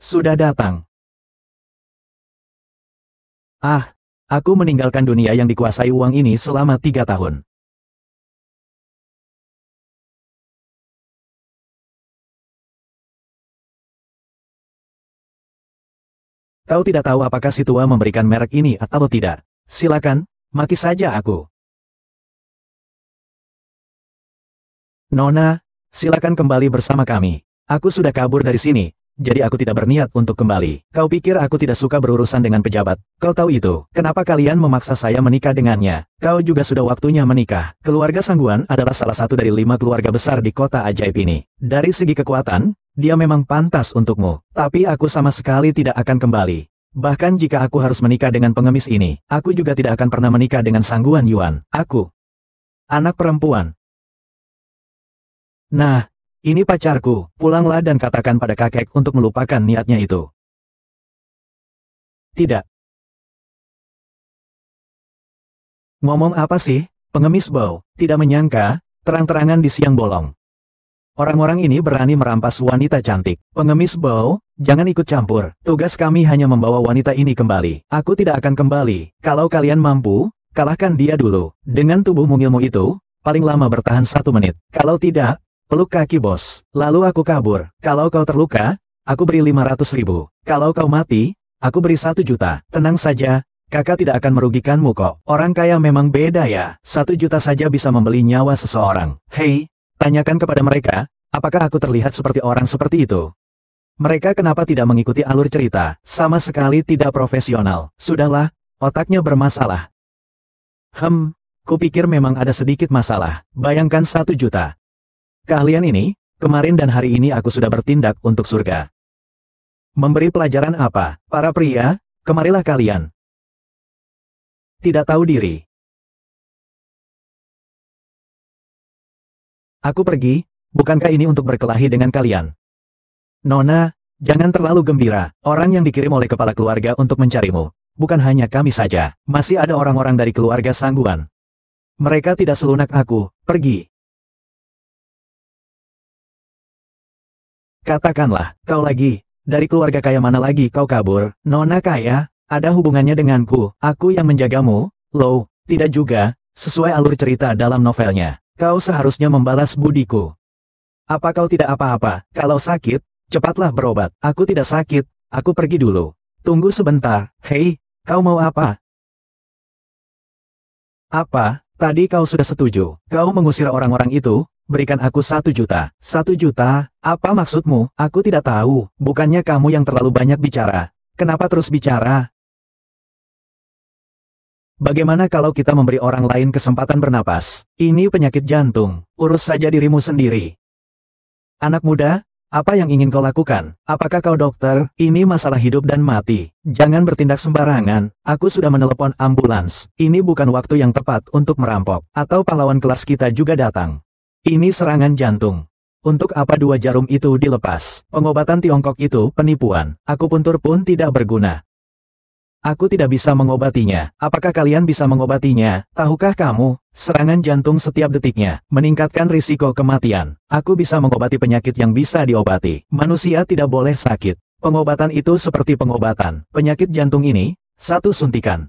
sudah datang. Ah, aku meninggalkan dunia yang dikuasai uang ini selama 3 tahun. Kau tidak tahu apakah si tua memberikan merek ini atau tidak. Silakan, maki saja aku. Nona, silakan kembali bersama kami. Aku sudah kabur dari sini, jadi aku tidak berniat untuk kembali. Kau pikir aku tidak suka berurusan dengan pejabat? Kau tahu itu, kenapa kalian memaksa saya menikah dengannya? Kau juga sudah waktunya menikah. Keluarga Sangguan adalah salah satu dari 5 keluarga besar di kota ajaib ini. Dari segi kekuatan, dia memang pantas untukmu. Tapi aku sama sekali tidak akan kembali. Bahkan jika aku harus menikah dengan pengemis ini, aku juga tidak akan pernah menikah dengan Sangguan Yuan. Aku, anak perempuan. Nah, ini pacarku. Pulanglah dan katakan pada kakek untuk melupakan niatnya itu. Tidak. Ngomong apa sih, pengemis bau? Tidak menyangka, terang-terangan di siang bolong. Orang-orang ini berani merampas wanita cantik. Pengemis bau, jangan ikut campur. Tugas kami hanya membawa wanita ini kembali. Aku tidak akan kembali. Kalau kalian mampu, kalahkan dia dulu. Dengan tubuh mungilmu itu, paling lama bertahan 1 menit. Kalau tidak, peluk kaki bos. Lalu aku kabur. Kalau kau terluka, aku beri 500.000. Kalau kau mati, aku beri 1 juta. Tenang saja, kakak tidak akan merugikanmu kok. Orang kaya memang beda ya. 1 juta saja bisa membeli nyawa seseorang. Hei, tanyakan kepada mereka, apakah aku terlihat seperti orang seperti itu? Mereka kenapa tidak mengikuti alur cerita? Sama sekali tidak profesional. Sudahlah, otaknya bermasalah. Kupikir memang ada sedikit masalah. Bayangkan 1 juta. Keahlian ini, kemarin dan hari ini aku sudah bertindak untuk surga. Memberi pelajaran apa? Para pria, kemarilah kalian. Tidak tahu diri. Aku pergi, bukankah ini untuk berkelahi dengan kalian? Nona, jangan terlalu gembira. Orang yang dikirim oleh kepala keluarga untuk mencarimu. Bukan hanya kami saja, masih ada orang-orang dari keluarga Sangguan. Mereka tidak selunak aku. Pergi. Katakanlah, kau lagi, dari keluarga kaya mana lagi kau kabur? Nona kaya, ada hubungannya denganku, aku yang menjagamu? Loh, tidak juga, sesuai alur cerita dalam novelnya. Kau seharusnya membalas budiku. Apa kau tidak apa-apa? Kalau sakit, cepatlah berobat. Aku tidak sakit, aku pergi dulu. Tunggu sebentar, hei, kau mau apa? Apa, tadi kau sudah setuju, kau mengusir orang-orang itu? Berikan aku 1 juta. 1 juta? Apa maksudmu? Aku tidak tahu. Bukannya kamu yang terlalu banyak bicara. Kenapa terus bicara? Bagaimana kalau kita memberi orang lain kesempatan bernapas? Ini penyakit jantung. Urus saja dirimu sendiri. Anak muda, apa yang ingin kau lakukan? Apakah kau dokter? Ini masalah hidup dan mati. Jangan bertindak sembarangan. Aku sudah menelepon ambulans. Ini bukan waktu yang tepat untuk merampok. Atau pahlawan kelas kita juga datang. Ini serangan jantung. Untuk apa 2 jarum itu dilepas? Pengobatan Tiongkok itu penipuan. Akupuntur pun tidak berguna. Aku tidak bisa mengobatinya. Apakah kalian bisa mengobatinya? Tahukah kamu, serangan jantung setiap detiknya meningkatkan risiko kematian. Aku bisa mengobati penyakit yang bisa diobati. Manusia tidak boleh sakit. Pengobatan itu seperti pengobatan. Penyakit jantung ini, 1 suntikan.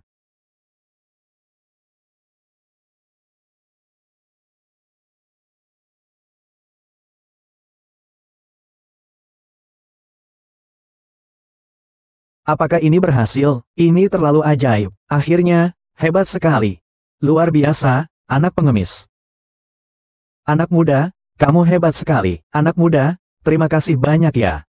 Apakah ini berhasil? Ini terlalu ajaib. Akhirnya, hebat sekali. Luar biasa, anak pengemis. Anak muda, kamu hebat sekali. Anak muda, terima kasih banyak ya.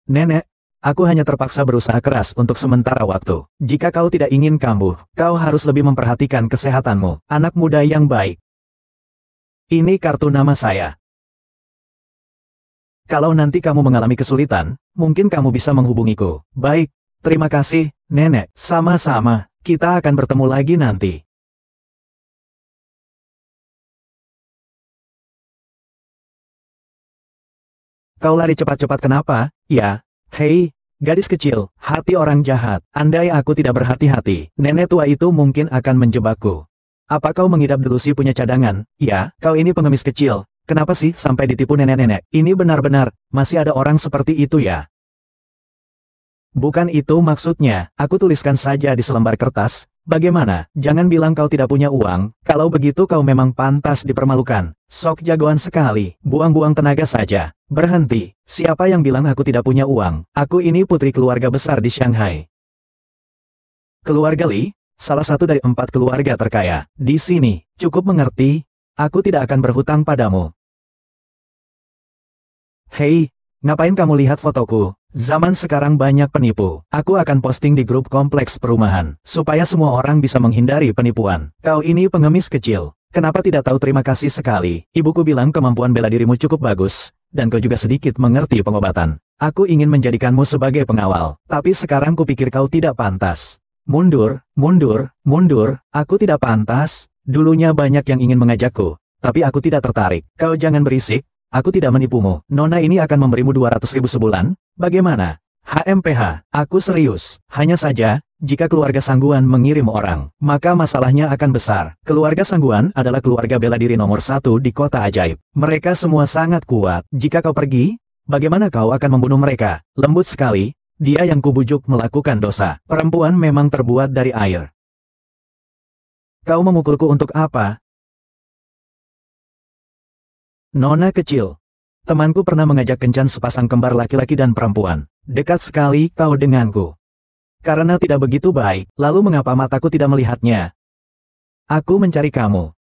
Nenek, aku hanya terpaksa berusaha keras untuk sementara waktu. Jika kau tidak ingin kambuh, kau harus lebih memperhatikan kesehatanmu. Anak muda yang baik. Ini kartu nama saya. Kalau nanti kamu mengalami kesulitan, mungkin kamu bisa menghubungiku. Baik, terima kasih, Nenek. Sama-sama, kita akan bertemu lagi nanti. Kau lari cepat-cepat kenapa? Ya, hei, gadis kecil, hati orang jahat. Andai aku tidak berhati-hati, nenek tua itu mungkin akan menjebakku. Apa kau mengidap delusi punya cadangan? Ya, kau ini pengemis kecil. Kenapa sih sampai ditipu nenek-nenek? Ini benar-benar, masih ada orang seperti itu ya? Bukan itu maksudnya, aku tuliskan saja di selembar kertas. Bagaimana? Jangan bilang kau tidak punya uang, kalau begitu kau memang pantas dipermalukan. Sok jagoan sekali, buang-buang tenaga saja. Berhenti, siapa yang bilang aku tidak punya uang? Aku ini putri keluarga besar di Shanghai. Keluarga Li, salah satu dari 4 keluarga terkaya. Di sini, cukup mengerti, aku tidak akan berhutang padamu. Hei, ngapain kamu lihat fotoku? Zaman sekarang banyak penipu. Aku akan posting di grup kompleks perumahan, supaya semua orang bisa menghindari penipuan. Kau ini pengemis kecil. Kenapa tidak tahu terima kasih sekali? Ibuku bilang kemampuan bela dirimu cukup bagus, dan kau juga sedikit mengerti pengobatan. Aku ingin menjadikanmu sebagai pengawal, tapi sekarang kupikir kau tidak pantas. Mundur, mundur, mundur, aku tidak pantas. Dulunya banyak yang ingin mengajakku, tapi aku tidak tertarik. Kau jangan berisik. Aku tidak menipumu. Nona ini akan memberimu 200.000 sebulan. Bagaimana? HMPH, aku serius. Hanya saja, jika keluarga Sangguan mengirim orang, maka masalahnya akan besar. Keluarga Sangguan adalah keluarga bela diri nomor 1 di kota ajaib. Mereka semua sangat kuat. Jika kau pergi, bagaimana kau akan membunuh mereka? Lembut sekali, dia yang kubujuk melakukan dosa. Perempuan memang terbuat dari air. Kau memukulku untuk apa? Nona kecil. Temanku pernah mengajak kencan sepasang kembar laki-laki dan perempuan. Dekat sekali kau denganku. Karena tidak begitu baik, lalu mengapa mataku tidak melihatnya? Aku mencari kamu.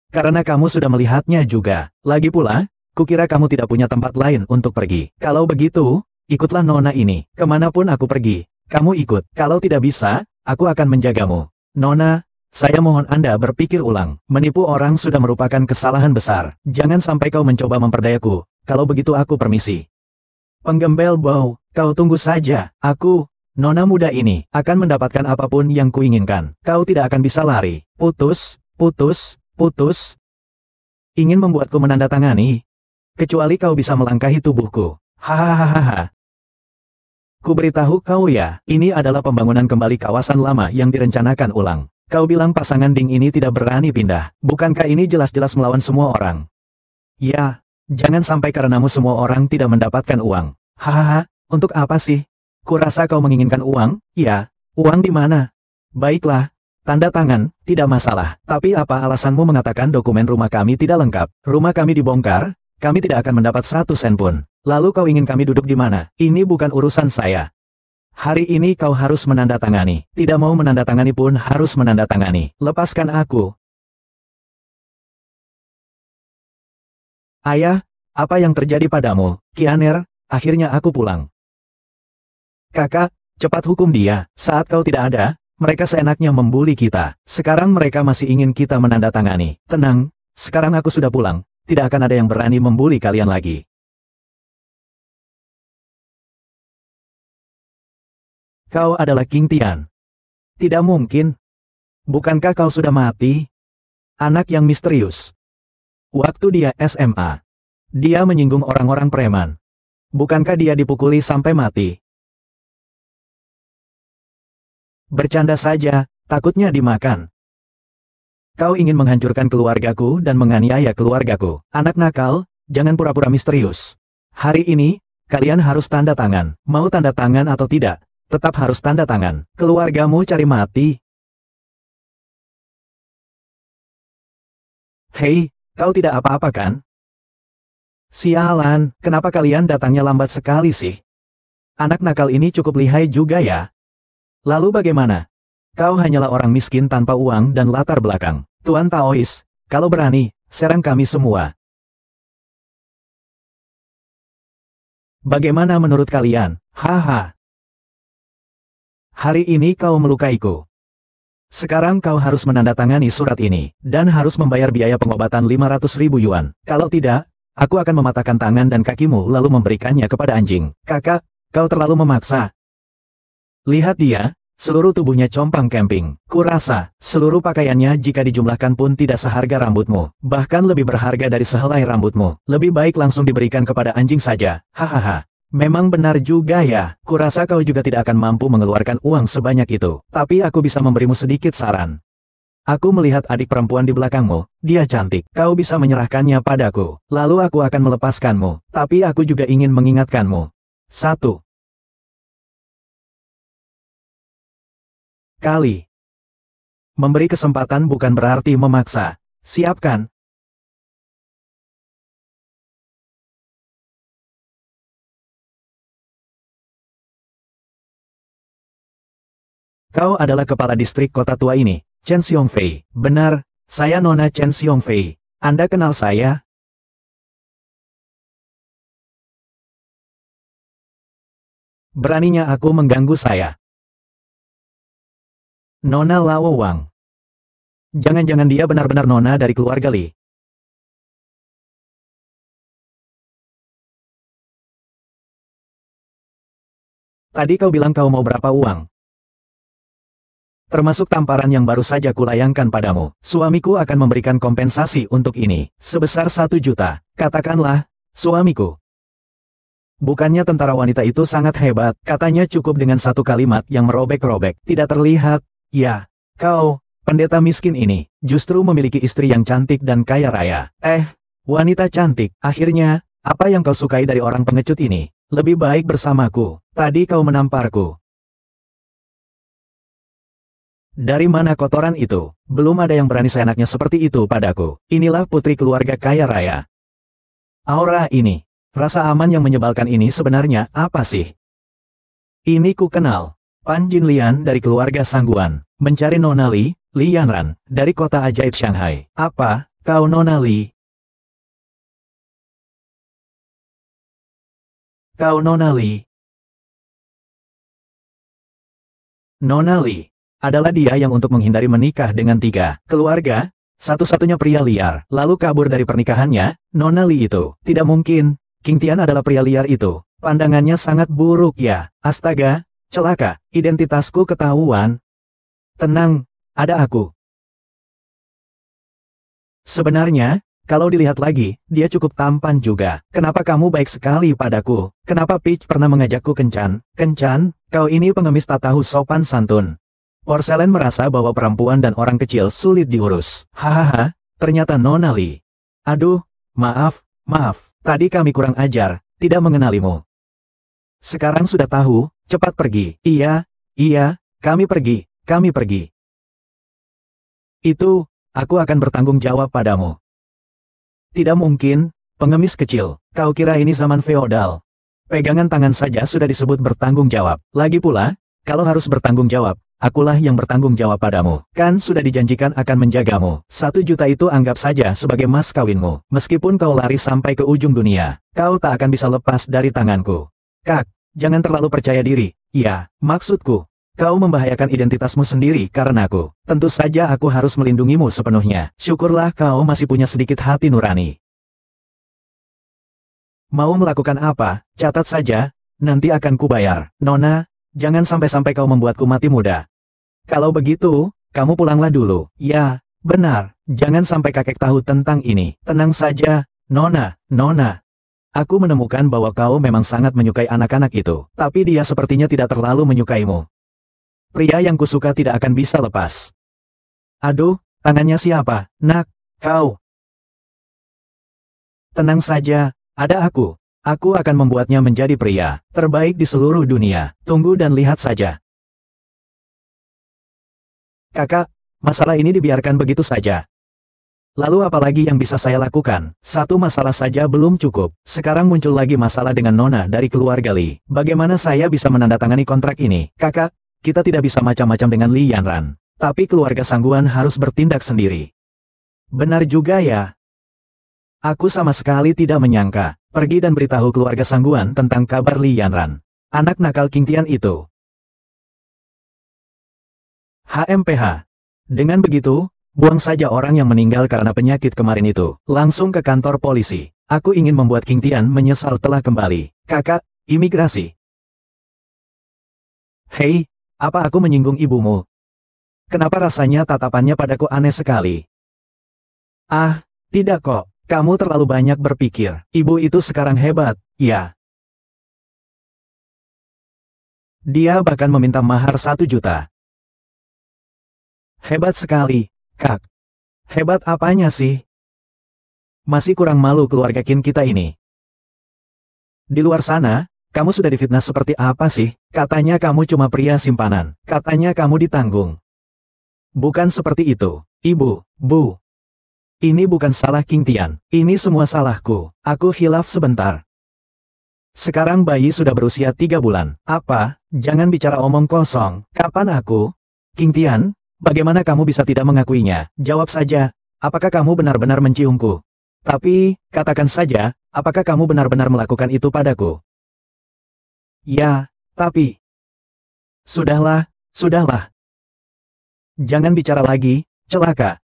Karena kamu sudah melihatnya juga. Lagi pula, kukira kamu tidak punya tempat lain untuk pergi. Kalau begitu, ikutlah Nona ini. Kemanapun aku pergi, kamu ikut. Kalau tidak bisa, aku akan menjagamu. Nona, saya mohon Anda berpikir ulang. Menipu orang sudah merupakan kesalahan besar. Jangan sampai kau mencoba memperdayaku. Kalau begitu aku permisi. Penggembel bau, kau tunggu saja. Aku, Nona muda ini, akan mendapatkan apapun yang kuinginkan. Kau tidak akan bisa lari. Putus, putus, putus. Ingin membuatku menandatangani? Kecuali kau bisa melangkahi tubuhku. Hahaha. Ku beritahu kau ya, ini adalah pembangunan kembali kawasan lama yang direncanakan ulang. Kau bilang pasangan Ding ini tidak berani pindah. Bukankah ini jelas-jelas melawan semua orang? Ya, jangan sampai karenamu semua orang tidak mendapatkan uang. Hahaha, untuk apa sih? Kurasa kau menginginkan uang? Ya, uang di mana? Baiklah, tanda tangan, tidak masalah. Tapi apa alasanmu mengatakan dokumen rumah kami tidak lengkap? Rumah kami dibongkar, kami tidak akan mendapat 1 sen pun. Lalu kau ingin kami duduk di mana? Ini bukan urusan saya. Hari ini kau harus menandatangani. Tidak mau menandatangani pun harus menandatangani. Lepaskan aku. Ayah, apa yang terjadi padamu? Kianer, akhirnya aku pulang. Kakak, cepat hukum dia. Saat kau tidak ada, mereka seenaknya membuli kita. Sekarang mereka masih ingin kita menandatangani. Tenang, sekarang aku sudah pulang. Tidak akan ada yang berani membuli kalian lagi. Kau adalah King Tian. Tidak mungkin. Bukankah kau sudah mati? Anak yang misterius. Waktu dia SMA, dia menyinggung orang-orang preman. Bukankah dia dipukuli sampai mati? Bercanda saja, takutnya dimakan. Kau ingin menghancurkan keluargaku dan menganiaya keluargaku. Anak nakal, jangan pura-pura misterius. Hari ini, kalian harus tanda tangan. Mau tanda tangan atau tidak? Tetap harus tanda tangan. Keluargamu cari mati. Hei, kau tidak apa-apa kan? Sialan, kenapa kalian datangnya lambat sekali sih? Anak nakal ini cukup lihai juga ya. Lalu bagaimana? Kau hanyalah orang miskin tanpa uang dan latar belakang. Tuan Taois, kalau berani, serang kami semua. Bagaimana menurut kalian? Haha. Hari ini kau melukaiku. Sekarang kau harus menandatangani surat ini, dan harus membayar biaya pengobatan 500.000 yuan. Kalau tidak, aku akan mematahkan tangan dan kakimu lalu memberikannya kepada anjing. Kakak, kau terlalu memaksa. Lihat dia, seluruh tubuhnya compang camping. Kurasa, seluruh pakaiannya jika dijumlahkan pun tidak seharga rambutmu. Bahkan lebih berharga dari sehelai rambutmu. Lebih baik langsung diberikan kepada anjing saja. Hahaha. Memang benar juga ya, kurasa kau juga tidak akan mampu mengeluarkan uang sebanyak itu. Tapi aku bisa memberimu sedikit saran. Aku melihat adik perempuan di belakangmu, dia cantik. Kau bisa menyerahkannya padaku. Lalu aku akan melepaskanmu. Tapi aku juga ingin mengingatkanmu. 1 kali. Memberi kesempatan bukan berarti memaksa. Siapkan. Kau adalah kepala distrik kota tua ini, Chen Xiongfei. Benar, saya Nona Chen Xiongfei. Anda kenal saya? Beraninya aku mengganggu saya. Nona Lao Wang. Jangan-jangan dia benar-benar Nona dari keluarga Li. Tadi kau bilang kau mau berapa uang? Termasuk tamparan yang baru saja kulayangkan padamu. Suamiku akan memberikan kompensasi untuk ini. Sebesar 1 juta. Katakanlah, suamiku. Bukannya tentara wanita itu sangat hebat, katanya cukup dengan satu kalimat yang merobek-robek. Tidak terlihat. Ya, kau, pendeta miskin ini, justru memiliki istri yang cantik dan kaya raya. Wanita cantik, akhirnya, apa yang kau sukai dari orang pengecut ini? Lebih baik bersamaku. Tadi kau menamparku. Dari mana kotoran itu? Belum ada yang berani seenaknya seperti itu padaku. Inilah putri keluarga kaya raya. Aura ini. Rasa aman yang menyebalkan ini sebenarnya apa sih? Ini ku kenal. Pan Jinlian dari keluarga Sangguan. Mencari Nona Li, Li Yanran, dari kota ajaib Shanghai. Apa, kau Nona Li? Kau Nona Li? Nona Li adalah dia yang untuk menghindari menikah dengan 3 keluarga, satu-satunya pria liar, lalu kabur dari pernikahannya. Nona Li itu, tidak mungkin. King Tian adalah pria liar itu. Pandangannya sangat buruk ya. Astaga, celaka, identitasku ketahuan. Tenang, ada aku. Sebenarnya, kalau dilihat lagi, dia cukup tampan juga. Kenapa kamu baik sekali padaku? Kenapa Peach pernah mengajakku kencan? Kencan, kau ini pengemis tak tahu sopan santun. Porselen merasa bahwa perempuan dan orang kecil sulit diurus. Hahaha, ternyata Nona Li. Aduh, maaf. Tadi kami kurang ajar, tidak mengenalimu. Sekarang sudah tahu, cepat pergi. Iya, kami pergi. Itu, aku akan bertanggung jawab padamu. Tidak mungkin, pengemis kecil, kau kira ini zaman feodal. Pegangan tangan saja sudah disebut bertanggung jawab. Lagi pula, kalau harus bertanggung jawab, akulah yang bertanggung jawab padamu. Kan sudah dijanjikan akan menjagamu. 1 juta itu anggap saja sebagai mas kawinmu. Meskipun kau lari sampai ke ujung dunia, kau tak akan bisa lepas dari tanganku. Kak, jangan terlalu percaya diri. Ya, maksudku, kau membahayakan identitasmu sendiri karena aku. Tentu saja aku harus melindungimu sepenuhnya. Syukurlah kau masih punya sedikit hati nurani. Mau melakukan apa, catat saja, nanti akan kubayar. Nona, jangan sampai-sampai kau membuatku mati muda. Kalau begitu, kamu pulanglah dulu. Ya, benar, jangan sampai kakek tahu tentang ini. Tenang saja, Nona. Aku menemukan bahwa kau memang sangat menyukai anak-anak itu. Tapi dia sepertinya tidak terlalu menyukaimu. Pria yang kusuka tidak akan bisa lepas. Aduh, tangannya siapa? Nak, kau. Tenang saja, ada aku. Aku akan membuatnya menjadi pria terbaik di seluruh dunia. Tunggu dan lihat saja. Kakak, masalah ini dibiarkan begitu saja. Lalu apalagi yang bisa saya lakukan? Satu masalah saja belum cukup. Sekarang muncul lagi masalah dengan Nona dari keluarga Li. Bagaimana saya bisa menandatangani kontrak ini? Kakak, kita tidak bisa macam-macam dengan Li Yanran. Tapi keluarga Sangguan harus bertindak sendiri. Benar juga ya. Aku sama sekali tidak menyangka. Pergi dan beritahu keluarga Sangguan tentang kabar Li Yanran. Anak nakal King Tian itu. HMPH. Dengan begitu, buang saja orang yang meninggal karena penyakit kemarin itu. Langsung ke kantor polisi. Aku ingin membuat King Tian menyesal telah kembali. Kakak, imigrasi. Hei, apa aku menyinggung ibumu? Kenapa rasanya tatapannya padaku aneh sekali? Ah, tidak kok. Kamu terlalu banyak berpikir. Ibu itu sekarang hebat, ya. Dia bahkan meminta mahar 1 juta. Hebat sekali, Kak. Hebat apanya sih? Masih kurang malu keluarga Qin kita ini. Di luar sana, kamu sudah difitnah seperti apa sih? Katanya kamu cuma pria simpanan. Katanya kamu ditanggung. Bukan seperti itu, Ibu, Bu. Ini bukan salah King Tian. Ini semua salahku. Aku hilaf sebentar. Sekarang bayi sudah berusia 3 bulan. Apa? Jangan bicara omong kosong. Kapan aku? King Tian, bagaimana kamu bisa tidak mengakuinya? Jawab saja, apakah kamu benar-benar menciumku? Tapi, katakan saja, apakah kamu benar-benar melakukan itu padaku? Ya, tapi... Sudahlah, sudahlah. Jangan bicara lagi, celaka.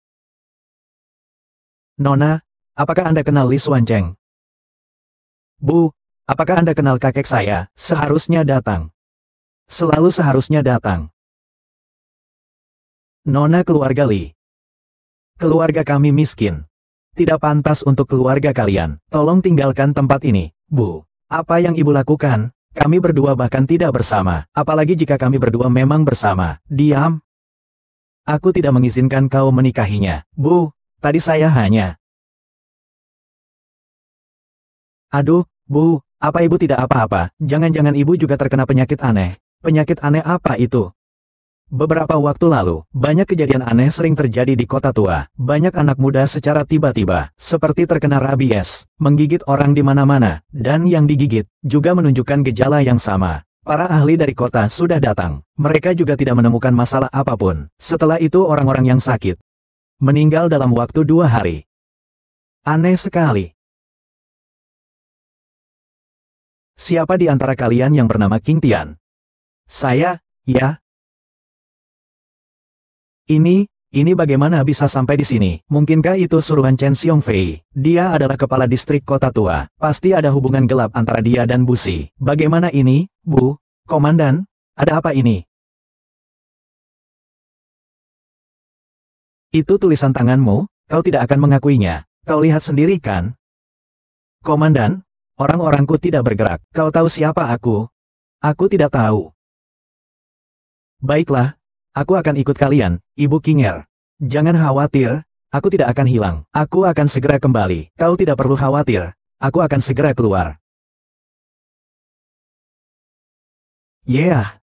Nona, apakah Anda kenal Li Xuancheng? Bu, apakah Anda kenal kakek saya? Seharusnya datang. Selalu seharusnya datang. Nona keluarga Li. Keluarga kami miskin. Tidak pantas untuk keluarga kalian. Tolong tinggalkan tempat ini, Bu. Apa yang Ibu lakukan? Kami berdua bahkan tidak bersama. Apalagi jika kami berdua memang bersama. Diam. Aku tidak mengizinkan kau menikahinya. Bu, tadi saya hanya... Aduh, Bu, apa Ibu tidak apa-apa? Jangan-jangan Ibu juga terkena penyakit aneh. Penyakit aneh apa itu? Beberapa waktu lalu, banyak kejadian aneh sering terjadi di kota tua. Banyak anak muda secara tiba-tiba, seperti terkena rabies, menggigit orang di mana-mana, dan yang digigit, juga menunjukkan gejala yang sama. Para ahli dari kota sudah datang. Mereka juga tidak menemukan masalah apapun. Setelah itu orang-orang yang sakit meninggal dalam waktu 2 hari. Aneh sekali. Siapa di antara kalian yang bernama King Tian? Saya, ya. Ini bagaimana bisa sampai di sini? Mungkinkah itu suruhan Chen Xiongfei? Dia adalah kepala distrik kota tua. Pasti ada hubungan gelap antara dia dan Busi. Bagaimana ini, Bu? Komandan, ada apa ini? Itu tulisan tanganmu, kau tidak akan mengakuinya. Kau lihat sendiri kan? Komandan, orang-orangku tidak bergerak. Kau tahu siapa aku? Aku tidak tahu. Baiklah. Aku akan ikut kalian, Ibu Kinger. Jangan khawatir, aku tidak akan hilang. Aku akan segera kembali. Kau tidak perlu khawatir, aku akan segera keluar. Yeah.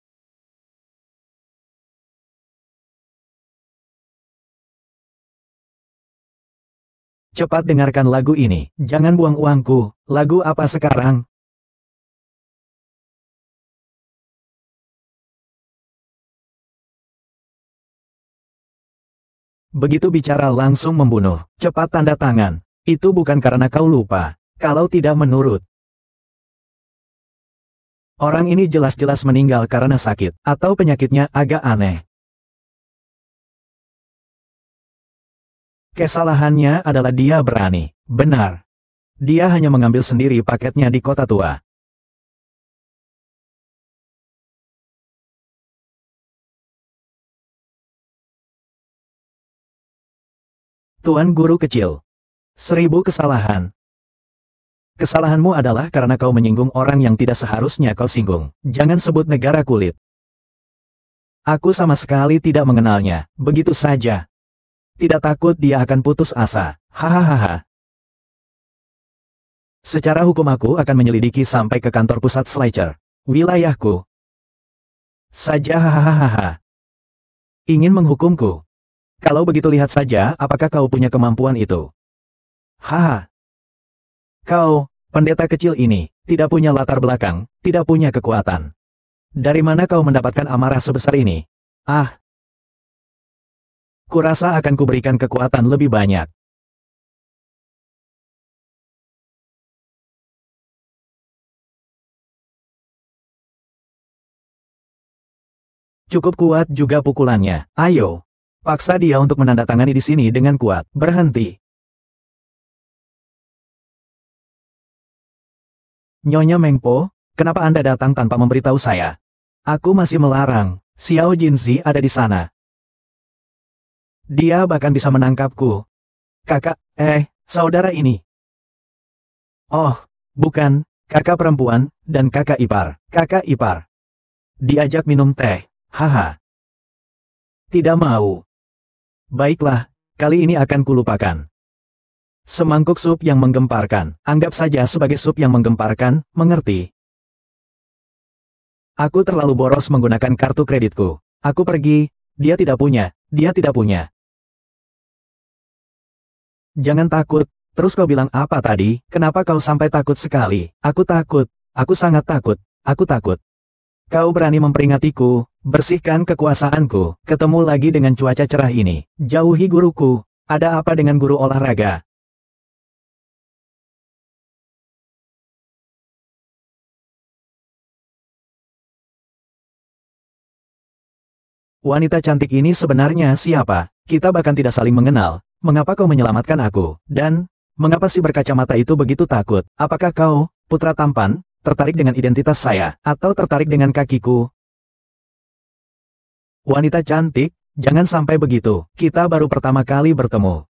Cepat dengarkan lagu ini. Jangan buang uangku. Lagu apa sekarang? Begitu bicara langsung membunuh. Cepat tanda tangan. Itu bukan karena kau lupa. Kalau tidak menurut. Orang ini jelas-jelas meninggal karena sakit. Atau penyakitnya agak aneh. Kesalahannya adalah dia berani. Benar. Dia hanya mengambil sendiri paketnya di kota tua. Tuan Guru Kecil. 1000 kesalahan. Kesalahanmu adalah karena kau menyinggung orang yang tidak seharusnya kau singgung. Jangan sebut negara kulit. Aku sama sekali tidak mengenalnya. Begitu saja. Tidak takut dia akan putus asa. Hahaha. Secara hukum aku akan menyelidiki sampai ke kantor pusat Schleicher. Wilayahku. Saja hahaha. Ingin menghukumku? Kalau begitu lihat saja apakah kau punya kemampuan itu. Haha. Kau, pendeta kecil ini, tidak punya latar belakang, tidak punya kekuatan. Dari mana kau mendapatkan amarah sebesar ini? Ah. Kurasa akan kuberikan kekuatan lebih banyak. Cukup kuat juga pukulannya. Ayo. Paksa dia untuk menandatangani di sini dengan kuat. Berhenti. Nyonya Mengpo, kenapa Anda datang tanpa memberitahu saya? Aku masih melarang. Xiao Jinzi ada di sana. Dia bahkan bisa menangkapku. Kakak, saudara ini. Oh, bukan, kakak perempuan, dan kakak ipar. Kakak ipar. Diajak minum teh. Haha. Tidak mau. Baiklah, kali ini akan kulupakan. Semangkuk sup yang menggemparkan. Anggap saja sebagai sup yang menggemparkan, mengerti? Aku terlalu boros menggunakan kartu kreditku. Aku pergi, dia tidak punya, dia tidak punya. Jangan takut, terus kau bilang apa tadi? Kenapa kau sampai takut sekali? Aku takut, aku sangat takut, aku takut. Kau berani memperingatiku, bersihkan kekuasaanku, ketemu lagi dengan cuaca cerah ini. Jauhi guruku, ada apa dengan guru olahraga? Wanita cantik ini sebenarnya siapa? Kita bahkan tidak saling mengenal. Mengapa kau menyelamatkan aku? Dan, mengapa si berkacamata itu begitu takut? Apakah kau, putra tampan, tertarik dengan identitas saya, atau tertarik dengan kakiku? Wanita cantik, jangan sampai begitu. Kita baru pertama kali bertemu.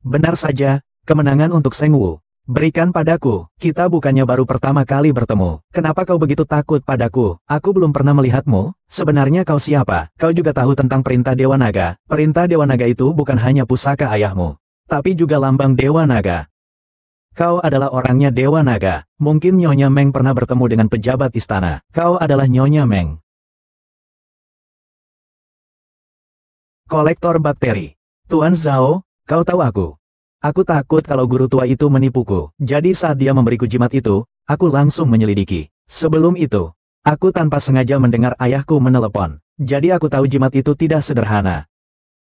Benar saja, kemenangan untuk Seng Wu. Berikan padaku, kita bukannya baru pertama kali bertemu. Kenapa kau begitu takut padaku? Aku belum pernah melihatmu. Sebenarnya kau siapa? Kau juga tahu tentang perintah Dewa Naga. Perintah Dewa Naga itu bukan hanya pusaka ayahmu, tapi juga lambang Dewa Naga. Kau adalah orangnya Dewa Naga. Mungkin Nyonya Meng pernah bertemu dengan pejabat istana. Kau adalah Nyonya Meng. Kolektor bakteri. Tuan Zhao, kau tahu aku. Aku takut kalau guru tua itu menipuku. Jadi saat dia memberiku jimat itu, aku langsung menyelidiki. Sebelum itu, aku tanpa sengaja mendengar ayahku menelepon. Jadi aku tahu jimat itu tidak sederhana.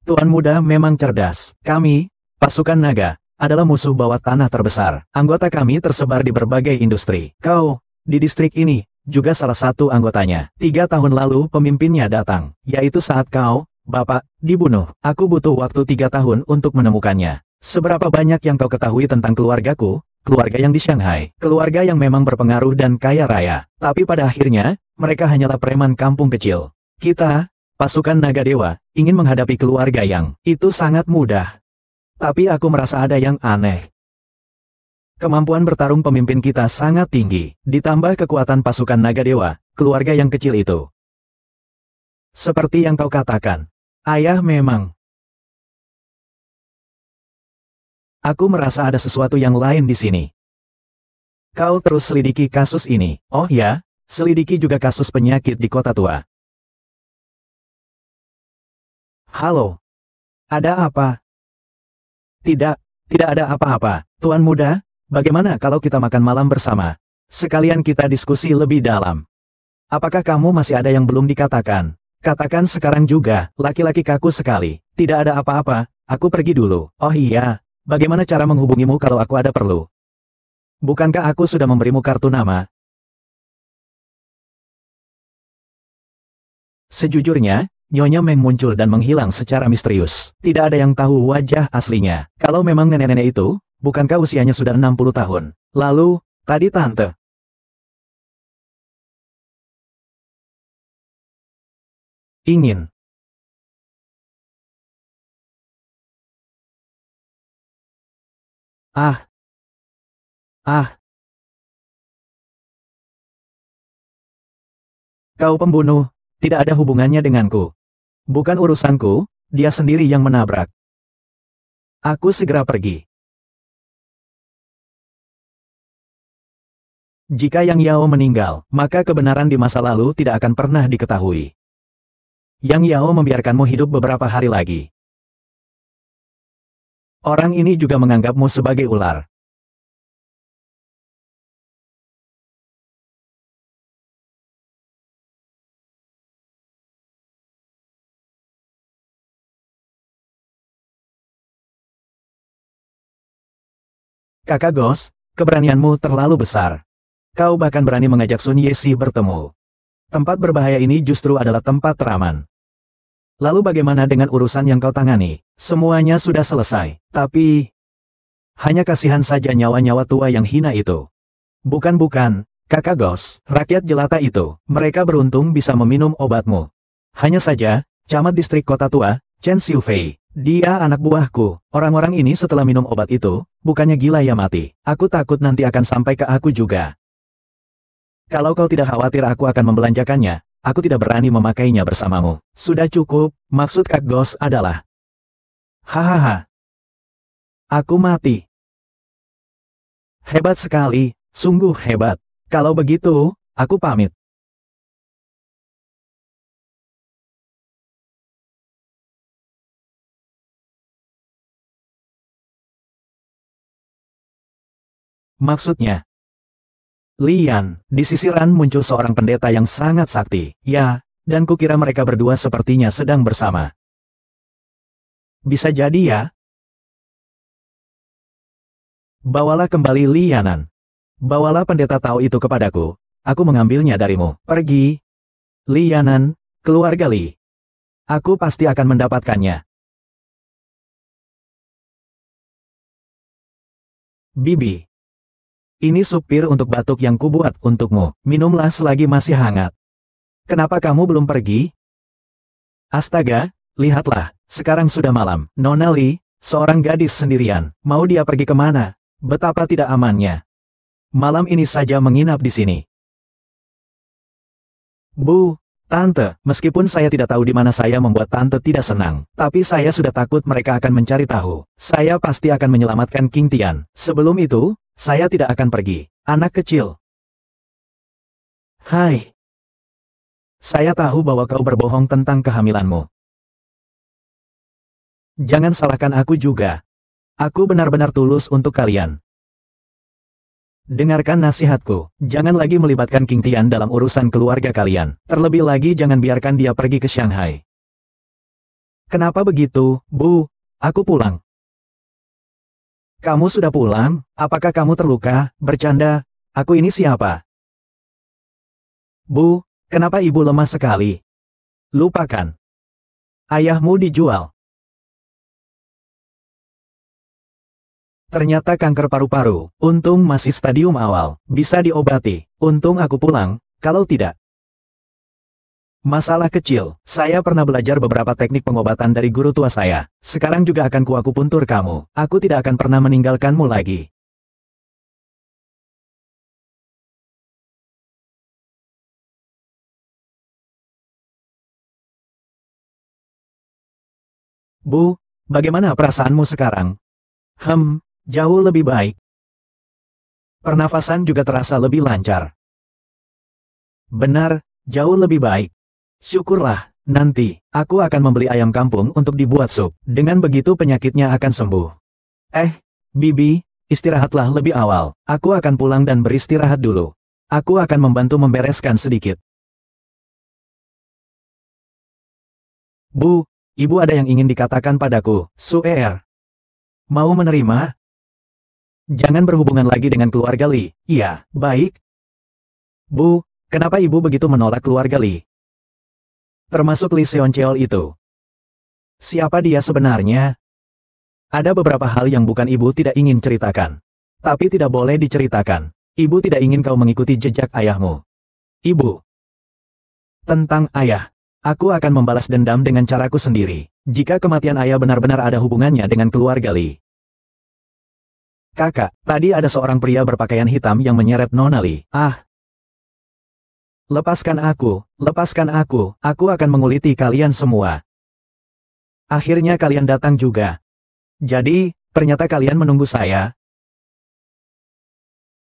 Tuan muda memang cerdas. Kami, pasukan naga, adalah musuh bawah tanah terbesar. Anggota kami tersebar di berbagai industri. Kau, di distrik ini, juga salah satu anggotanya. 3 tahun lalu pemimpinnya datang, yaitu saat kau, Bapak, dibunuh. Aku butuh waktu 3 tahun untuk menemukannya. Seberapa banyak yang kau ketahui tentang keluargaku, keluarga yang di Shanghai, keluarga yang memang berpengaruh dan kaya raya. Tapi pada akhirnya, mereka hanyalah preman kampung kecil. Kita, pasukan naga dewa, ingin menghadapi keluarga yang, itu sangat mudah. Tapi aku merasa ada yang aneh. Kemampuan bertarung pemimpin kita sangat tinggi, ditambah kekuatan pasukan naga dewa, keluarga yang kecil itu. Seperti yang kau katakan, ayah memang. Aku merasa ada sesuatu yang lain di sini. Kau terus selidiki kasus ini. Oh ya, selidiki juga kasus penyakit di kota tua. Halo. Ada apa? Tidak, tidak ada apa-apa. Tuan muda, bagaimana kalau kita makan malam bersama? Sekalian kita diskusi lebih dalam. Apakah kamu masih ada yang belum dikatakan? Katakan sekarang juga, laki-laki kaku sekali. Tidak ada apa-apa, aku pergi dulu. Oh iya. Bagaimana cara menghubungimu kalau aku ada perlu? Bukankah aku sudah memberimu kartu nama? Sejujurnya, Nyonya Meng muncul dan menghilang secara misterius. Tidak ada yang tahu wajah aslinya. Kalau memang nenek-nenek itu, bukankah usianya sudah 60 tahun? Lalu, tadi tante. Ingin. Ah. Ah. Kau pembunuh, tidak ada hubungannya denganku. Bukan urusanku, dia sendiri yang menabrak. Aku segera pergi. Jika Yang Yao meninggal, maka kebenaran di masa lalu tidak akan pernah diketahui. Yang Yao membiarkanmu hidup beberapa hari lagi. Orang ini juga menganggapmu sebagai ular. Kakak Gos, keberanianmu terlalu besar. Kau bahkan berani mengajak Sun Yexi bertemu. Tempat berbahaya ini justru adalah tempat teraman. Lalu bagaimana dengan urusan yang kau tangani? Semuanya sudah selesai, tapi hanya kasihan saja nyawa-nyawa tua yang hina itu. Bukan-bukan, Kakak Gos, rakyat jelata itu, mereka beruntung bisa meminum obatmu. Hanya saja, camat distrik kota tua, Chen Xiufei, dia anak buahku. Orang-orang ini setelah minum obat itu, bukannya gila ya mati. Aku takut nanti akan sampai ke aku juga. Kalau kau tidak khawatir aku akan membelanjakannya, aku tidak berani memakainya bersamamu. Sudah cukup, maksud Kak Gos adalah, Hahaha. Aku mati. Hebat sekali, sungguh hebat. Kalau begitu, aku pamit. Maksudnya, Lian, di sisi Ran muncul seorang pendeta yang sangat sakti. Ya, dan kukira mereka berdua sepertinya sedang bersama. Bisa jadi ya. Bawalah kembali Lianan. Bawalah pendeta tahu itu kepadaku. Aku mengambilnya darimu. Pergi. Lianan, keluarga Li. Aku pasti akan mendapatkannya. Bibi. Ini supir untuk batuk yang kubuat untukmu. Minumlah selagi masih hangat. Kenapa kamu belum pergi? Astaga, lihatlah, sekarang sudah malam. Nona Li, seorang gadis sendirian, mau dia pergi kemana? Betapa tidak amannya. Malam ini saja menginap di sini. Bu, Tante, meskipun saya tidak tahu di mana saya membuat Tante tidak senang, tapi saya sudah takut mereka akan mencari tahu. Saya pasti akan menyelamatkan King Tian. Sebelum itu, saya tidak akan pergi. Anak kecil. Hai. Saya tahu bahwa kau berbohong tentang kehamilanmu. Jangan salahkan aku juga. Aku benar-benar tulus untuk kalian. Dengarkan nasihatku, jangan lagi melibatkan King Tian dalam urusan keluarga kalian. Terlebih lagi jangan biarkan dia pergi ke Shanghai. Kenapa begitu, Bu? Aku pulang. Kamu sudah pulang? Apakah kamu terluka? Bercanda, aku ini siapa? Bu, kenapa ibu lemah sekali? Lupakan. Ayahmu dijual. Ternyata kanker paru-paru. Untung masih stadium awal. Bisa diobati. Untung aku pulang, kalau tidak. Masalah kecil, saya pernah belajar beberapa teknik pengobatan dari guru tua saya. Sekarang juga akan kuakupuntur kamu. Aku tidak akan pernah meninggalkanmu lagi. Bu, bagaimana perasaanmu sekarang? Jauh lebih baik. Pernafasan juga terasa lebih lancar. Benar, jauh lebih baik. Syukurlah, nanti, aku akan membeli ayam kampung untuk dibuat sup. Dengan begitu penyakitnya akan sembuh. Bibi, istirahatlah lebih awal. Aku akan pulang dan beristirahat dulu. Aku akan membantu membereskan sedikit. Bu, ibu ada yang ingin dikatakan padaku, Suer. Mau menerima? Jangan berhubungan lagi dengan keluarga Li. Iya, baik. Bu, kenapa ibu begitu menolak keluarga Li? Termasuk Li Seoncheol itu. Siapa dia sebenarnya? Ada beberapa hal yang bukan ibu tidak ingin ceritakan. Tapi tidak boleh diceritakan. Ibu tidak ingin kau mengikuti jejak ayahmu. Ibu. Tentang ayah. Aku akan membalas dendam dengan caraku sendiri. Jika kematian ayah benar-benar ada hubungannya dengan keluarga Li. Kakak, tadi ada seorang pria berpakaian hitam yang menyeret Nona Li. Lepaskan aku akan menguliti kalian semua. Akhirnya kalian datang juga. Jadi, ternyata kalian menunggu saya.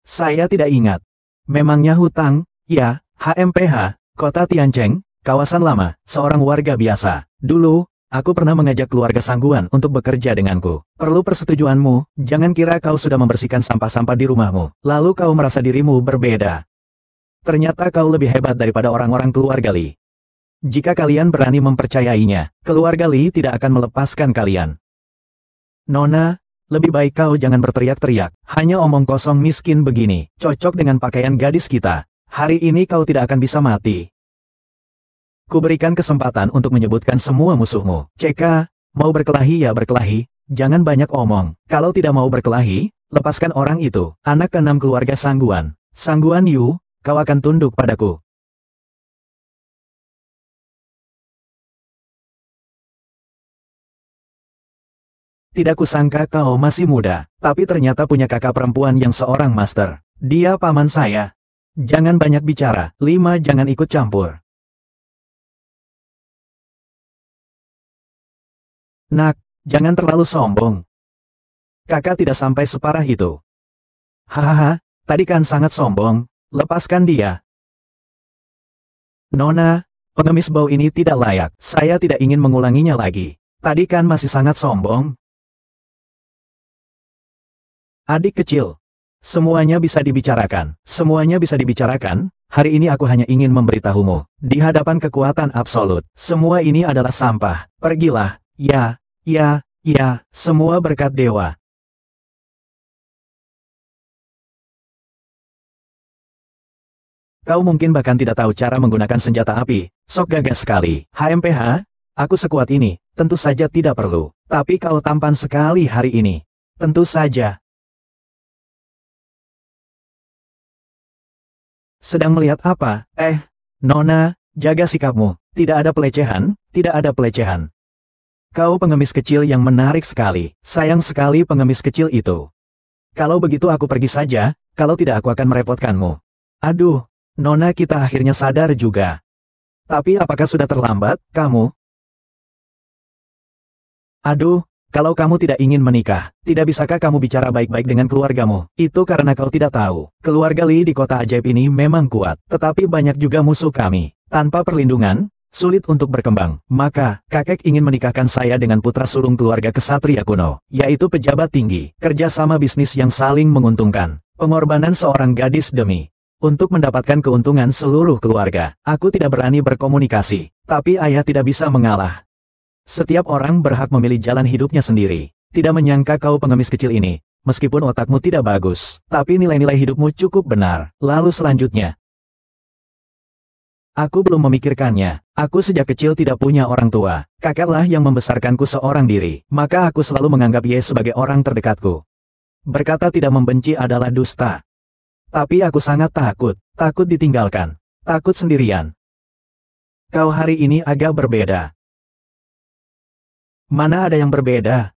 Saya tidak ingat. Memangnya hutang? Ya, HMPH, Kota Tiancheng, kawasan lama, seorang warga biasa. Dulu, aku pernah mengajak keluarga Sangguan untuk bekerja denganku. Perlu persetujuanmu, jangan kira kau sudah membersihkan sampah-sampah di rumahmu, lalu kau merasa dirimu berbeda. Ternyata kau lebih hebat daripada orang-orang keluarga Li. Jika kalian berani mempercayainya, keluarga Li tidak akan melepaskan kalian. Nona, lebih baik kau jangan berteriak-teriak, hanya omong kosong miskin begini, cocok dengan pakaian gadis kita. Hari ini kau tidak akan bisa mati. Kuberikan kesempatan untuk menyebutkan semua musuhmu. CK, mau berkelahi ya berkelahi, jangan banyak omong. Kalau tidak mau berkelahi, lepaskan orang itu, anak keenam keluarga Sangguan. Sangguan Yu, kau akan tunduk padaku. Tidak kusangka kau masih muda, tapi ternyata punya kakak perempuan yang seorang master. Dia paman saya. Jangan banyak bicara. 5. Jangan ikut campur. Nak, jangan terlalu sombong. Kakak tidak sampai separah itu. Hahaha, tadi kan sangat sombong, lepaskan dia. Nona, pengemis bau ini tidak layak, saya tidak ingin mengulanginya lagi. Tadi kan masih sangat sombong. Adik kecil, semuanya bisa dibicarakan, hari ini aku hanya ingin memberitahumu, di hadapan kekuatan absolut, semua ini adalah sampah, pergilah, ya, semua berkat dewa. Kau mungkin bahkan tidak tahu cara menggunakan senjata api, sok gagas sekali, HMPH, aku sekuat ini, tentu saja tidak perlu, tapi kau tampan sekali hari ini, tentu saja. Sedang melihat apa? Nona, jaga sikapmu. Tidak ada pelecehan, tidak ada pelecehan. Kau pengemis kecil yang menarik sekali. Sayang sekali pengemis kecil itu. Kalau begitu aku pergi saja, kalau tidak aku akan merepotkanmu. Aduh, Nona kita akhirnya sadar juga. Tapi apakah sudah terlambat, kamu? Aduh, kalau kamu tidak ingin menikah, tidak bisakah kamu bicara baik-baik dengan keluargamu? Itu karena kau tidak tahu. Keluarga Lee di kota ajaib ini memang kuat, tetapi banyak juga musuh kami. Tanpa perlindungan, sulit untuk berkembang. Maka, kakek ingin menikahkan saya dengan putra sulung keluarga kesatria kuno, yaitu pejabat tinggi, kerjasama bisnis yang saling menguntungkan, pengorbanan seorang gadis demi untuk mendapatkan keuntungan seluruh keluarga. Aku tidak berani berkomunikasi, tapi ayah tidak bisa mengalah. Setiap orang berhak memilih jalan hidupnya sendiri. Tidak menyangka kau pengemis kecil ini, meskipun otakmu tidak bagus, tapi nilai-nilai hidupmu cukup benar. Lalu selanjutnya, aku belum memikirkannya. Aku sejak kecil tidak punya orang tua. Kakeklah yang membesarkanku seorang diri. Maka aku selalu menganggap Ye sebagai orang terdekatku. Berkata tidak membenci adalah dusta. Tapi aku sangat takut ditinggalkan, takut sendirian. Kau hari ini agak berbeda. Mana ada yang berbeda?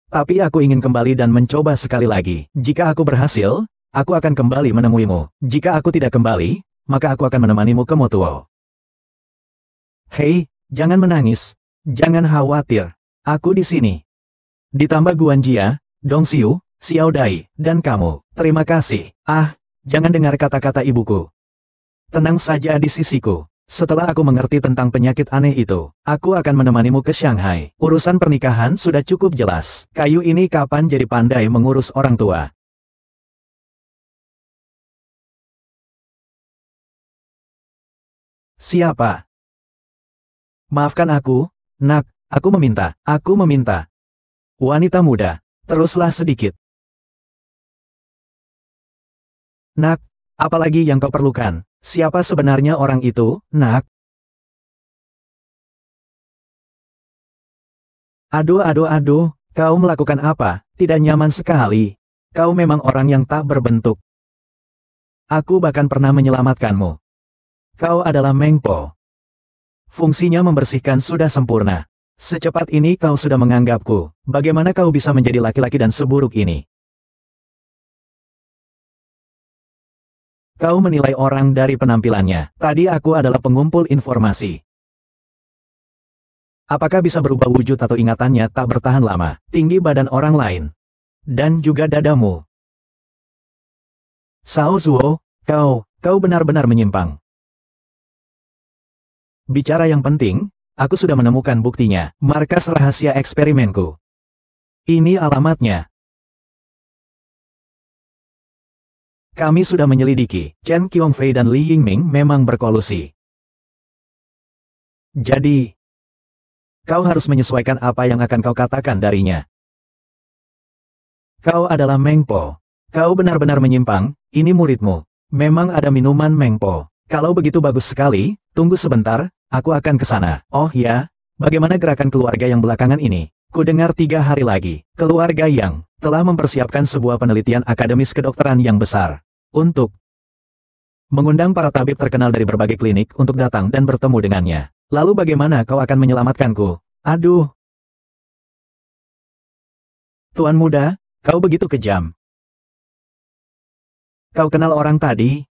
Tapi aku ingin kembali dan mencoba sekali lagi. Jika aku berhasil, aku akan kembali menemuimu. Jika aku tidak kembali, maka aku akan menemanimu ke Motuo. Hei, jangan menangis. Jangan khawatir. Aku di sini. Ditambah Guanjia, Dongxiu, Xiao Dai, dan kamu. Terima kasih. Jangan dengar kata-kata ibuku. Tenang saja di sisiku. Setelah aku mengerti tentang penyakit aneh itu, aku akan menemanimu ke Shanghai. Urusan pernikahan sudah cukup jelas. Kayu ini kapan jadi pandai mengurus orang tua? Siapa? Maafkan aku, nak, aku meminta. Wanita muda, teruslah sedikit. Nak, apalagi yang kau perlukan? Siapa sebenarnya orang itu, nak? Aduh, kau melakukan apa? Tidak nyaman sekali. Kau memang orang yang tak berbentuk. Aku bahkan pernah menyelamatkanmu. Kau adalah Meng Po. Fungsinya membersihkan sudah sempurna. Secepat ini kau sudah menganggapku. Bagaimana kau bisa menjadi laki-laki dan seburuk ini? Kau menilai orang dari penampilannya. Tadi aku adalah pengumpul informasi. Apakah bisa berubah wujud atau ingatannya tak bertahan lama? Tinggi badan orang lain. Dan juga dadamu. Sao Zuo, kau benar-benar menyimpang. Bicara yang penting, aku sudah menemukan buktinya. Markas rahasia eksperimenku. Ini alamatnya. Kami sudah menyelidiki, Chen Qiongfei dan Li Yingming memang berkolusi. Jadi, kau harus menyesuaikan apa yang akan kau katakan darinya. Kau adalah Meng Po. Kau benar-benar menyimpang, ini muridmu. Memang ada minuman Meng Po. Kalau begitu bagus sekali, tunggu sebentar, aku akan ke sana. Oh ya, bagaimana gerakan keluarga yang belakangan ini? Kudengar 3 hari lagi, keluarga yang telah mempersiapkan sebuah penelitian akademis kedokteran yang besar. Untuk mengundang para tabib terkenal dari berbagai klinik untuk datang dan bertemu dengannya. Lalu bagaimana kau akan menyelamatkanku? Aduh. Tuan muda, kau begitu kejam. Kau kenal orang tadi?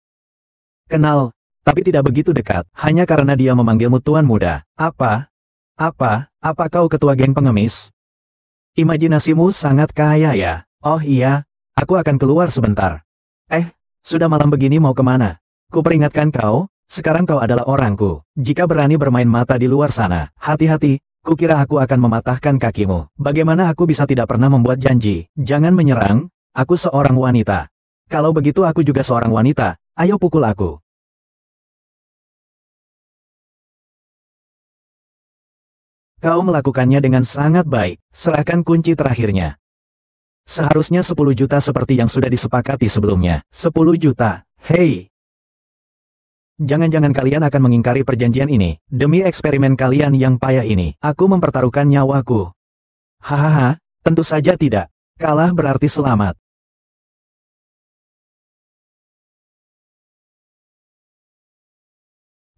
Kenal, tapi tidak begitu dekat, hanya karena dia memanggilmu tuan muda. Apa kau ketua geng pengemis? Imajinasimu sangat kaya ya. Oh iya, aku akan keluar sebentar. Sudah malam begini mau kemana? Kuperingatkan kau, sekarang kau adalah orangku. Jika berani bermain mata di luar sana, hati-hati, kukira aku akan mematahkan kakimu. Bagaimana aku bisa tidak pernah membuat janji? Jangan menyerang, aku seorang wanita. Kalau begitu aku juga seorang wanita, ayo pukul aku. Kau melakukannya dengan sangat baik, serahkan kunci terakhirnya. Seharusnya 10 juta seperti yang sudah disepakati sebelumnya. 10 juta, hei. Jangan-jangan kalian akan mengingkari perjanjian ini. Demi eksperimen kalian yang payah ini, aku mempertaruhkan nyawaku. Hahaha, tentu saja tidak. Kalah berarti selamat.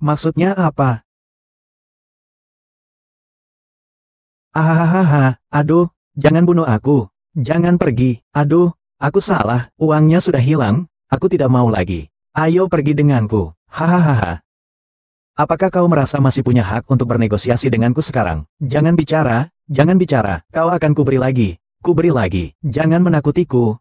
Maksudnya apa? Ahahaha, aduh, jangan bunuh aku. Jangan pergi, aduh, aku salah, uangnya sudah hilang, aku tidak mau lagi. Ayo pergi denganku, hahaha. Apakah kau merasa masih punya hak untuk bernegosiasi denganku sekarang? Jangan bicara, kau akan kuberi lagi, jangan menakutiku.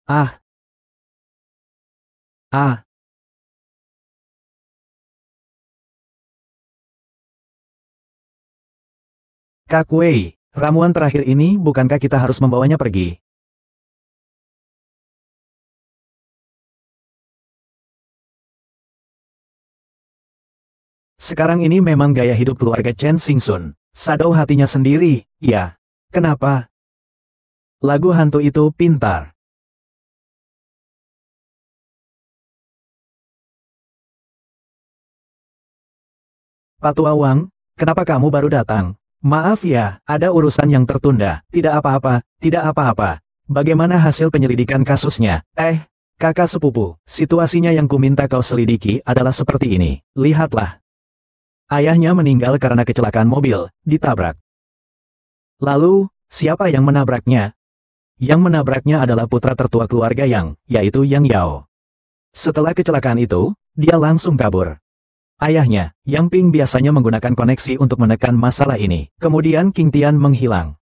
Ah, ah, Kak Wei, ramuan terakhir ini bukankah kita harus membawanya pergi? Sekarang ini memang gaya hidup keluarga Chen Xingsun. Sadau hatinya sendiri, ya. Kenapa? Lagu hantu itu pintar. Patua Wang, kenapa kamu baru datang? Maaf ya, ada urusan yang tertunda. Tidak apa-apa, tidak apa-apa. Bagaimana hasil penyelidikan kasusnya? Kakak sepupu, situasinya yang kuminta kau selidiki adalah seperti ini. Lihatlah. Ayahnya meninggal karena kecelakaan mobil, ditabrak. Lalu, siapa yang menabraknya? Yang menabraknya adalah putra tertua keluarga Yang, yaitu Yang Yao. Setelah kecelakaan itu, dia langsung kabur. Ayahnya, Yang Ping biasanya menggunakan koneksi untuk menekan masalah ini. Kemudian King Tian menghilang.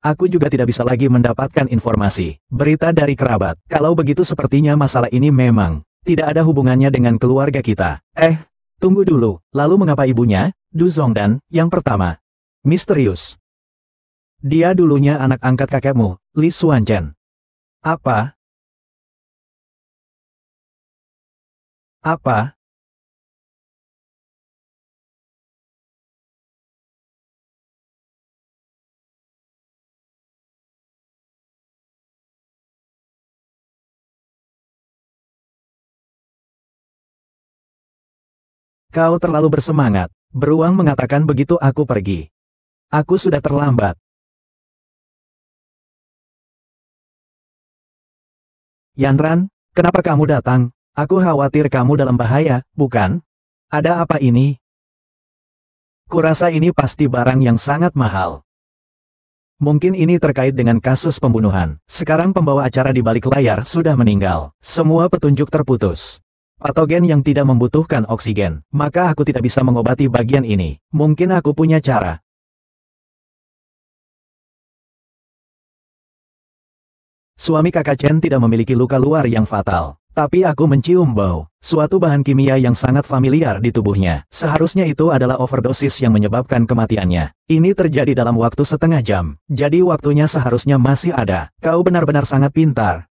Aku juga tidak bisa lagi mendapatkan informasi, berita dari kerabat. Kalau begitu sepertinya masalah ini memang tidak ada hubungannya dengan keluarga kita. Tunggu dulu, lalu mengapa ibunya, Du Zongdan, yang pertama? Misterius. Dia dulunya anak angkat kakekmu, Li Xuanchen. Apa? Apa? Kau terlalu bersemangat. Beruang mengatakan begitu aku pergi. Aku sudah terlambat. Yanran, kenapa kamu datang? Aku khawatir kamu dalam bahaya, bukan? Ada apa ini? Kurasa ini pasti barang yang sangat mahal. Mungkin ini terkait dengan kasus pembunuhan. Sekarang pembawa acara di balik layar sudah meninggal. Semua petunjuk terputus. Patogen yang tidak membutuhkan oksigen. Maka aku tidak bisa mengobati bagian ini. Mungkin aku punya cara. Suami kakak Chen tidak memiliki luka luar yang fatal. Tapi aku mencium bau, suatu bahan kimia yang sangat familiar di tubuhnya. Seharusnya itu adalah overdosis yang menyebabkan kematiannya. Ini terjadi dalam waktu setengah jam. Jadi waktunya seharusnya masih ada. Kau benar-benar sangat pintar.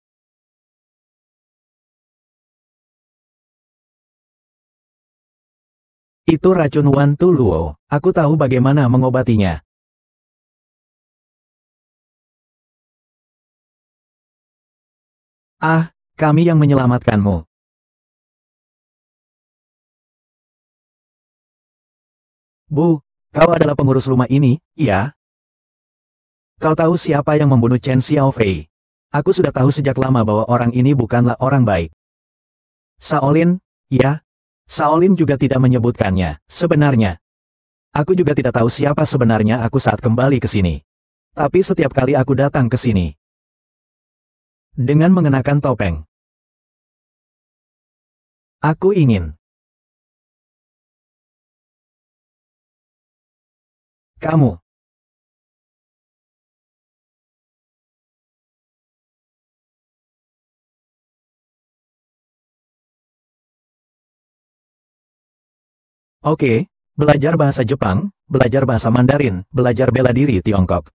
Itu racun Wan Tu Luo. Aku tahu bagaimana mengobatinya. Kami yang menyelamatkanmu. Bu, kau adalah pengurus rumah ini, iya? Kau tahu siapa yang membunuh Chen Xiaofei? Aku sudah tahu sejak lama bahwa orang ini bukanlah orang baik. Shaolin, ya? Shaolin juga tidak menyebutkannya. Sebenarnya, aku juga tidak tahu siapa sebenarnya aku saat kembali ke sini. Tapi setiap kali aku datang ke sini, dengan mengenakan topeng, aku ingin Kamu. Oke, belajar bahasa Jepang, belajar bahasa Mandarin, belajar bela diri Tiongkok.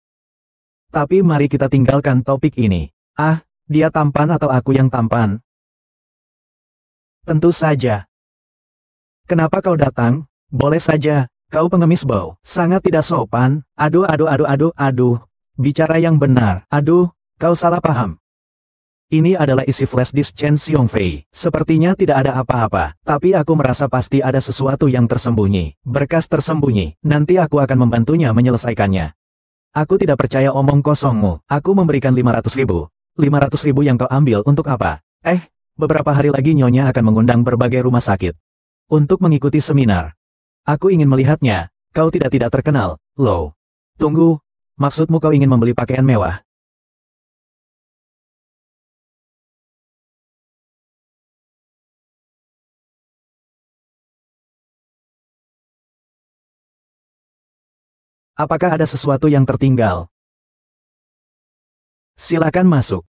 Tapi mari kita tinggalkan topik ini. Ah, dia tampan atau aku yang tampan? Tentu saja. Kenapa kau datang? Boleh saja, kau pengemis bau. Sangat tidak sopan. Aduh, aduh, aduh, aduh, aduh. Bicara yang benar. Aduh, kau salah paham. Ini adalah isi flash disk Chen Xiongfei. Sepertinya tidak ada apa-apa, tapi aku merasa pasti ada sesuatu yang tersembunyi. Berkas tersembunyi. Nanti aku akan membantunya menyelesaikannya. Aku tidak percaya omong kosongmu. Aku memberikan 500.000. 500.000 yang kau ambil untuk apa? Beberapa hari lagi Nyonya akan mengundang berbagai rumah sakit untuk mengikuti seminar. Aku ingin melihatnya. Kau tidak terkenal, Low. Tunggu, maksudmu kau ingin membeli pakaian mewah? Apakah ada sesuatu yang tertinggal? Silakan masuk.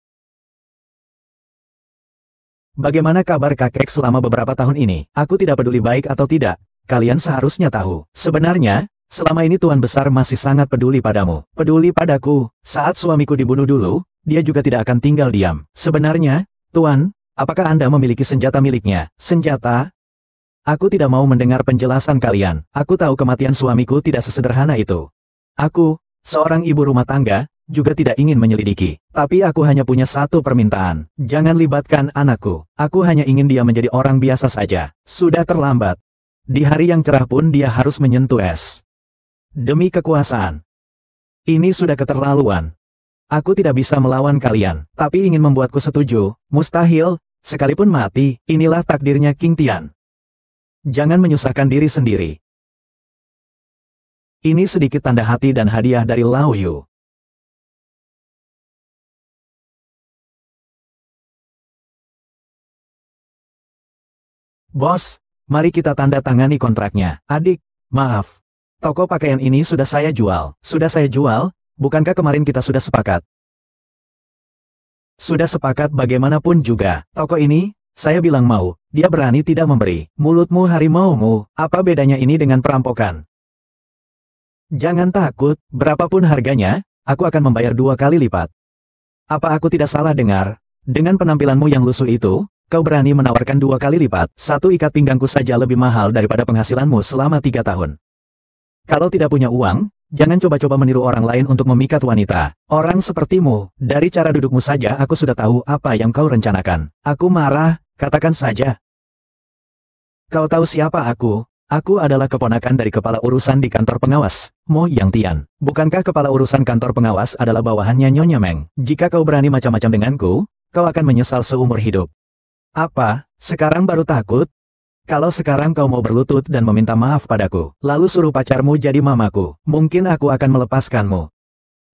Bagaimana kabar kakek selama beberapa tahun ini? Aku tidak peduli baik atau tidak. Kalian seharusnya tahu. Sebenarnya, selama ini Tuan Besar masih sangat peduli padamu. Peduli padaku. Saat suamiku dibunuh dulu, dia juga tidak akan tinggal diam. Sebenarnya, Tuan, apakah Anda memiliki senjata miliknya? Senjata? Aku tidak mau mendengar penjelasan kalian. Aku tahu kematian suamiku tidak sesederhana itu. Aku, seorang ibu rumah tangga, juga tidak ingin menyelidiki. Tapi aku hanya punya satu permintaan. Jangan libatkan anakku. Aku hanya ingin dia menjadi orang biasa saja. Sudah terlambat. Di hari yang cerah pun dia harus menyentuh es. Demi kekuasaan. Ini sudah keterlaluan. Aku tidak bisa melawan kalian, tapi ingin membuatku setuju. Mustahil, sekalipun mati, inilah takdirnya King Tian. Jangan menyusahkan diri sendiri. Ini sedikit tanda hati dan hadiah dari Lao Yu. Bos, mari kita tanda tangani kontraknya. Adik, maaf. Toko pakaian ini sudah saya jual. Sudah saya jual, bukankah kemarin kita sudah sepakat? Sudah sepakat bagaimanapun juga. Toko ini, saya bilang mau, dia berani tidak memberi. Mulutmu harimaumu, apa bedanya ini dengan perampokan? Jangan takut, berapapun harganya, aku akan membayar 2 kali lipat. Apa aku tidak salah dengar? Dengan penampilanmu yang lusuh itu, kau berani menawarkan 2 kali lipat. Satu ikat pinggangku saja lebih mahal daripada penghasilanmu selama 3 tahun. Kalau tidak punya uang, jangan coba-coba meniru orang lain untuk memikat wanita. Orang sepertimu, dari cara dudukmu saja aku sudah tahu apa yang kau rencanakan. Aku marah, katakan saja. Kau tahu siapa aku? Aku adalah keponakan dari kepala urusan di kantor pengawas, Mo Yang Tian. Bukankah kepala urusan kantor pengawas adalah bawahannya Nyonya Meng? Jika kau berani macam-macam denganku, kau akan menyesal seumur hidup. Apa, sekarang baru takut? Kalau sekarang kau mau berlutut dan meminta maaf padaku, lalu suruh pacarmu jadi mamaku, mungkin aku akan melepaskanmu.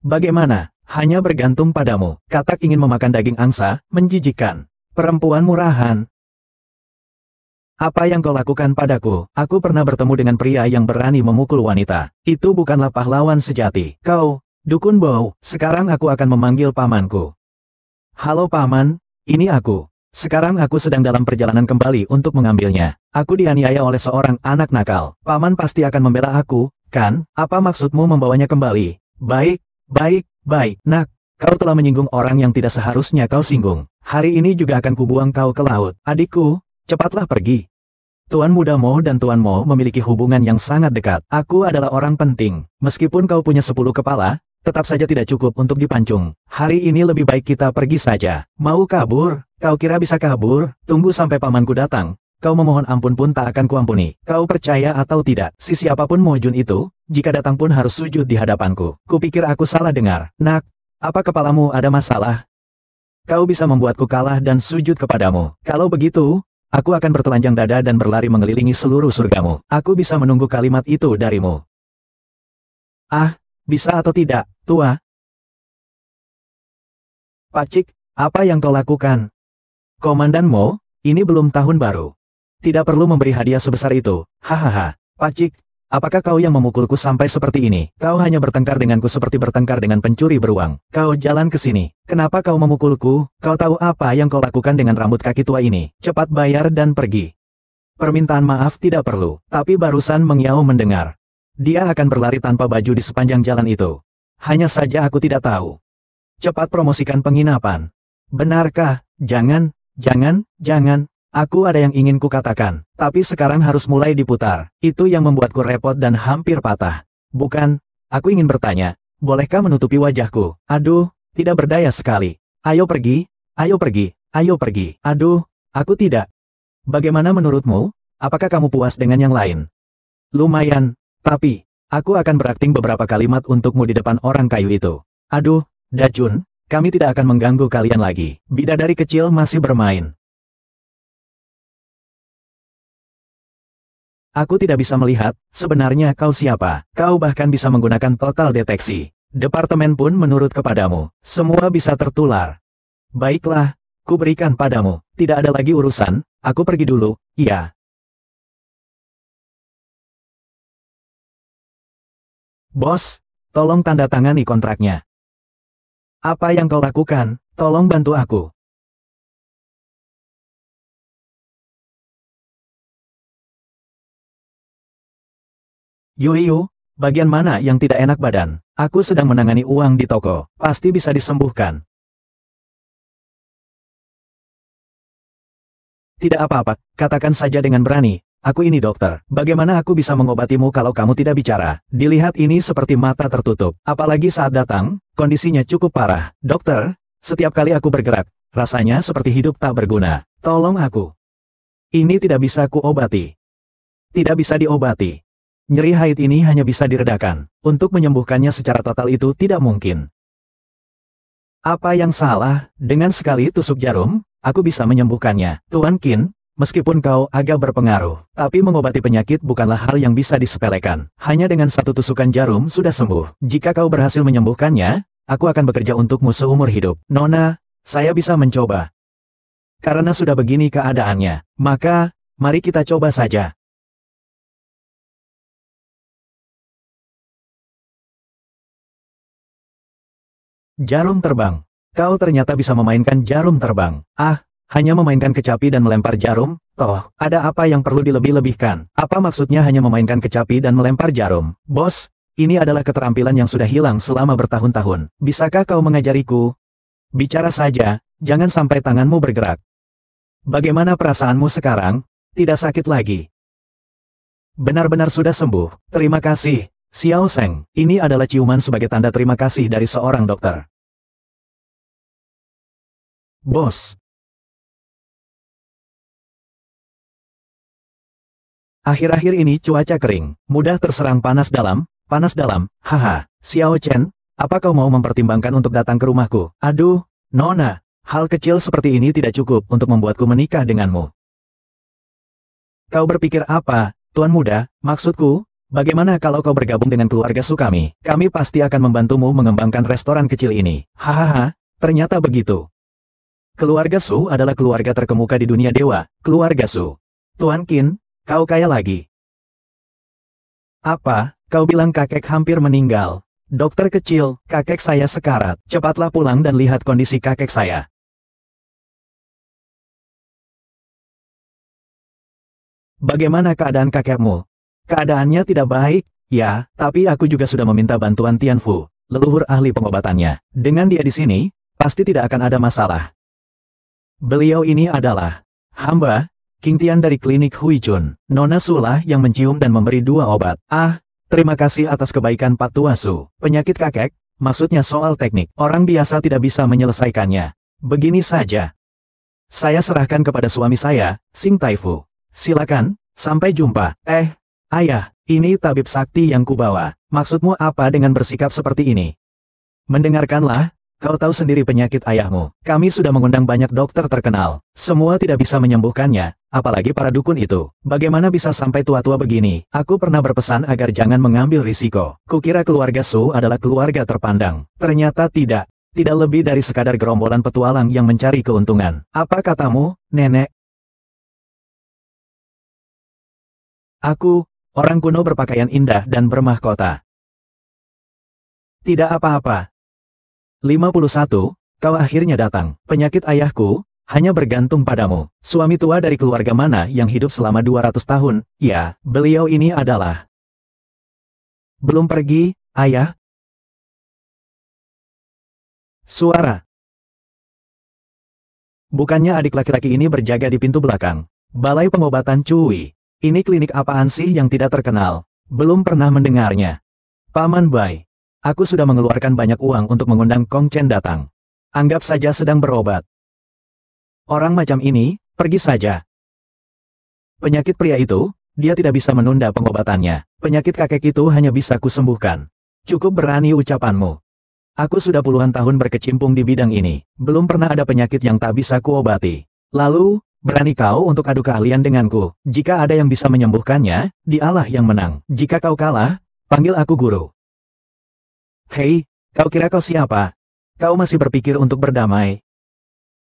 Bagaimana? Hanya bergantung padamu. Katak ingin memakan daging angsa, menjijikkan. Perempuan murahan. Apa yang kau lakukan padaku? Aku pernah bertemu dengan pria yang berani memukul wanita. Itu bukanlah pahlawan sejati. Kau, Dukun Bow, sekarang aku akan memanggil pamanku. Halo paman, ini aku. Sekarang aku sedang dalam perjalanan kembali untuk mengambilnya. Aku dianiaya oleh seorang anak nakal. Paman pasti akan membela aku, kan? Apa maksudmu membawanya kembali? Baik, baik, baik. Nak, kau telah menyinggung orang yang tidak seharusnya kau singgung. Hari ini juga akan kubuang kau ke laut. Adikku, cepatlah pergi. Tuan Muda Mo dan Tuan Mo memiliki hubungan yang sangat dekat. Aku adalah orang penting. Meskipun kau punya 10 kepala, tetap saja tidak cukup untuk dipancung. Hari ini lebih baik kita pergi saja. Mau kabur? Kau kira bisa kabur? Tunggu sampai pamanku datang. Kau memohon ampun pun tak akan kuampuni. Kau percaya atau tidak? Si siapapun Mo Jun itu, jika datang pun harus sujud di hadapanku. Kupikir aku salah dengar. Nak, apa kepalamu ada masalah? Kau bisa membuatku kalah dan sujud kepadamu. Kalau begitu, aku akan bertelanjang dada dan berlari mengelilingi seluruh surgamu. Aku bisa menunggu kalimat itu darimu. Ah, bisa atau tidak, tua? Pacik, apa yang kau lakukan? Komandan Mo, ini belum tahun baru. Tidak perlu memberi hadiah sebesar itu. Hahaha. Pacik, Apakah kau yang memukulku sampai seperti ini? Kau hanya bertengkar denganku seperti bertengkar dengan pencuri beruang. Kau jalan ke sini. Kenapa kau memukulku? Kau tahu apa yang kau lakukan dengan rambut kaki tua ini? Cepat bayar dan pergi. Permintaan maaf tidak perlu, tapi barusan Mengyao mendengar. Dia akan berlari tanpa baju di sepanjang jalan itu. Hanya saja aku tidak tahu. Cepat promosikan penginapan. Benarkah? Jangan, jangan. Aku ada yang ingin kukatakan, tapi sekarang harus mulai diputar. Itu yang membuatku repot dan hampir patah. Bukan, aku ingin bertanya, bolehkah menutupi wajahku? Aduh, tidak berdaya sekali. Ayo pergi, ayo pergi, ayo pergi. Aduh, aku tidak. Bagaimana menurutmu? Apakah kamu puas dengan yang lain? Lumayan, tapi, aku akan berakting beberapa kalimat untukmu di depan orang kayu itu. Aduh, Dajun, kami tidak akan mengganggu kalian lagi. Bidadari kecil masih bermain. Aku tidak bisa melihat, sebenarnya kau siapa. Kau bahkan bisa menggunakan total deteksi. Departemen pun menurut kepadamu. Semua bisa tertular. Baiklah, ku berikan padamu. Tidak ada lagi urusan, aku pergi dulu, iya. Bos, tolong tanda tangani kontraknya. Apa yang kau lakukan? Tolong bantu aku. Yuyu, bagian mana yang tidak enak badan? Aku sedang menangani uang di toko. Pasti bisa disembuhkan. Tidak apa-apa, katakan saja dengan berani. Aku ini dokter. Bagaimana aku bisa mengobatimu kalau kamu tidak bicara? Dilihat ini seperti mata tertutup. Apalagi saat datang, kondisinya cukup parah. Dokter, setiap kali aku bergerak, rasanya seperti hidup tak berguna. Tolong aku. Ini tidak bisa kuobati. Tidak bisa diobati. Nyeri haid ini hanya bisa diredakan. Untuk menyembuhkannya secara total itu tidak mungkin. Apa yang salah? Dengan sekali tusuk jarum, aku bisa menyembuhkannya. Tuan Qin, meskipun kau agak berpengaruh, tapi mengobati penyakit bukanlah hal yang bisa disepelekan. Hanya dengan satu tusukan jarum sudah sembuh. Jika kau berhasil menyembuhkannya, aku akan bekerja untukmu seumur hidup. Nona, saya bisa mencoba. Karena sudah begini keadaannya, maka, mari kita coba saja. Jarum terbang. Kau ternyata bisa memainkan jarum terbang. Ah, hanya memainkan kecapi dan melempar jarum? Toh, ada apa yang perlu dilebih-lebihkan? Apa maksudnya hanya memainkan kecapi dan melempar jarum? Bos, ini adalah keterampilan yang sudah hilang selama bertahun-tahun. Bisakah kau mengajariku? Bicara saja, jangan sampai tanganmu bergerak. Bagaimana perasaanmu sekarang? Tidak sakit lagi. Benar-benar sudah sembuh. Terima kasih. Xiao Seng, ini adalah ciuman sebagai tanda terima kasih dari seorang dokter. Bos. Akhir-akhir ini cuaca kering, mudah terserang panas dalam, haha. Xiao Chen, apa kau mau mempertimbangkan untuk datang ke rumahku? Aduh, Nona, hal kecil seperti ini tidak cukup untuk membuatku menikah denganmu. Kau berpikir apa, Tuan Muda, maksudku? Bagaimana kalau kau bergabung dengan keluarga Su kami? Kami pasti akan membantumu mengembangkan restoran kecil ini. Hahaha, ternyata begitu. Keluarga Su adalah keluarga terkemuka di dunia dewa. Keluarga Su. Tuan Qin, kau kaya lagi. Apa, kau bilang kakek hampir meninggal? Dokter kecil, kakek saya sekarat. Cepatlah pulang dan lihat kondisi kakek saya. Bagaimana keadaan kakekmu? Keadaannya tidak baik, ya, tapi aku juga sudah meminta bantuan Tianfu, leluhur ahli pengobatannya. Dengan dia di sini, pasti tidak akan ada masalah. Beliau ini adalah hamba, King Tian dari klinik Huichun. Nona Sulah yang mencium dan memberi 2 obat. Ah, terima kasih atas kebaikan Pak Tua Su. Penyakit kakek, maksudnya soal teknik. Orang biasa tidak bisa menyelesaikannya. Begini saja. Saya serahkan kepada suami saya, Sing Taifu. Silakan, sampai jumpa. Ayah, ini tabib sakti yang kubawa. Maksudmu apa dengan bersikap seperti ini? Mendengarkanlah, kau tahu sendiri penyakit ayahmu. Kami sudah mengundang banyak dokter terkenal. Semua tidak bisa menyembuhkannya, apalagi para dukun itu. Bagaimana bisa sampai tua-tua begini? Aku pernah berpesan agar jangan mengambil risiko. Kukira keluarga Su adalah keluarga terpandang. Ternyata tidak. Tidak lebih dari sekadar gerombolan petualang yang mencari keuntungan. Apa katamu, Nenek? Orang kuno berpakaian indah dan bermahkota. Tidak apa-apa. 51, kau akhirnya datang. Penyakit ayahku, hanya bergantung padamu. Suami tua dari keluarga mana yang hidup selama 200 tahun? Ya, beliau ini adalah. Belum pergi, ayah? Suara. Bukannya adik laki-laki ini berjaga di pintu belakang. Balai pengobatan Cui. Ini klinik apaan sih yang tidak terkenal? Belum pernah mendengarnya. Paman Bai. Aku sudah mengeluarkan banyak uang untuk mengundang Kong Chen datang. Anggap saja sedang berobat. Orang macam ini, pergi saja. Penyakit pria itu, dia tidak bisa menunda pengobatannya. Penyakit kakek itu hanya bisa kusembuhkan. Cukup berani ucapanmu. Aku sudah puluhan tahun berkecimpung di bidang ini. Belum pernah ada penyakit yang tak bisa kuobati. Lalu, berani kau untuk adu keahlian denganku. Jika ada yang bisa menyembuhkannya, dialah yang menang. Jika kau kalah, panggil aku guru. Hei, kau kira kau siapa? Kau masih berpikir untuk berdamai?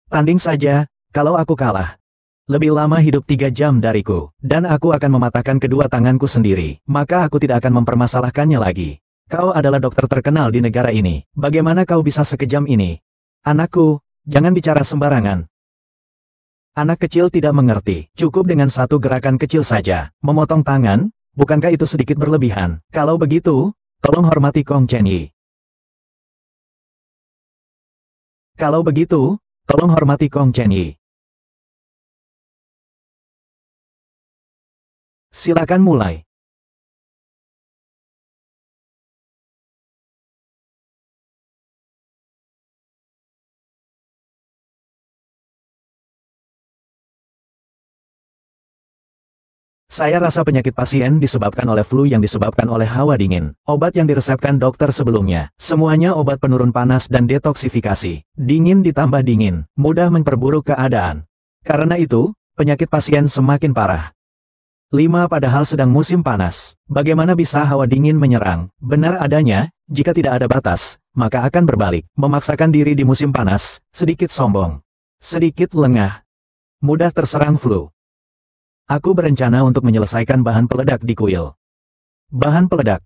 Tanding saja, kalau aku kalah. Lebih lama hidup 3 jam dariku, dan aku akan mematahkan kedua tanganku sendiri, maka aku tidak akan mempermasalahkannya lagi. Kau adalah dokter terkenal di negara ini, bagaimana kau bisa sekejam ini? Anakku, jangan bicara sembarangan. Anak kecil tidak mengerti, cukup dengan satu gerakan kecil saja, memotong tangan, bukankah itu sedikit berlebihan? Kalau begitu, tolong hormati Kong Chen Yi. Kalau begitu, tolong hormati Kong Chen Yi. Silakan mulai. Saya rasa penyakit pasien disebabkan oleh flu yang disebabkan oleh hawa dingin. Obat yang diresepkan dokter sebelumnya, semuanya obat penurun panas dan detoksifikasi. Dingin ditambah dingin, mudah memperburuk keadaan. Karena itu, penyakit pasien semakin parah. 5 padahal sedang musim panas. Bagaimana bisa hawa dingin menyerang? Benar adanya, jika tidak ada batas, maka akan berbalik. Memaksakan diri di musim panas, sedikit sombong. Sedikit lengah. Mudah terserang flu. Aku berencana untuk menyelesaikan bahan peledak di kuil. Bahan peledak.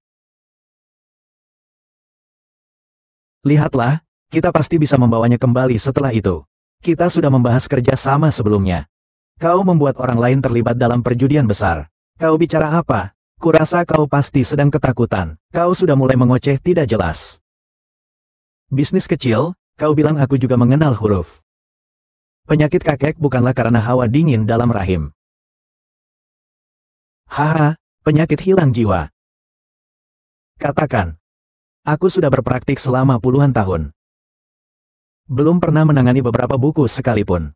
Lihatlah, kita pasti bisa membawanya kembali setelah itu. Kita sudah membahas kerja sama sebelumnya. Kau membuat orang lain terlibat dalam perjudian besar. Kau bicara apa? Kurasa kau pasti sedang ketakutan. Kau sudah mulai mengoceh tidak jelas. Bisnis kecil, kau bilang aku juga mengenal huruf. Penyakit kakek bukanlah karena hawa dingin dalam rahim. Haha, penyakit hilang jiwa. Katakan. Aku sudah berpraktik selama puluhan tahun. Belum pernah menangani beberapa buku sekalipun.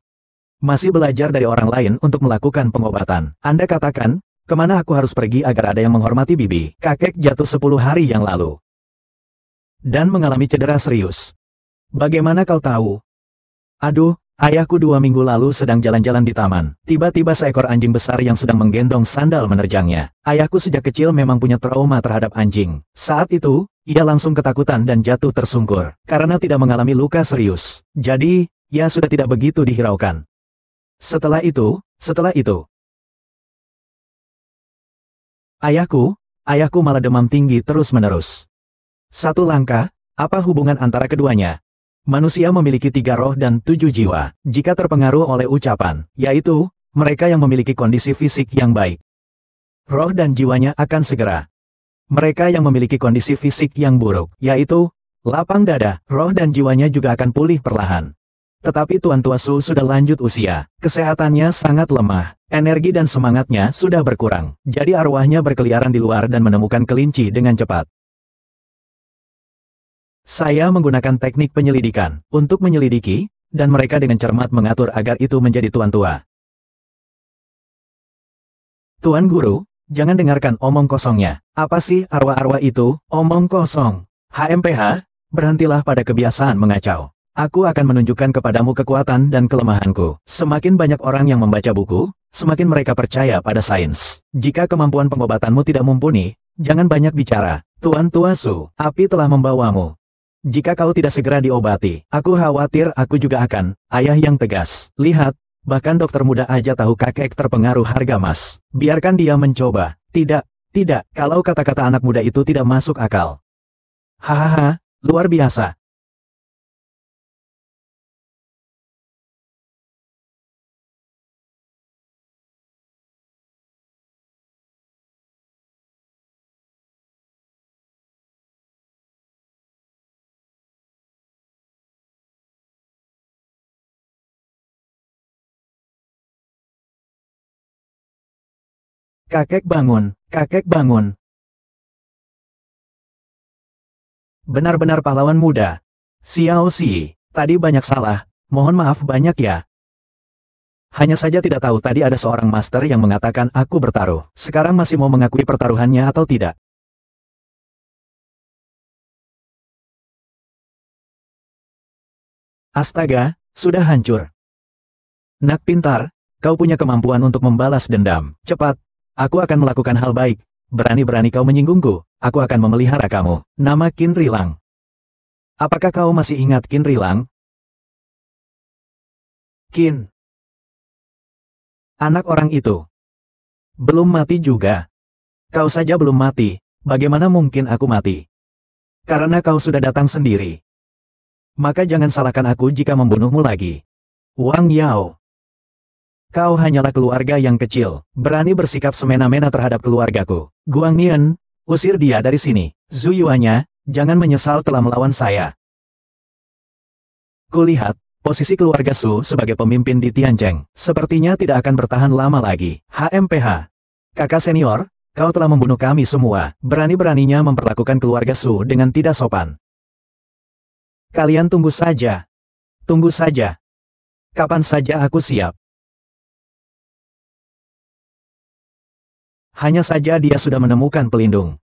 Masih belajar dari orang lain untuk melakukan pengobatan. Anda katakan, kemana aku harus pergi agar ada yang menghormati bibi? Kakek jatuh 10 hari yang lalu. Dan mengalami cedera serius. Bagaimana kau tahu? Aduh, ayahku 2 minggu lalu sedang jalan-jalan di taman. Tiba-tiba seekor anjing besar yang sedang menggendong sandal menerjangnya. Ayahku sejak kecil memang punya trauma terhadap anjing. Saat itu, ia langsung ketakutan dan jatuh tersungkur. Karena tidak mengalami luka serius. Jadi, ia sudah tidak begitu dihiraukan. Setelah itu, ayahku malah demam tinggi terus-menerus. Satu langkah, apa hubungan antara keduanya? Manusia memiliki 3 roh dan 7 jiwa. Jika terpengaruh oleh ucapan, yaitu, mereka yang memiliki kondisi fisik yang baik. Roh dan jiwanya akan segera. Mereka yang memiliki kondisi fisik yang buruk, yaitu, lapang dada, roh dan jiwanya juga akan pulih perlahan. Tetapi Tuan Tua Su sudah lanjut usia, kesehatannya sangat lemah, energi dan semangatnya sudah berkurang, jadi arwahnya berkeliaran di luar dan menemukan kelinci dengan cepat. Saya menggunakan teknik penyelidikan untuk menyelidiki, dan mereka dengan cermat mengatur agar itu menjadi Tuan Tua. Tuan Guru, jangan dengarkan omong kosongnya. Apa sih arwah-arwah itu? Omong kosong. HMPH, berhentilah pada kebiasaan mengacau. Aku akan menunjukkan kepadamu kekuatan dan kelemahanku. Semakin banyak orang yang membaca buku, semakin mereka percaya pada sains. Jika kemampuan pengobatanmu tidak mumpuni, jangan banyak bicara. Tuan Tua Su, api telah membawamu. Jika kau tidak segera diobati, aku khawatir aku juga akan. Ayah yang tegas. Lihat, bahkan dokter muda aja tahu kakek terpengaruh harga emas. Biarkan dia mencoba. Tidak, Tidak, kalau kata-kata anak muda itu tidak masuk akal. Hahaha, luar biasa. Kakek bangun, kakek bangun. Benar-benar pahlawan muda. Xiao Xi, tadi banyak salah, mohon maaf banyak ya. Hanya saja tidak tahu tadi ada seorang master yang mengatakan aku bertaruh. Sekarang masih mau mengakui pertaruhannya atau tidak? Astaga, sudah hancur. Nak pintar, kau punya kemampuan untuk membalas dendam. Cepat, aku akan melakukan hal baik. Berani-berani kau menyinggungku, aku akan memelihara kamu. Nama Qin Rilang. Apakah kau masih ingat Qin Rilang? Qin. Anak orang itu. Belum mati juga. Kau saja belum mati, bagaimana mungkin aku mati? Karena kau sudah datang sendiri. Maka jangan salahkan aku jika membunuhmu lagi. Wang Yao. Kau hanyalah keluarga yang kecil, berani bersikap semena-mena terhadap keluargaku. Guang Nian, usir dia dari sini. Zhu Yuanya, jangan menyesal telah melawan saya. Kulihat, posisi keluarga Su sebagai pemimpin di Tianjeng, sepertinya tidak akan bertahan lama lagi. HMPH. Kakak senior, kau telah membunuh kami semua, berani-beraninya memperlakukan keluarga Su dengan tidak sopan. Kalian tunggu saja. Tunggu saja. Kapan saja aku siap. Hanya saja dia sudah menemukan pelindung.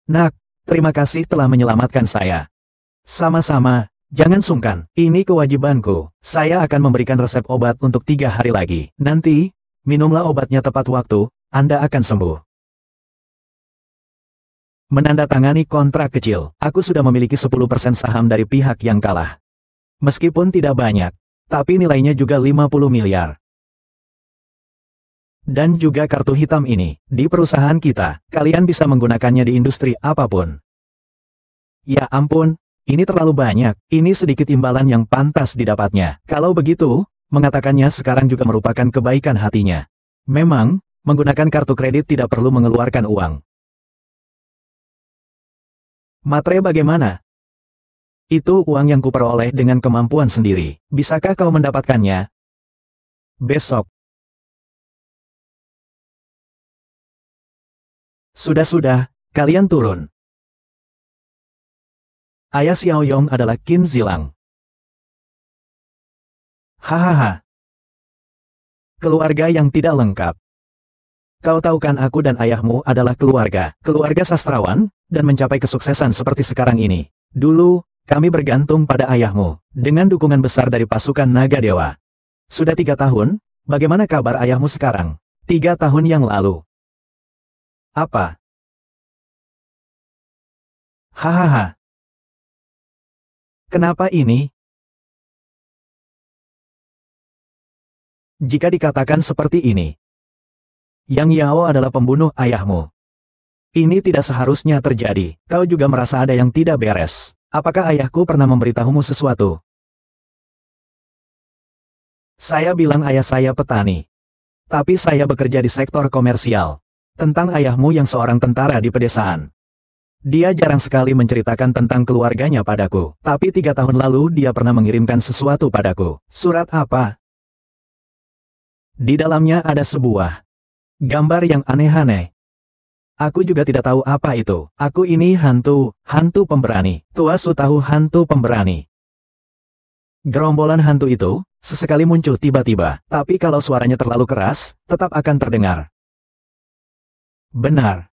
Nak, terima kasih telah menyelamatkan saya. Sama-sama, jangan sungkan, ini kewajibanku. Saya akan memberikan resep obat untuk 3 hari lagi. Nanti, minumlah obatnya tepat waktu, Anda akan sembuh. Menandatangani kontrak kecil, aku sudah memiliki 10% saham dari pihak yang kalah. Meskipun tidak banyak, tapi nilainya juga 50 miliar. Dan juga kartu hitam ini, di perusahaan kita, kalian bisa menggunakannya di industri apapun. Ya ampun, ini terlalu banyak, ini sedikit imbalan yang pantas didapatnya. Kalau begitu, mengatakannya sekarang juga merupakan kebaikan hatinya. Memang, menggunakan kartu kredit tidak perlu mengeluarkan uang. Matre bagaimana? Itu uang yang kuperoleh dengan kemampuan sendiri. Bisakah kau mendapatkannya? Besok. Sudah-sudah, kalian turun. Ayah Xiao Yong adalah Qin Zilang. Hahaha. Keluarga yang tidak lengkap. Kau tahu kan aku dan ayahmu adalah keluarga sastrawan, dan mencapai kesuksesan seperti sekarang ini. Dulu, kami bergantung pada ayahmu, dengan dukungan besar dari pasukan naga dewa. Sudah 3 tahun, bagaimana kabar ayahmu sekarang? 3 tahun yang lalu. Apa? Hahaha. Kenapa ini? Jika dikatakan seperti ini, Yang Yao adalah pembunuh ayahmu. Ini tidak seharusnya terjadi. Kau juga merasa ada yang tidak beres. Apakah ayahku pernah memberitahumu sesuatu? Saya bilang ayah saya petani. Tapi saya bekerja di sektor komersial. Tentang ayahmu yang seorang tentara di pedesaan. Dia jarang sekali menceritakan tentang keluarganya padaku. Tapi 3 tahun lalu dia pernah mengirimkan sesuatu padaku. Surat apa? Di dalamnya ada sebuah gambar yang aneh-aneh. Aku juga tidak tahu apa itu. Aku ini hantu pemberani. Tua Su tahu hantu pemberani. Gerombolan hantu itu, sesekali muncul tiba-tiba, tapi kalau suaranya terlalu keras, tetap akan terdengar. Benar.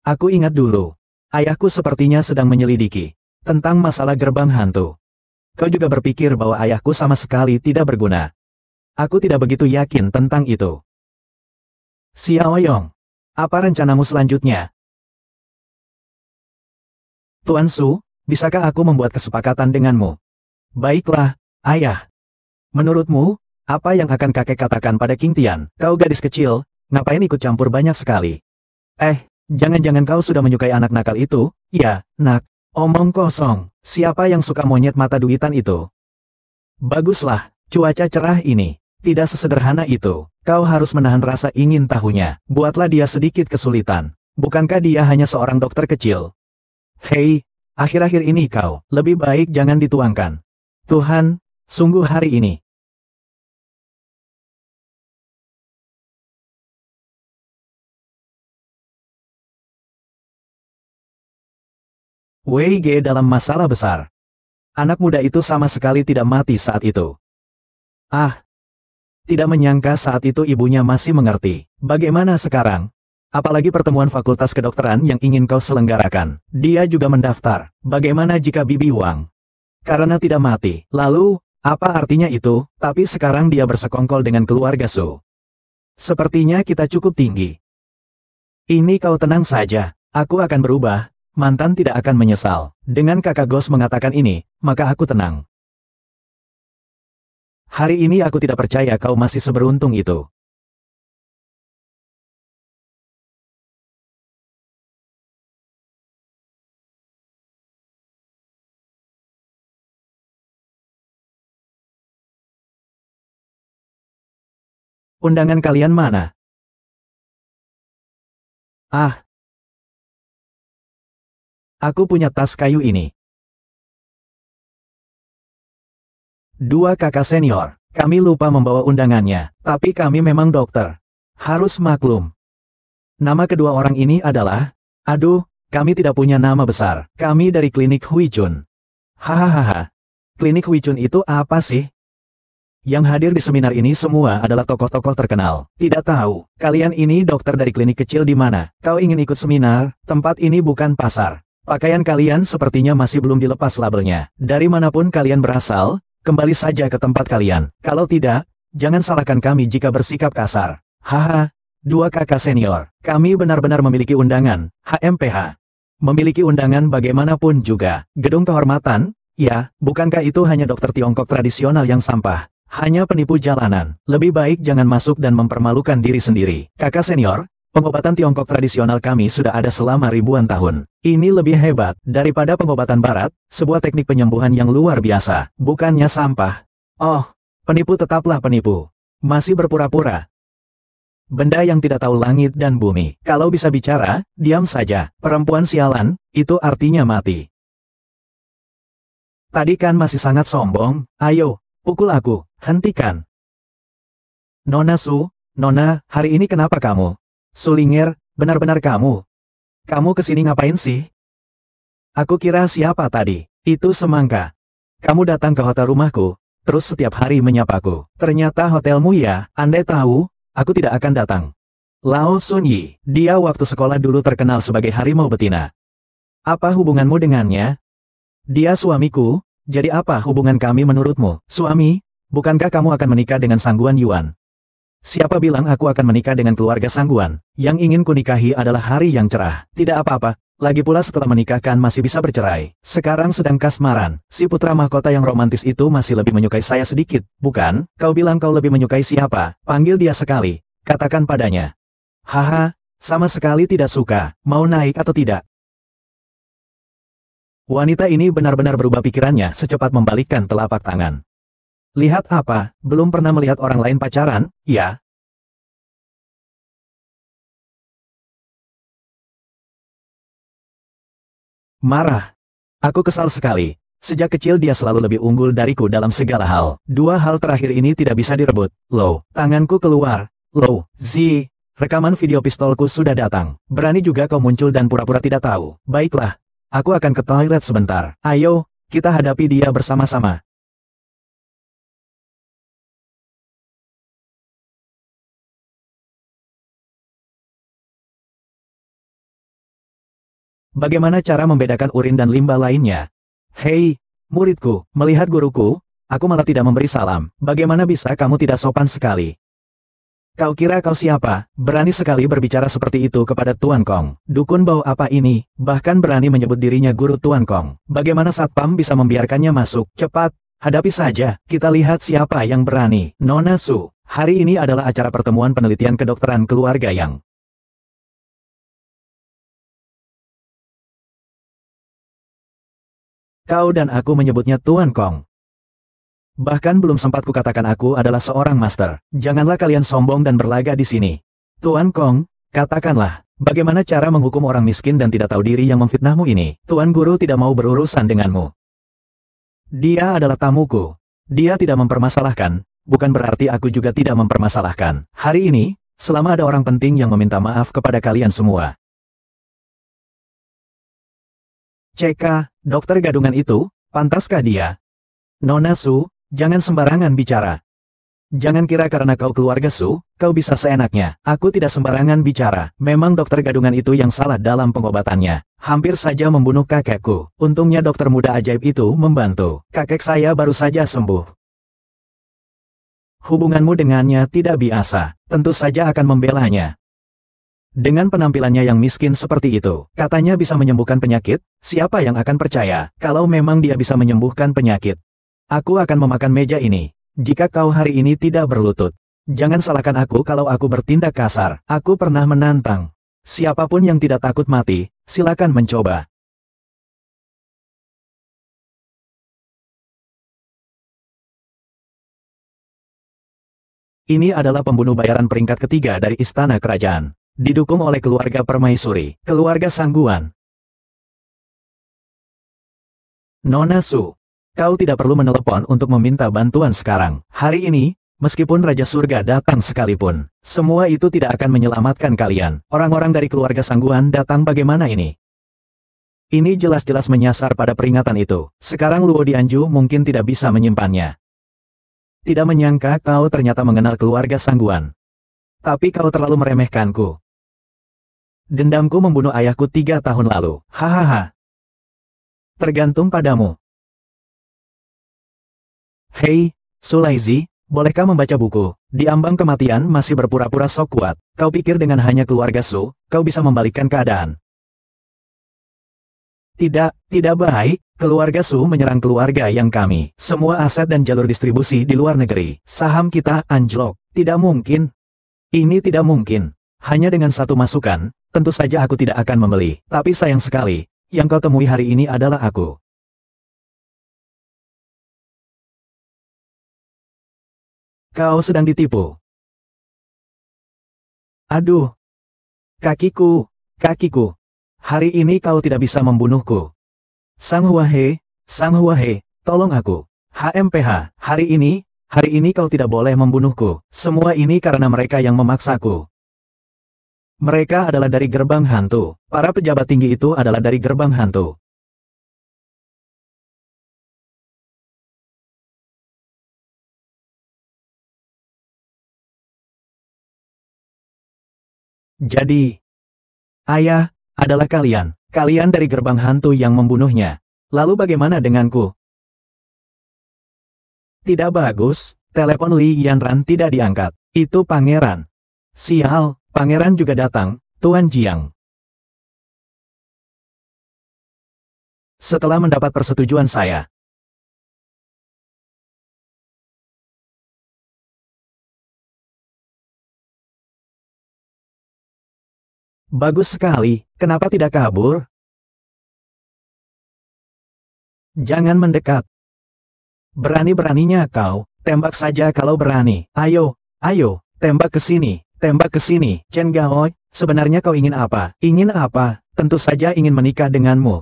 Aku ingat dulu. Ayahku sepertinya sedang menyelidiki tentang masalah gerbang hantu. Kau juga berpikir bahwa ayahku sama sekali tidak berguna. Aku tidak begitu yakin tentang itu. Xiao Yong, apa rencanamu selanjutnya? Tuan Su, bisakah aku membuat kesepakatan denganmu? Baiklah, ayah. Menurutmu, Apa yang akan kakek katakan pada King Tian? Kau gadis kecil, ngapain ikut campur banyak sekali? Jangan-jangan kau sudah menyukai anak nakal itu? Ya, nak. Omong kosong. Siapa yang suka monyet mata duitan itu? Baguslah, cuaca cerah ini. Tidak sesederhana itu. Kau harus menahan rasa ingin tahunya. Buatlah dia sedikit kesulitan. Bukankah dia hanya seorang dokter kecil? Hei, akhir-akhir ini kau, lebih baik jangan dituangkan. Tuhan, sungguh hari ini. Wei Ge dalam masalah besar. Anak muda itu sama sekali tidak mati saat itu. Tidak menyangka saat itu ibunya masih mengerti. Bagaimana sekarang? Apalagi pertemuan fakultas kedokteran yang ingin kau selenggarakan. Dia juga mendaftar. Bagaimana jika Bibi Wang? Karena tidak mati. Lalu, apa artinya itu? Tapi sekarang dia bersekongkol dengan keluarga Su. Sepertinya kita cukup tinggi. Ini kau tenang saja. Aku akan berubah. Mantan tidak akan menyesal. Dengan kakak Gos mengatakan ini, maka aku tenang. Hari ini aku tidak percaya kau masih seberuntung itu. Undangan kalian mana? Aku punya tas kayu ini. Dua kakak senior, kami lupa membawa undangannya, tapi kami memang dokter. Harus maklum. Nama kedua orang ini adalah, kami tidak punya nama besar, kami dari klinik Hui Chun. Hahaha. Klinik Hui Chun itu apa sih? Yang hadir di seminar ini semua adalah tokoh-tokoh terkenal. Tidak tahu, kalian ini dokter dari klinik kecil di mana? Kau ingin ikut seminar? Tempat ini bukan pasar. Pakaian kalian sepertinya masih belum dilepas labelnya. Dari manapun kalian berasal, kembali saja ke tempat kalian. Kalau tidak, jangan salahkan kami jika bersikap kasar. Haha, dua kakak senior, kami benar-benar memiliki undangan, HMPH. Memiliki undangan bagaimanapun juga. Gedung kehormatan? Ya, bukankah itu hanya dokter Tiongkok tradisional yang sampah? Hanya penipu jalanan. Lebih baik jangan masuk dan mempermalukan diri sendiri. Kakak senior, pengobatan Tiongkok tradisional kami sudah ada selama ribuan tahun. Ini lebih hebat daripada pengobatan barat, sebuah teknik penyembuhan yang luar biasa, bukannya sampah. Oh, penipu tetaplah penipu. Masih berpura-pura. Benda yang tidak tahu langit dan bumi. Kalau bisa bicara, diam saja. Perempuan sialan, itu artinya mati. Tadi kan masih sangat sombong, ayo, pukul aku, hentikan. Nona Su, Nona, hari ini kenapa kamu? Sulinger, benar-benar kamu. Kamu kesini ngapain sih? Aku kira siapa tadi? Itu Semangka. Kamu datang ke hotel rumahku, terus setiap hari menyapaku. Ternyata hotelmu ya, andai tahu, aku tidak akan datang. Lao Sunyi, dia waktu sekolah dulu terkenal sebagai harimau betina. Apa hubunganmu dengannya? Dia suamiku, jadi apa hubungan kami menurutmu? Suami, bukankah kamu akan menikah dengan Sangguan Yuan? Siapa bilang aku akan menikah dengan keluarga Sangguan? Yang ingin kunikahi adalah hari yang cerah. Tidak apa-apa, lagi pula setelah menikahkan masih bisa bercerai. Sekarang sedang kasmaran. Si putra mahkota yang romantis itu masih lebih menyukai saya sedikit, bukan? Kau bilang kau lebih menyukai siapa? Panggil dia sekali. Katakan padanya. Haha, sama sekali tidak suka. Mau naik atau tidak? Wanita ini benar-benar berubah pikirannya secepat membalikkan telapak tangan. Lihat apa, belum pernah melihat orang lain pacaran, ya? Marah. Aku kesal sekali. Sejak kecil dia selalu lebih unggul dariku dalam segala hal. Dua hal terakhir ini tidak bisa direbut. Low, tanganku keluar. Low, rekaman video pistolku sudah datang. Berani juga kau muncul dan pura-pura tidak tahu. Baiklah, aku akan ke toilet sebentar. Ayo, kita hadapi dia bersama-sama. Bagaimana cara membedakan urin dan limbah lainnya? Hei, muridku, melihat guruku, aku malah tidak memberi salam. Bagaimana bisa kamu tidak sopan sekali? Kau kira kau siapa? Berani sekali berbicara seperti itu kepada Tuan Kong. Dukun bau apa ini? Bahkan berani menyebut dirinya guru Tuan Kong. Bagaimana Satpam bisa membiarkannya masuk? Cepat, Hadapi saja, kita lihat siapa yang berani. Nona Su, hari ini adalah acara pertemuan penelitian kedokteran keluarga yang kau dan aku menyebutnya Tuan Kong. Bahkan belum sempat kukatakan aku adalah seorang master. Janganlah kalian sombong dan berlaga di sini. Tuan Kong, katakanlah, bagaimana cara menghukum orang miskin dan tidak tahu diri yang memfitnahmu ini? Tuan Guru tidak mau berurusan denganmu. Dia adalah tamuku. Dia tidak mempermasalahkan, bukan berarti aku juga tidak mempermasalahkan. Hari ini, selama ada orang penting yang meminta maaf kepada kalian semua. CK, dokter gadungan itu, pantaskah dia? Nona Su, jangan sembarangan bicara. Jangan kira karena kau keluarga Su, kau bisa seenaknya. Aku tidak sembarangan bicara. Memang dokter gadungan itu yang salah dalam pengobatannya. Hampir saja membunuh kakekku. Untungnya dokter muda ajaib itu membantu. Kakek saya baru saja sembuh. Hubunganmu dengannya tidak biasa. Tentu saja akan membelanya. Dengan penampilannya yang miskin seperti itu, katanya bisa menyembuhkan penyakit, siapa yang akan percaya kalau memang dia bisa menyembuhkan penyakit? Aku akan memakan meja ini. Jika kau hari ini tidak berlutut, jangan salahkan aku kalau aku bertindak kasar. Aku pernah menantang. Siapapun yang tidak takut mati, silakan mencoba. Ini adalah pembunuh bayaran peringkat ketiga dari istana kerajaan. Didukung oleh keluarga permaisuri, keluarga Sangguan. Nona Su. Kau tidak perlu menelepon untuk meminta bantuan sekarang. Hari ini, meskipun Raja Surga datang sekalipun, semua itu tidak akan menyelamatkan kalian. Orang-orang dari keluarga Sangguan datang bagaimana ini? Ini jelas-jelas menyasar pada peringatan itu. Sekarang Luo Dianju mungkin tidak bisa menyimpannya. Tidak menyangka kau ternyata mengenal keluarga Sangguan. Tapi kau terlalu meremehkanku. Dendamku membunuh ayahku 3 tahun lalu. Hahaha. Tergantung padamu. Hei, Sulaizi, bolehkah membaca buku? Di ambang kematian masih berpura-pura sok kuat. Kau pikir dengan hanya keluarga Su, kau bisa membalikkan keadaan? Tidak baik. Keluarga Su menyerang keluarga yang kami. Semua aset dan jalur distribusi di luar negeri. Saham kita anjlok. Tidak mungkin. Ini tidak mungkin. Hanya dengan satu masukan, tentu saja aku tidak akan membeli. Tapi sayang sekali, yang kau temui hari ini adalah aku. Kau sedang ditipu. Aduh. Kakiku. Hari ini kau tidak bisa membunuhku. Sang Huahe, tolong aku. HMPH, hari ini kau tidak boleh membunuhku. Semua ini karena mereka yang memaksaku. Mereka adalah dari gerbang hantu. Para pejabat tinggi itu adalah dari gerbang hantu. Jadi, ayah, adalah kalian. Kalian dari gerbang hantu yang membunuhnya. Lalu bagaimana denganku? Tidak bagus, telepon Li Yanran tidak diangkat. Itu pangeran. Sial, pangeran juga datang, Tuan Jiang. Setelah mendapat persetujuan saya. Bagus sekali, kenapa tidak kabur? Jangan mendekat. Berani-beraninya kau, tembak saja kalau berani. Ayo, tembak ke sini, Chen Gaoi, sebenarnya kau ingin apa? Ingin apa? Tentu saja ingin menikah denganmu.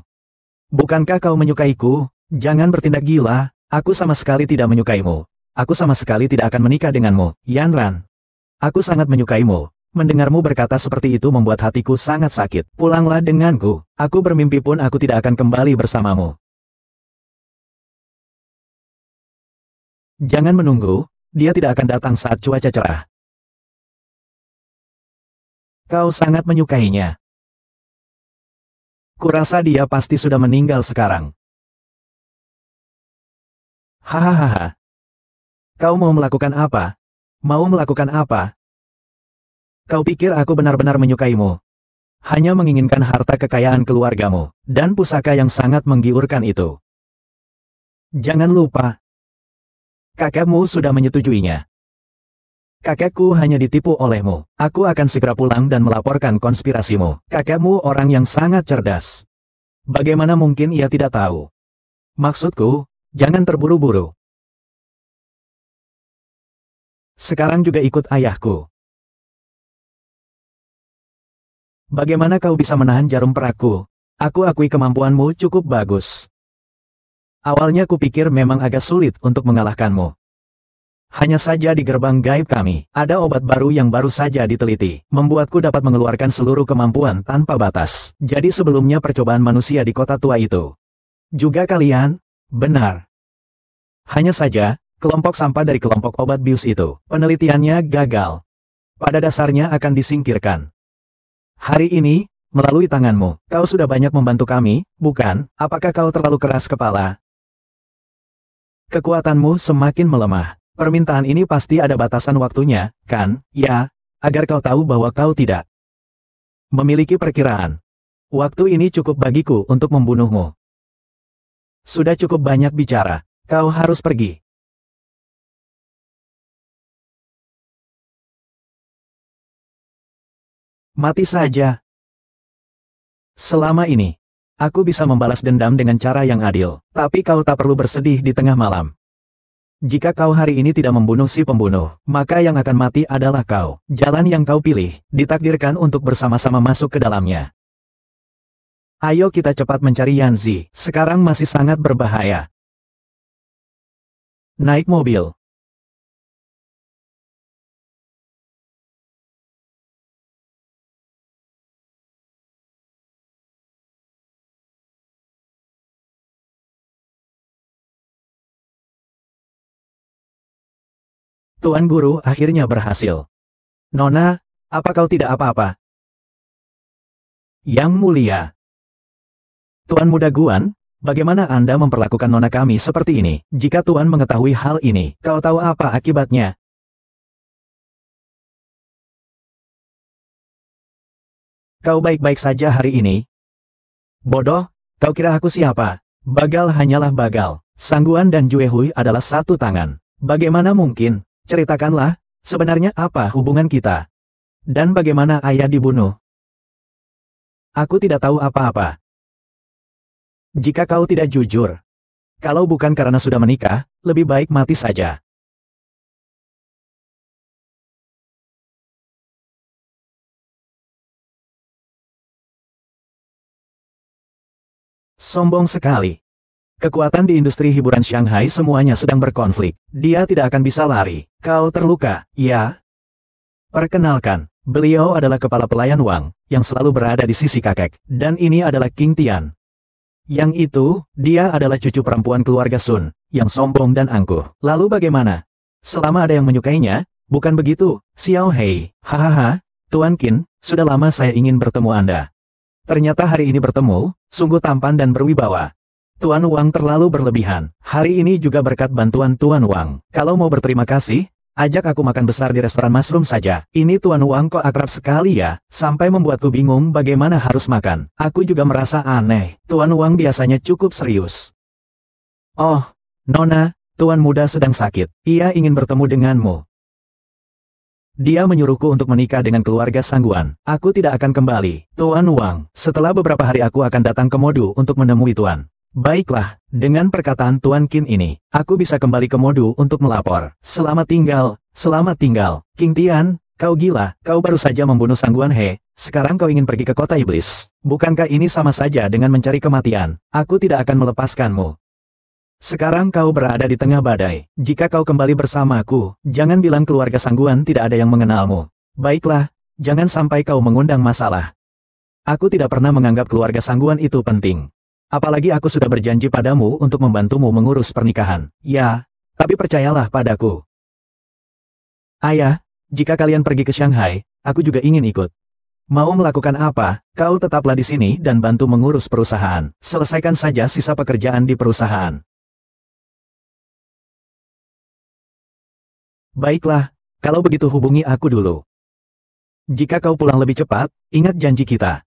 Bukankah kau menyukaiku? Jangan bertindak gila, aku sama sekali tidak menyukaimu. Aku sama sekali tidak akan menikah denganmu, Yanran. Aku sangat menyukaimu. Mendengarmu berkata seperti itu membuat hatiku sangat sakit. Pulanglah denganku. Aku bermimpi pun aku tidak akan kembali bersamamu. Jangan menunggu, dia tidak akan datang saat cuaca cerah. Kau sangat menyukainya. Kurasa dia pasti sudah meninggal sekarang. Hahaha. Kau mau melakukan apa? Mau melakukan apa? Kau pikir aku benar-benar menyukaimu? Hanya menginginkan harta kekayaan keluargamu, dan pusaka yang sangat menggiurkan itu. Jangan lupa. Kakekmu sudah menyetujuinya. Kakekku hanya ditipu olehmu. Aku akan segera pulang dan melaporkan konspirasimu. Kakekmu orang yang sangat cerdas. Bagaimana mungkin ia tidak tahu? Maksudku, jangan terburu-buru. Sekarang juga ikut ayahku. Bagaimana kau bisa menahan jarum perakku? Aku akui kemampuanmu cukup bagus. Awalnya kupikir memang agak sulit untuk mengalahkanmu. Hanya saja di gerbang gaib kami, ada obat baru yang baru saja diteliti, membuatku dapat mengeluarkan seluruh kemampuan tanpa batas. Jadi sebelumnya percobaan manusia di kota tua itu. Juga kalian? Benar. Hanya saja, kelompok sampah dari kelompok obat bius itu, penelitiannya gagal. Pada dasarnya akan disingkirkan. Hari ini, melalui tanganmu, kau sudah banyak membantu kami, bukan? Apakah kau terlalu keras kepala? Kekuatanmu semakin melemah. Permintaan ini pasti ada batasan waktunya, kan? Ya, agar kau tahu bahwa kau tidak memiliki perkiraan. Waktu ini cukup bagiku untuk membunuhmu. Sudah cukup banyak bicara. Kau harus pergi. Mati saja. Selama ini, aku bisa membalas dendam dengan cara yang adil, tapi kau tak perlu bersedih di tengah malam. Jika kau hari ini tidak membunuh si pembunuh, maka yang akan mati adalah kau. Jalan yang kau pilih, ditakdirkan untuk bersama-sama masuk ke dalamnya. Ayo kita cepat mencari Yanzi, sekarang masih sangat berbahaya. Naik mobil. Tuan Guru akhirnya berhasil. Nona, apa kau tidak apa-apa? Yang mulia. Tuan Muda Guan, bagaimana Anda memperlakukan nona kami seperti ini? Jika Tuan mengetahui hal ini, kau tahu apa akibatnya? Kau baik-baik saja hari ini? Bodoh, kau kira aku siapa? Bagal hanyalah bagal. Sangguan dan Juehui adalah satu tangan. Bagaimana mungkin? Ceritakanlah, sebenarnya apa hubungan kita? Dan bagaimana ayah dibunuh? Aku tidak tahu apa-apa. Jika kau tidak jujur, kalau bukan karena sudah menikah, lebih baik mati saja. Sombong sekali. Kekuatan di industri hiburan Shanghai semuanya sedang berkonflik. Dia tidak akan bisa lari. Kau terluka, ya? Perkenalkan, beliau adalah kepala pelayan Wang, yang selalu berada di sisi kakek. Dan ini adalah King Tian. Yang itu, dia adalah cucu perempuan keluarga Sun, yang sombong dan angkuh. Lalu bagaimana? Selama ada yang menyukainya, bukan begitu, Xiao Hei? Hahaha, Tuan Qin, sudah lama saya ingin bertemu Anda. Ternyata hari ini bertemu, sungguh tampan dan berwibawa. Tuan Wang terlalu berlebihan. Hari ini juga berkat bantuan Tuan Wang. Kalau mau berterima kasih, ajak aku makan besar di restoran mushroom saja. Ini Tuan Wang kok akrab sekali ya, sampai membuatku bingung bagaimana harus makan. Aku juga merasa aneh. Tuan Wang biasanya cukup serius. Oh, Nona, Tuan Muda sedang sakit. Ia ingin bertemu denganmu. Dia menyuruhku untuk menikah dengan keluarga Sangguan. Aku tidak akan kembali. Tuan Wang, setelah beberapa hari aku akan datang ke Modu untuk menemui Tuan. Baiklah, dengan perkataan Tuan Qin ini, aku bisa kembali ke Modu untuk melapor. Selamat tinggal, selamat tinggal. King Tian, kau gila, kau baru saja membunuh Sangguan He, sekarang kau ingin pergi ke kota iblis. Bukankah ini sama saja dengan mencari kematian? Aku tidak akan melepaskanmu. Sekarang kau berada di tengah badai. Jika kau kembali bersamaku, jangan bilang keluarga Sangguan tidak ada yang mengenalmu. Baiklah, jangan sampai kau mengundang masalah. Aku tidak pernah menganggap keluarga Sangguan itu penting. Apalagi aku sudah berjanji padamu untuk membantumu mengurus pernikahan. Ya, tapi percayalah padaku. Ayah, jika kalian pergi ke Shanghai, aku juga ingin ikut. Mau melakukan apa, kau tetaplah di sini dan bantu mengurus perusahaan. Selesaikan saja sisa pekerjaan di perusahaan. Baiklah, kalau begitu hubungi aku dulu. Jika kau pulang lebih cepat, ingat janji kita.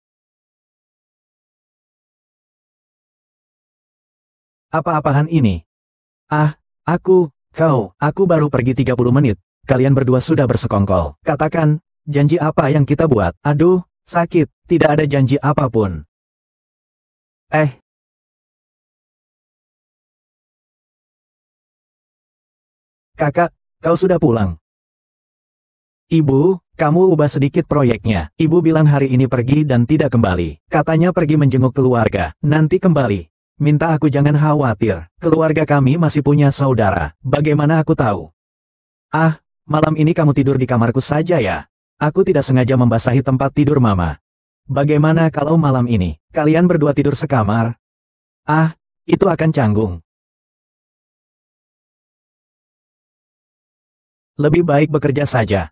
Apa-apaan ini? Ah, aku Aku baru pergi 30 menit. Kalian berdua sudah bersekongkol. Katakan, janji apa yang kita buat? Aduh, sakit. Tidak ada janji apapun. Kakak, kau sudah pulang. Ibu, kamu ubah sedikit proyeknya. Ibu bilang hari ini pergi dan tidak kembali. Katanya pergi menjenguk keluarga, nanti kembali. Minta aku jangan khawatir. Keluarga kami masih punya saudara. Bagaimana aku tahu? Ah, malam ini kamu tidur di kamarku saja ya. Aku tidak sengaja membasahi tempat tidur mama. Bagaimana kalau malam ini kalian berdua tidur sekamar? Ah, itu akan canggung. Lebih baik bekerja saja.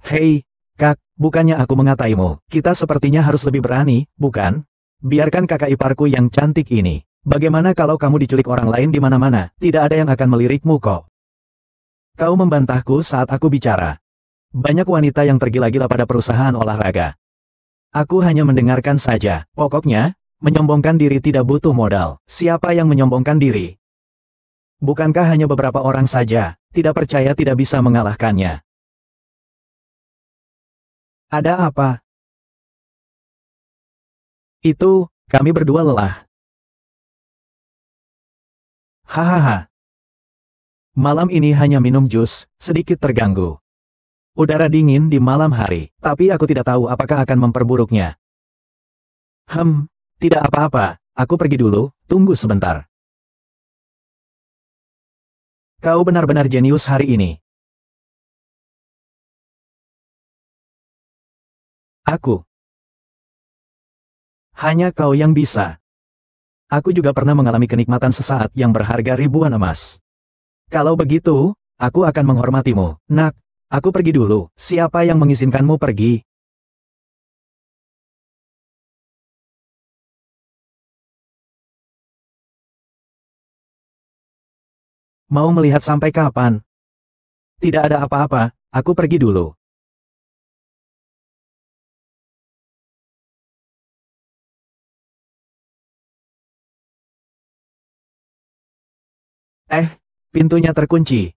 Hei, Kak, bukannya aku mengataimu. Kita sepertinya harus lebih berani, bukan? Biarkan kakak iparku yang cantik ini. Bagaimana kalau kamu diculik orang lain di mana-mana? Tidak ada yang akan melirikmu kok. Kau membantahku saat aku bicara. Banyak wanita yang tergila-gila pada perusahaan olahraga. Aku hanya mendengarkan saja. Pokoknya, menyombongkan diri tidak butuh modal. Siapa yang menyombongkan diri? Bukankah hanya beberapa orang saja? Tidak percaya tidak bisa mengalahkannya. Ada apa? Itu, kami berdua lelah. Hahaha. Malam ini hanya minum jus, sedikit terganggu. Udara dingin di malam hari, tapi aku tidak tahu apakah akan memperburuknya. Tidak apa-apa, aku pergi dulu, tunggu sebentar. Kau benar-benar jenius hari ini. Aku. Hanya kau yang bisa. Aku juga pernah mengalami kenikmatan sesaat yang berharga ribuan emas. Kalau begitu, aku akan menghormatimu. Nak, aku pergi dulu. Siapa yang mengizinkanmu pergi? Mau melihat sampai kapan? Tidak ada apa-apa, aku pergi dulu. Pintunya terkunci.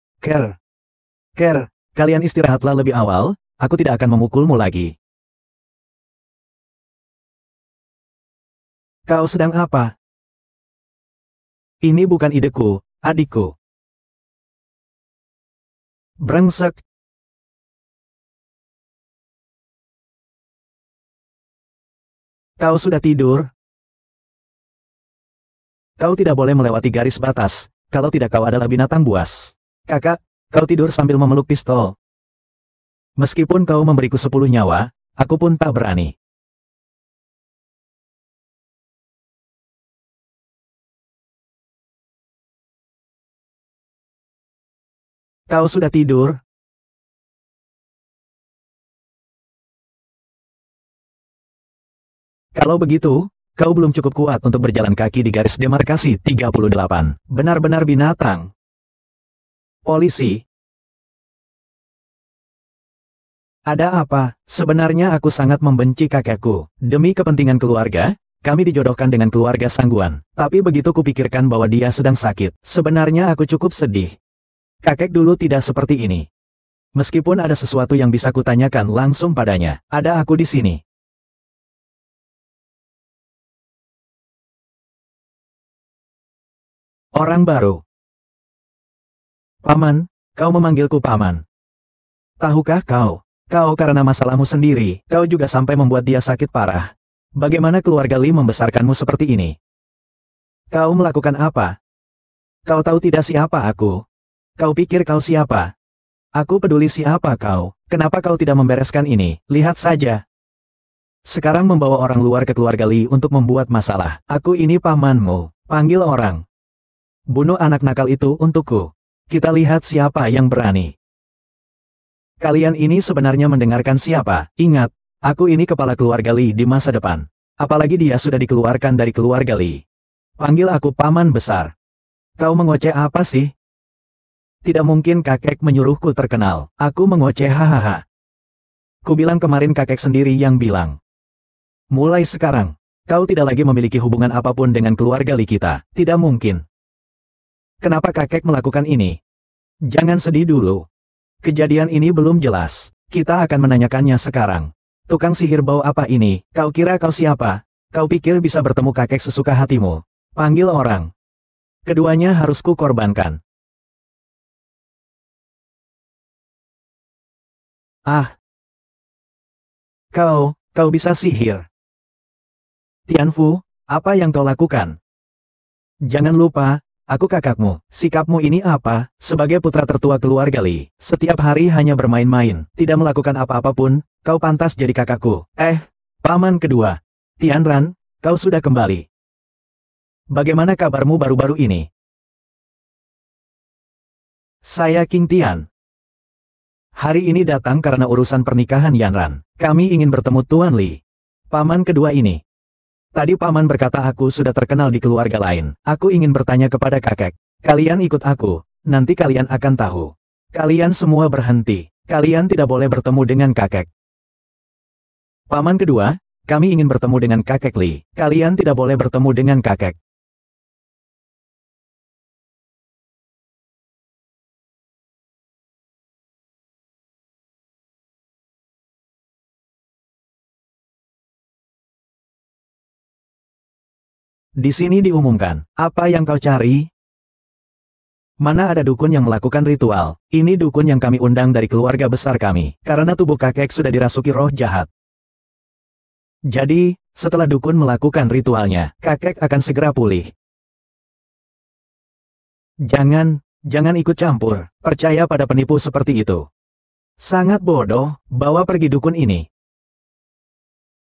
Kalian istirahatlah lebih awal, aku tidak akan memukulmu lagi. Kau sedang apa? Ini bukan ideku, adikku. Brengsek. Kau sudah tidur? Kau tidak boleh melewati garis batas, kalau tidak kau adalah binatang buas. Kakak, kau tidur sambil memeluk pistol. Meskipun kau memberiku 10 nyawa, aku pun tak berani. Kau sudah tidur? Kalau begitu, kau belum cukup kuat untuk berjalan kaki di garis demarkasi 38. Benar-benar binatang. Polisi. Ada apa? Sebenarnya aku sangat membenci kakekku. Demi kepentingan keluarga, kami dijodohkan dengan keluarga Sangguan. Tapi begitu kupikirkan bahwa dia sedang sakit, sebenarnya aku cukup sedih. Kakek dulu tidak seperti ini. Meskipun ada sesuatu yang bisa kutanyakan langsung padanya, ada aku di sini. Orang baru. Paman, kau memanggilku paman. Tahukah kau karena masalahmu sendiri, kau juga sampai membuat dia sakit parah. Bagaimana keluarga Lee membesarkanmu seperti ini? Kau melakukan apa? Kau tahu tidak siapa aku? Kau pikir kau siapa? Aku peduli siapa kau. Kenapa kau tidak membereskan ini? Lihat saja. Sekarang membawa orang luar ke keluarga Lee untuk membuat masalah. Aku ini pamanmu. Panggil orang. Bunuh anak nakal itu untukku. Kita lihat siapa yang berani. Kalian ini sebenarnya mendengarkan siapa? Ingat, aku ini kepala keluarga Lee di masa depan. Apalagi dia sudah dikeluarkan dari keluarga Lee. Panggil aku paman besar. Kau mengoceh apa sih? Tidak mungkin kakek menyuruhku terkenal. Aku mengoceh hahaha. Ku bilang kemarin kakek sendiri yang bilang. Mulai sekarang, kau tidak lagi memiliki hubungan apapun dengan keluarga Lee kita. Tidak mungkin. Kenapa kakek melakukan ini? Jangan sedih dulu. Kejadian ini belum jelas. Kita akan menanyakannya sekarang. Tukang sihir bau apa ini? Kau kira kau siapa? Kau pikir bisa bertemu kakek sesuka hatimu? Panggil orang. Keduanya harus kukorbankan. Ah, kau bisa sihir. Tianfu, apa yang kau lakukan? Jangan lupa, aku kakakmu. Sikapmu ini apa? Sebagai putra tertua keluarga Li, setiap hari hanya bermain-main, tidak melakukan apa-apa pun, kau pantas jadi kakakku. Paman kedua. Tianran, kau sudah kembali. Bagaimana kabarmu baru-baru ini? Saya King Tian. Hari ini datang karena urusan pernikahan Yanran. Kami ingin bertemu Tuan Li. Paman kedua ini. Tadi paman berkata aku sudah terkenal di keluarga lain. Aku ingin bertanya kepada kakek. Kalian ikut aku, nanti kalian akan tahu. Kalian semua berhenti. Kalian tidak boleh bertemu dengan kakek. Paman kedua, kami ingin bertemu dengan kakek Li. Kalian tidak boleh bertemu dengan kakek. Di sini diumumkan, apa yang kau cari? Mana ada dukun yang melakukan ritual? Ini dukun yang kami undang dari keluarga besar kami, karena tubuh kakek sudah dirasuki roh jahat. Jadi, setelah dukun melakukan ritualnya, kakek akan segera pulih. Jangan ikut campur, percaya pada penipu seperti itu. Sangat bodoh, bawa pergi dukun ini.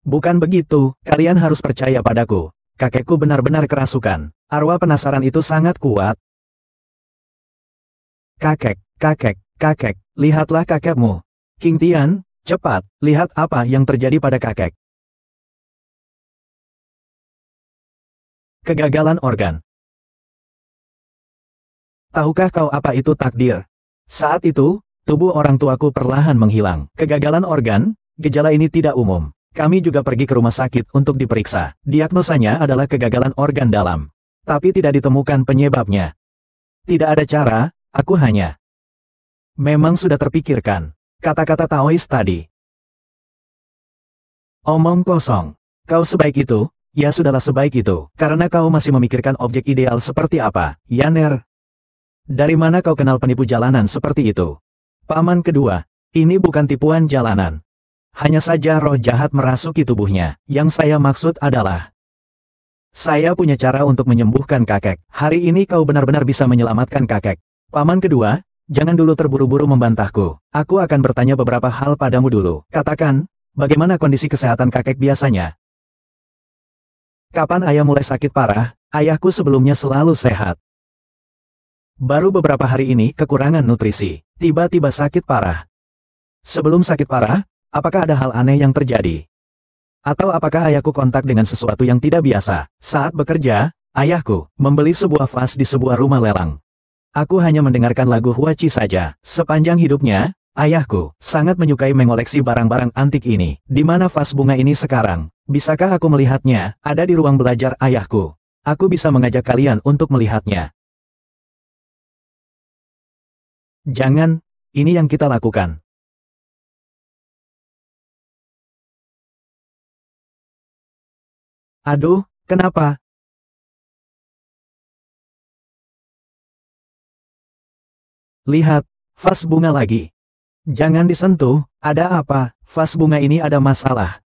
Bukan begitu, kalian harus percaya padaku. Kakekku benar-benar kerasukan. Arwah penasaran itu sangat kuat. Kakek, lihatlah kakekmu. King Tian, cepat, lihat apa yang terjadi pada kakek. Kegagalan organ. Tahukah kau apa itu takdir? Saat itu, tubuh orang tuaku perlahan menghilang. Kegagalan organ, gejala ini tidak umum. Kami juga pergi ke rumah sakit untuk diperiksa. Diagnosanya adalah kegagalan organ dalam. Tapi tidak ditemukan penyebabnya. Tidak ada cara, aku hanya. Memang sudah terpikirkan. Kata-kata Taois tadi. Omong kosong. Kau sebaik itu, ya sudahlah sebaik itu. Karena kau masih memikirkan objek ideal seperti apa, Yaner. Dari mana kau kenal penipu jalanan seperti itu? Paman kedua, ini bukan tipuan jalanan. Hanya saja roh jahat merasuki tubuhnya. Yang saya maksud adalah, saya punya cara untuk menyembuhkan kakek. Hari ini kau benar-benar bisa menyelamatkan kakek. Paman kedua, jangan dulu terburu-buru membantahku. Aku akan bertanya beberapa hal padamu dulu. Katakan, bagaimana kondisi kesehatan kakek biasanya? Kapan ayah mulai sakit parah? Ayahku sebelumnya selalu sehat. Baru beberapa hari ini kekurangan nutrisi. Tiba-tiba sakit parah. Sebelum sakit parah, apakah ada hal aneh yang terjadi? Atau apakah ayahku kontak dengan sesuatu yang tidak biasa? Saat bekerja, ayahku membeli sebuah vas di sebuah rumah lelang. Aku hanya mendengarkan lagu Huachi saja. Sepanjang hidupnya, ayahku sangat menyukai mengoleksi barang-barang antik ini. Di mana vas bunga ini sekarang? Bisakah aku melihatnya? Ada di ruang belajar ayahku. Aku bisa mengajak kalian untuk melihatnya. Jangan, ini yang kita lakukan. Aduh, kenapa? Lihat, vas bunga lagi. Jangan disentuh, ada apa? Vas bunga ini ada masalah.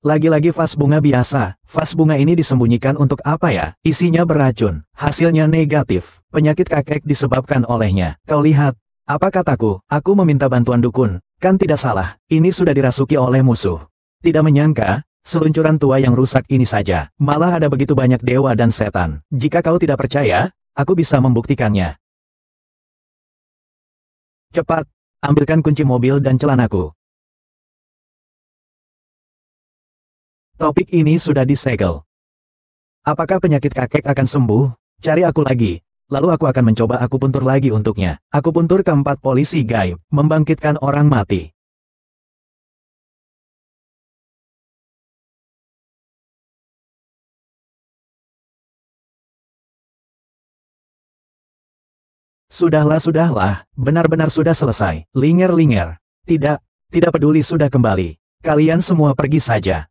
Lagi-lagi vas bunga biasa. Vas bunga ini disembunyikan untuk apa ya? Isinya beracun. Hasilnya negatif. Penyakit kakek disebabkan olehnya. Kau lihat, apa kataku? Aku meminta bantuan dukun. Kan tidak salah. Ini sudah dirasuki oleh musuh. Tidak menyangka, seluncuran tua yang rusak ini saja. Malah ada begitu banyak dewa dan setan. Jika kau tidak percaya, aku bisa membuktikannya. Cepat, ambilkan kunci mobil dan celanaku. Topik ini sudah disegel. Apakah penyakit kakek akan sembuh? Cari aku lagi. Lalu aku akan mencoba akupuntur lagi untuknya. Akupuntur keempat polisi gaib, membangkitkan orang mati. Sudahlah, benar-benar sudah selesai. Linger. Tidak peduli sudah kembali. Kalian semua pergi saja.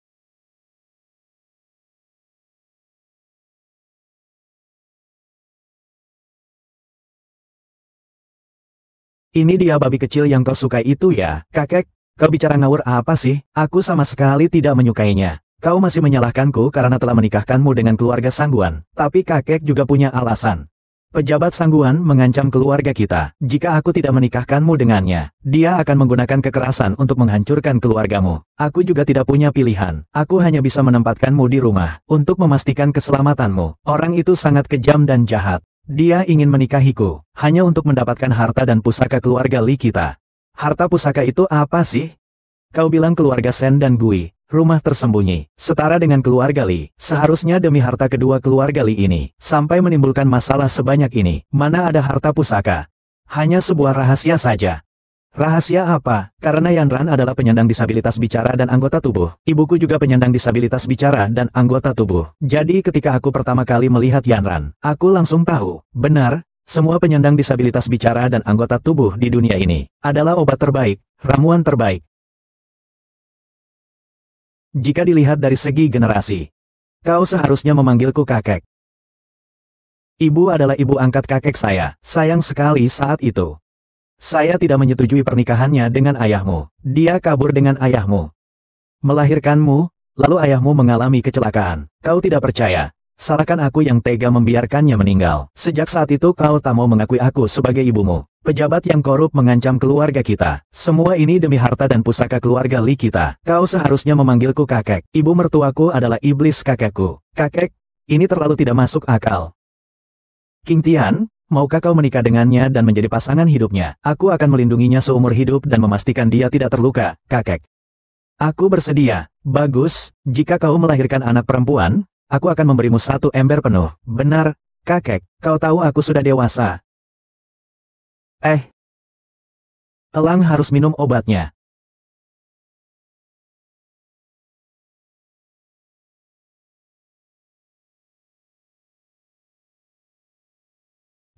Ini dia babi kecil yang kau sukai itu ya, kakek? Kau bicara ngawur apa sih? Aku sama sekali tidak menyukainya. Kau masih menyalahkanku karena telah menikahkanmu dengan keluarga Sangguan. Tapi kakek juga punya alasan. Pejabat Sangguan mengancam keluarga kita. Jika aku tidak menikahkanmu dengannya, dia akan menggunakan kekerasan untuk menghancurkan keluargamu. Aku juga tidak punya pilihan. Aku hanya bisa menempatkanmu di rumah untuk memastikan keselamatanmu. Orang itu sangat kejam dan jahat. Dia ingin menikahiku, hanya untuk mendapatkan harta dan pusaka keluarga Li kita. Harta pusaka itu apa sih? Kau bilang keluarga Sen dan Gui, rumah tersembunyi, setara dengan keluarga Li. Seharusnya demi harta kedua keluarga Li ini, sampai menimbulkan masalah sebanyak ini, mana ada harta pusaka? Hanya sebuah rahasia saja. Rahasia apa? Karena Yanran adalah penyandang disabilitas bicara dan anggota tubuh. Ibuku juga penyandang disabilitas bicara dan anggota tubuh. Jadi ketika aku pertama kali melihat Yanran, aku langsung tahu, benar, semua penyandang disabilitas bicara dan anggota tubuh di dunia ini adalah obat terbaik, ramuan terbaik. Jika dilihat dari segi generasi, kau seharusnya memanggilku kakek. Ibu adalah ibu angkat kakek saya. Sayang sekali saat itu. Saya tidak menyetujui pernikahannya dengan ayahmu. Dia kabur dengan ayahmu. Melahirkanmu, lalu ayahmu mengalami kecelakaan. Kau tidak percaya. Salahkan aku yang tega membiarkannya meninggal. Sejak saat itu kau tak mau mengakui aku sebagai ibumu. Pejabat yang korup mengancam keluarga kita. Semua ini demi harta dan pusaka keluarga Li kita. Kau seharusnya memanggilku kakek. Ibu mertuaku adalah iblis kakekku. Kakek, ini terlalu tidak masuk akal. King Tian, maukah kau menikah dengannya dan menjadi pasangan hidupnya? Aku akan melindunginya seumur hidup dan memastikan dia tidak terluka, kakek. Aku bersedia. Bagus, jika kau melahirkan anak perempuan, aku akan memberimu 1 ember penuh. Benar, kakek, kau tahu aku sudah dewasa. Elang harus minum obatnya.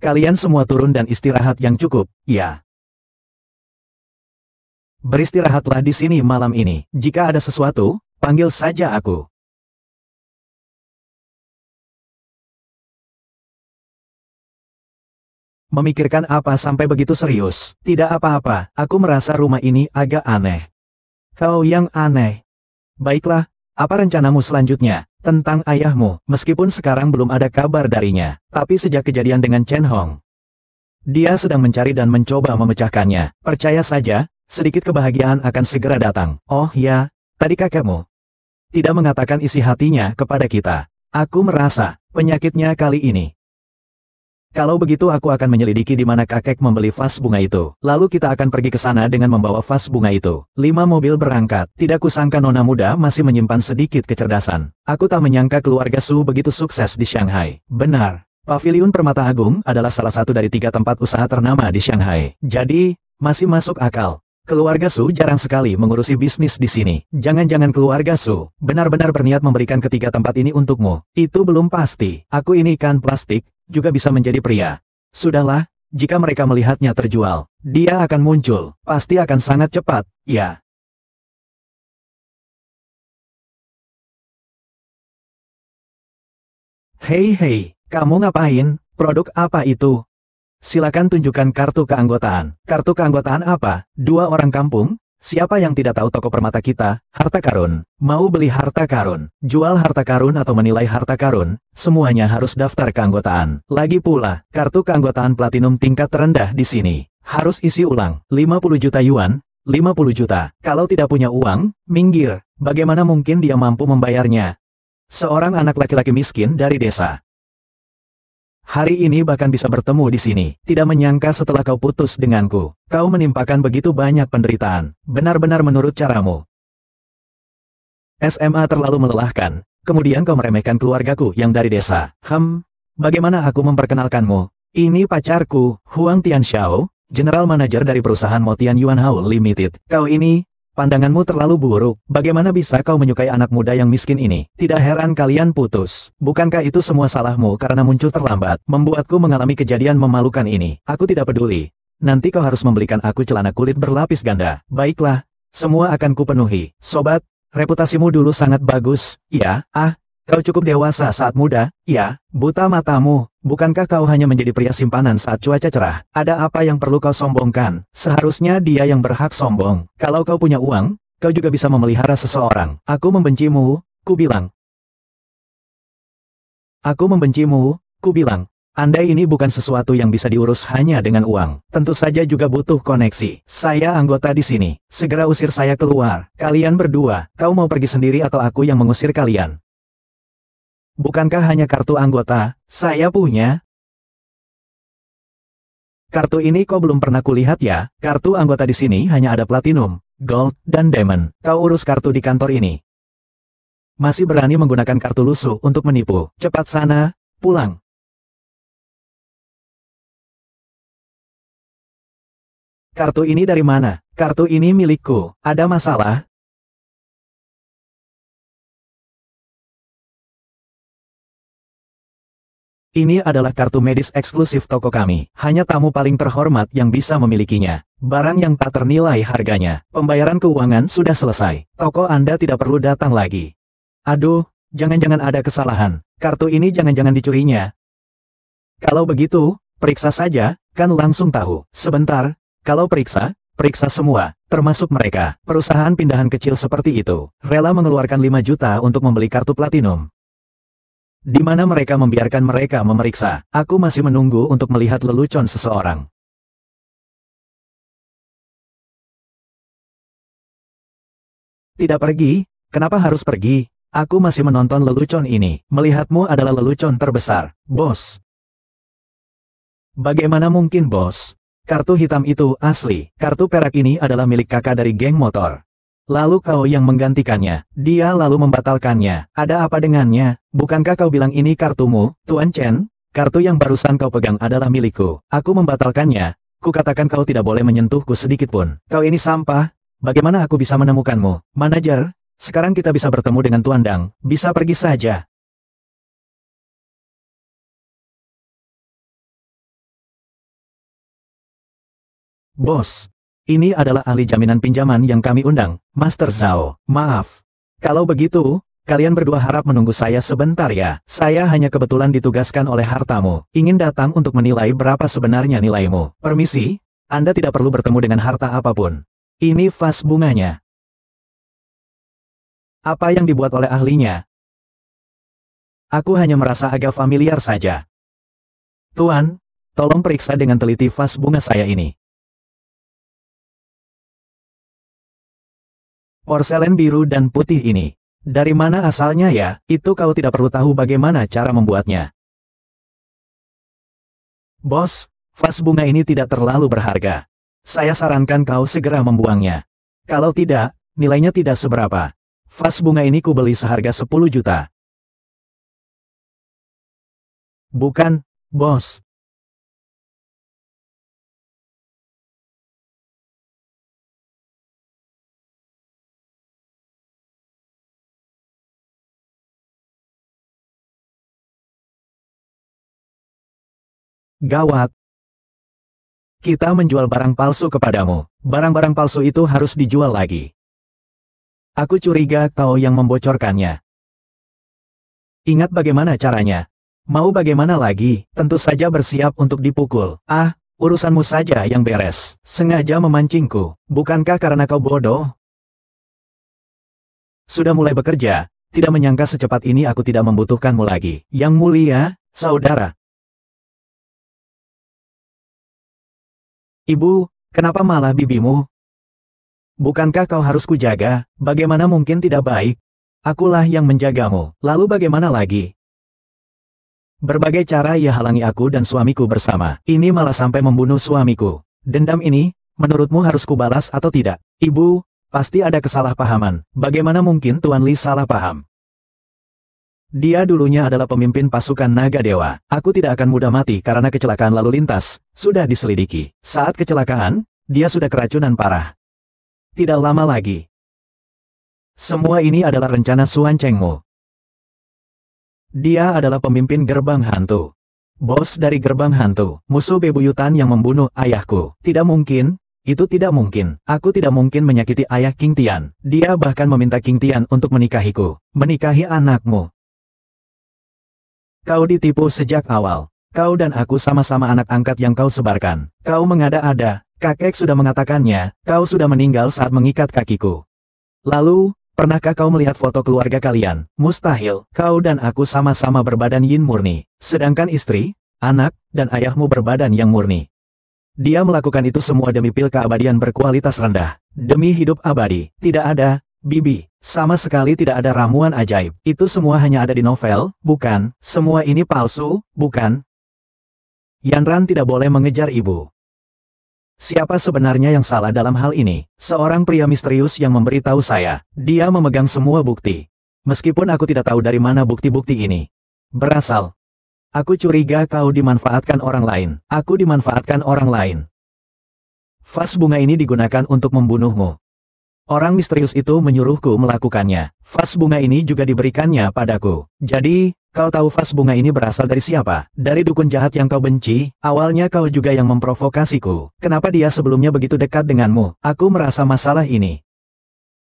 Kalian semua turun dan istirahat yang cukup, ya. Beristirahatlah di sini malam ini. Jika ada sesuatu, panggil saja aku. Memikirkan apa sampai begitu serius? Tidak apa-apa, aku merasa rumah ini agak aneh. Kau yang aneh. Baiklah, apa rencanamu selanjutnya? Tentang ayahmu, meskipun sekarang belum ada kabar darinya, tapi sejak kejadian dengan Chen Hong, dia sedang mencari dan mencoba memecahkannya. Percaya saja, sedikit kebahagiaan akan segera datang. Oh ya, tadi kakekmu tidak mengatakan isi hatinya kepada kita. Aku merasa penyakitnya kali ini. Kalau begitu aku akan menyelidiki di mana kakek membeli vas bunga itu. Lalu kita akan pergi ke sana dengan membawa vas bunga itu. 5 mobil berangkat. Tidak kusangka nona muda masih menyimpan sedikit kecerdasan. Aku tak menyangka keluarga Su begitu sukses di Shanghai. Benar. Paviliun Permata Agung adalah salah satu dari 3 tempat usaha ternama di Shanghai. Jadi, masih masuk akal. Keluarga Su jarang sekali mengurusi bisnis di sini. Jangan-jangan keluarga Su benar-benar berniat memberikan ketiga tempat ini untukmu. Itu belum pasti. Aku ini ikan plastik, juga bisa menjadi pria. Sudahlah, jika mereka melihatnya terjual, dia akan muncul. Pasti akan sangat cepat, ya. Hei, kamu ngapain? Produk apa itu? Silakan tunjukkan kartu keanggotaan. Kartu keanggotaan apa? 2 orang kampung? Siapa yang tidak tahu toko permata kita? Harta karun. Mau beli harta karun, jual harta karun atau menilai harta karun, semuanya harus daftar keanggotaan. Lagi pula, kartu keanggotaan platinum tingkat terendah di sini. Harus isi ulang. 50 juta yuan, 50 juta. Kalau tidak punya uang, minggir. Bagaimana mungkin dia mampu membayarnya? Seorang anak laki-laki miskin dari desa. Hari ini bahkan bisa bertemu di sini. Tidak menyangka setelah kau putus denganku, kau menimpakan begitu banyak penderitaan. Benar-benar menurut caramu. SMA terlalu melelahkan, kemudian kau meremehkan keluargaku yang dari desa. Bagaimana aku memperkenalkanmu? Ini pacarku, Huang Tianxiao, General Manager dari perusahaan Motian Yuan Hao Limited. Kau ini, Pandanganmu terlalu buruk. Bagaimana bisa kau menyukai anak muda yang miskin ini? Tidak heran kalian putus. Bukankah itu semua salahmu karena muncul terlambat, membuatku mengalami kejadian memalukan ini? Aku tidak peduli. Nanti kau harus membelikan aku celana kulit berlapis ganda. Baiklah, semua akan kupenuhi. Sobat, reputasimu dulu sangat bagus. Iya, kau cukup dewasa saat muda. Iya, buta matamu. Bukankah kau hanya menjadi pria simpanan saat cuaca cerah? Ada apa yang perlu kau sombongkan? Seharusnya dia yang berhak sombong. Kalau kau punya uang, kau juga bisa memelihara seseorang. Aku membencimu, ku bilang. Aku membencimu, ku bilang. Andai ini bukan sesuatu yang bisa diurus hanya dengan uang, tentu saja juga butuh koneksi. Saya anggota di sini. Segera usir saya keluar. Kalian berdua, kau mau pergi sendiri atau aku yang mengusir kalian? Bukankah hanya kartu anggota? Saya punya. Kartu ini kau belum pernah kulihat ya? Kartu anggota di sini hanya ada platinum, gold, dan diamond. Kau urus kartu di kantor ini. Masih berani menggunakan kartu lusuh untuk menipu? Cepat sana, pulang. Kartu ini dari mana? Kartu ini milikku. Ada masalah? Ini adalah kartu medis eksklusif toko kami. Hanya tamu paling terhormat yang bisa memilikinya. Barang yang tak ternilai harganya. Pembayaran keuangan sudah selesai. Toko Anda tidak perlu datang lagi. Aduh, jangan-jangan ada kesalahan. Kartu ini jangan-jangan dicurinya. Kalau begitu, periksa saja, kan langsung tahu. Sebentar, kalau periksa semua, termasuk mereka. Perusahaan pindahan kecil seperti itu, rela mengeluarkan 5 juta untuk membeli kartu platinum. Di mana mereka membiarkan mereka memeriksa? Aku masih menunggu untuk melihat lelucon seseorang. Tidak pergi? Kenapa harus pergi? Aku masih menonton lelucon ini. Melihatmu adalah lelucon terbesar, bos. Bagaimana mungkin, bos? Kartu hitam itu asli. Kartu perak ini adalah milik kakak dari geng motor. Lalu kau yang menggantikannya. Dia lalu membatalkannya. Ada apa dengannya? Bukankah kau bilang ini kartumu, Tuan Chen? Kartu yang barusan kau pegang adalah milikku. Aku membatalkannya. Kukatakan kau tidak boleh menyentuhku sedikit pun. Kau ini sampah. Bagaimana aku bisa menemukanmu? Manajer, sekarang kita bisa bertemu dengan Tuan Dang. Bisa pergi saja. Bos. Ini adalah ahli jaminan pinjaman yang kami undang, Master Zhao. Maaf. Kalau begitu, kalian berdua harap menunggu saya sebentar ya. Saya hanya kebetulan ditugaskan oleh hartamu. Ingin datang untuk menilai berapa sebenarnya nilaimu. Permisi, Anda tidak perlu bertemu dengan harta apapun. Ini vas bunganya. Apa yang dibuat oleh ahlinya? Aku hanya merasa agak familiar saja. Tuan, tolong periksa dengan teliti vas bunga saya ini. Porselen biru dan putih ini. Dari mana asalnya ya? Itu kau tidak perlu tahu bagaimana cara membuatnya. Bos, vas bunga ini tidak terlalu berharga. Saya sarankan kau segera membuangnya. Kalau tidak, nilainya tidak seberapa. Vas bunga ini kubeli seharga 10 juta. Bukan, bos. Gawat. Kita menjual barang palsu kepadamu. Barang-barang palsu itu harus dijual lagi. Aku curiga kau yang membocorkannya. Ingat bagaimana caranya. Mau bagaimana lagi? Tentu saja bersiap untuk dipukul. Urusanmu saja yang beres. Sengaja memancingku. Bukankah karena kau bodoh? Sudah mulai bekerja. Tidak menyangka secepat ini aku tidak membutuhkanmu lagi. Yang mulia, saudara. Ibu, kenapa malah bibimu? Bukankah kau harus kujaga? Bagaimana mungkin tidak baik? Akulah yang menjagamu. Lalu bagaimana lagi? Berbagai cara ia halangi aku dan suamiku bersama. Ini malah sampai membunuh suamiku. Dendam ini, menurutmu harus kubalas atau tidak? Ibu, pasti ada kesalahpahaman. Bagaimana mungkin Tuan Li salah paham? Dia dulunya adalah pemimpin pasukan naga dewa. Aku tidak akan mudah mati karena kecelakaan lalu lintas. Sudah diselidiki. Saat kecelakaan, dia sudah keracunan parah. Tidak lama lagi. Semua ini adalah rencana Suan Chengmu. Dia adalah pemimpin gerbang hantu. Bos dari gerbang hantu, musuh bebuyutan yang membunuh ayahku. Tidak mungkin, itu tidak mungkin. Aku tidak mungkin menyakiti ayah King Tian. Dia bahkan meminta King Tian untuk menikahiku. Menikahi anakmu. Kau ditipu sejak awal. Kau dan aku sama-sama anak angkat yang kau sebarkan. Kau mengada-ada, kakek sudah mengatakannya, kau sudah meninggal saat mengikat kakiku. Lalu, pernahkah kau melihat foto keluarga kalian? Mustahil, kau dan aku sama-sama berbadan yin murni. Sedangkan istri, anak, dan ayahmu berbadan yang murni. Dia melakukan itu semua demi pil keabadian berkualitas rendah. Demi hidup abadi. Tidak ada, Bibi. Sama sekali tidak ada ramuan ajaib. Itu semua hanya ada di novel, bukan? Semua ini palsu, bukan? Yanran tidak boleh mengejar ibu. Siapa sebenarnya yang salah dalam hal ini? Seorang pria misterius yang memberitahu saya. Dia memegang semua bukti. Meskipun aku tidak tahu dari mana bukti-bukti ini berasal. Aku curiga kau dimanfaatkan orang lain. Aku dimanfaatkan orang lain. Vas bunga ini digunakan untuk membunuhmu. Orang misterius itu menyuruhku melakukannya. Vas bunga ini juga diberikannya padaku. Jadi, kau tahu vas bunga ini berasal dari siapa? Dari dukun jahat yang kau benci? Awalnya kau juga yang memprovokasiku. Kenapa dia sebelumnya begitu dekat denganmu? Aku merasa masalah ini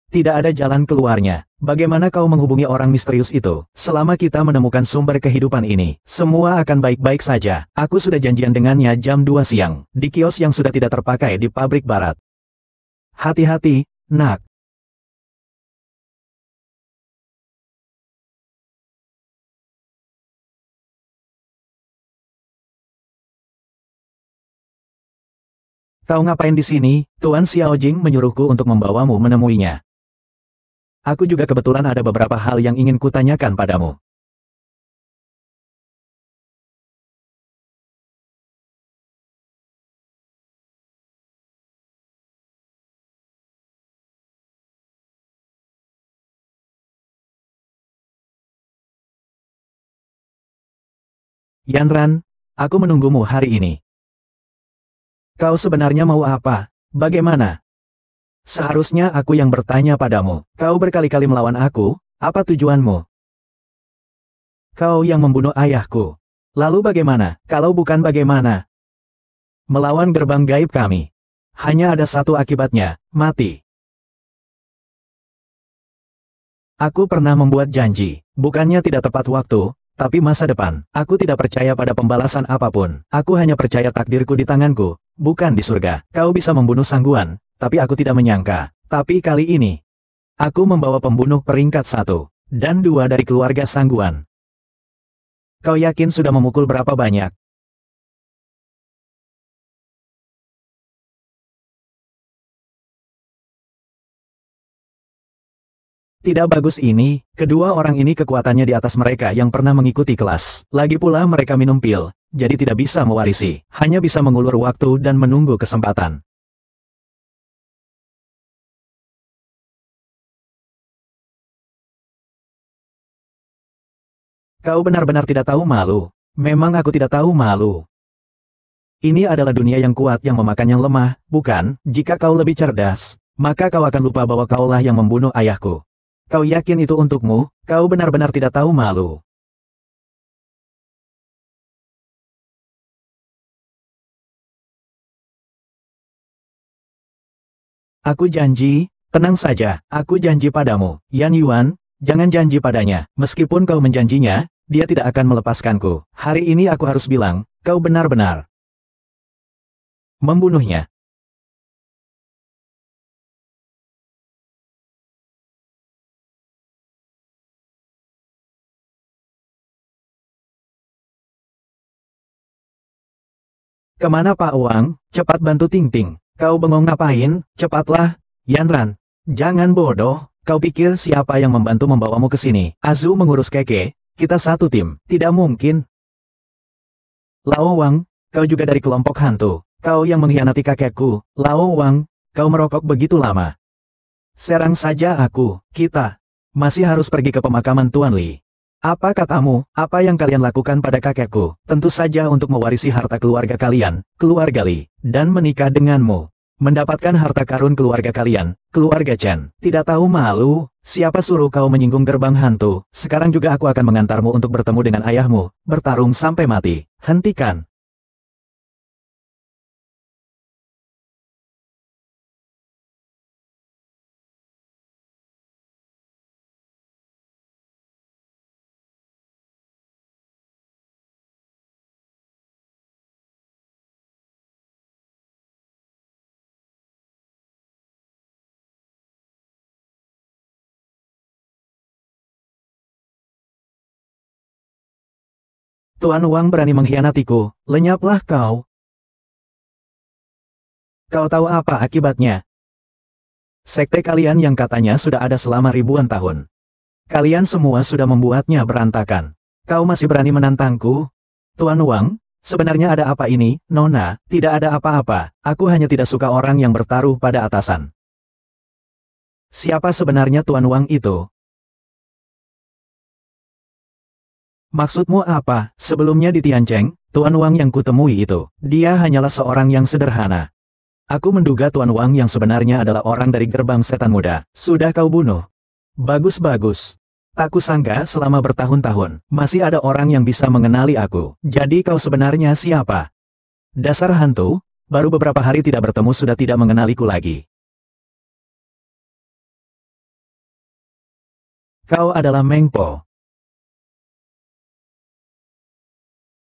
tidak ada jalan keluarnya. Bagaimana kau menghubungi orang misterius itu? Selama kita menemukan sumber kehidupan ini, semua akan baik-baik saja. Aku sudah janjian dengannya jam 2 siang, di kios yang sudah tidak terpakai di pabrik barat. Hati-hati, nak. Kau ngapain di sini? Tuan Xiaojing menyuruhku untuk membawamu menemuinya. Aku juga kebetulan ada beberapa hal yang ingin kutanyakan padamu. Yanran, aku menunggumu hari ini. Kau sebenarnya mau apa? Bagaimana? Seharusnya aku yang bertanya padamu. Kau berkali-kali melawan aku, apa tujuanmu? Kau yang membunuh ayahku. Lalu bagaimana? Kalau bukan bagaimana? Melawan gerbang gaib kami. Hanya ada satu akibatnya, mati. Aku pernah membuat janji, bukannya tidak tepat waktu, tapi masa depan. Aku tidak percaya pada pembalasan apapun. Aku hanya percaya takdirku di tanganku, bukan di surga. Kau bisa membunuh Sangguan, tapi aku tidak menyangka. Tapi kali ini, aku membawa pembunuh peringkat 1 dan 2 dari keluarga Sangguan. Kau yakin sudah memukul berapa banyak? Tidak bagus ini, kedua orang ini kekuatannya di atas mereka yang pernah mengikuti kelas. Lagi pula mereka minum pil, jadi tidak bisa mewarisi. Hanya bisa mengulur waktu dan menunggu kesempatan. Kau benar-benar tidak tahu malu. Memang aku tidak tahu malu. Ini adalah dunia yang kuat yang memakan yang lemah, bukan? Jika kau lebih cerdas, maka kau akan lupa bahwa kaulah yang membunuh ayahku. Kau yakin itu untukmu? Kau benar-benar tidak tahu malu. Aku janji, tenang saja, aku janji padamu, Yan Yuan, jangan janji padanya. Meskipun kau menjanjinya, dia tidak akan melepaskanku. Hari ini aku harus bilang, kau benar-benar membunuhnya. Kemana Pak Wang? Cepat bantu Ting Ting. Kau bengong ngapain? Cepatlah, Yanran. Jangan bodoh, kau pikir siapa yang membantu membawamu ke sini? Azu mengurus Keke, kita satu tim. Tidak mungkin. Lao Wang, kau juga dari kelompok hantu. Kau yang mengkhianati kakekku. Lao Wang, kau merokok begitu lama. Serang saja aku, kita masih harus pergi ke pemakaman Tuan Li. Apa katamu, apa yang kalian lakukan pada kakekku? Tentu saja untuk mewarisi harta keluarga kalian, keluarga Li, dan menikah denganmu. Mendapatkan harta karun keluarga kalian, keluarga Chen. Tidak tahu malu, siapa suruh kau menyinggung gerbang hantu. Sekarang juga aku akan mengantarmu untuk bertemu dengan ayahmu, bertarung sampai mati. Hentikan. Tuan Wang berani mengkhianatiku, lenyaplah kau. Kau tahu apa akibatnya? Sekte kalian yang katanya sudah ada selama ribuan tahun. Kalian semua sudah membuatnya berantakan. Kau masih berani menantangku? Tuan Wang, sebenarnya ada apa ini, Nona? Tidak ada apa-apa, aku hanya tidak suka orang yang bertaruh pada atasan. Siapa sebenarnya Tuan Wang itu? Maksudmu apa? Sebelumnya di Tiancheng, Tuan Wang yang kutemui itu, dia hanyalah seorang yang sederhana. Aku menduga Tuan Wang yang sebenarnya adalah orang dari gerbang setan muda. Sudah kau bunuh. Bagus-bagus. Tak kusangka selama bertahun-tahun, masih ada orang yang bisa mengenali aku. Jadi kau sebenarnya siapa? Dasar hantu, baru beberapa hari tidak bertemu sudah tidak mengenaliku lagi. Kau adalah Meng Po.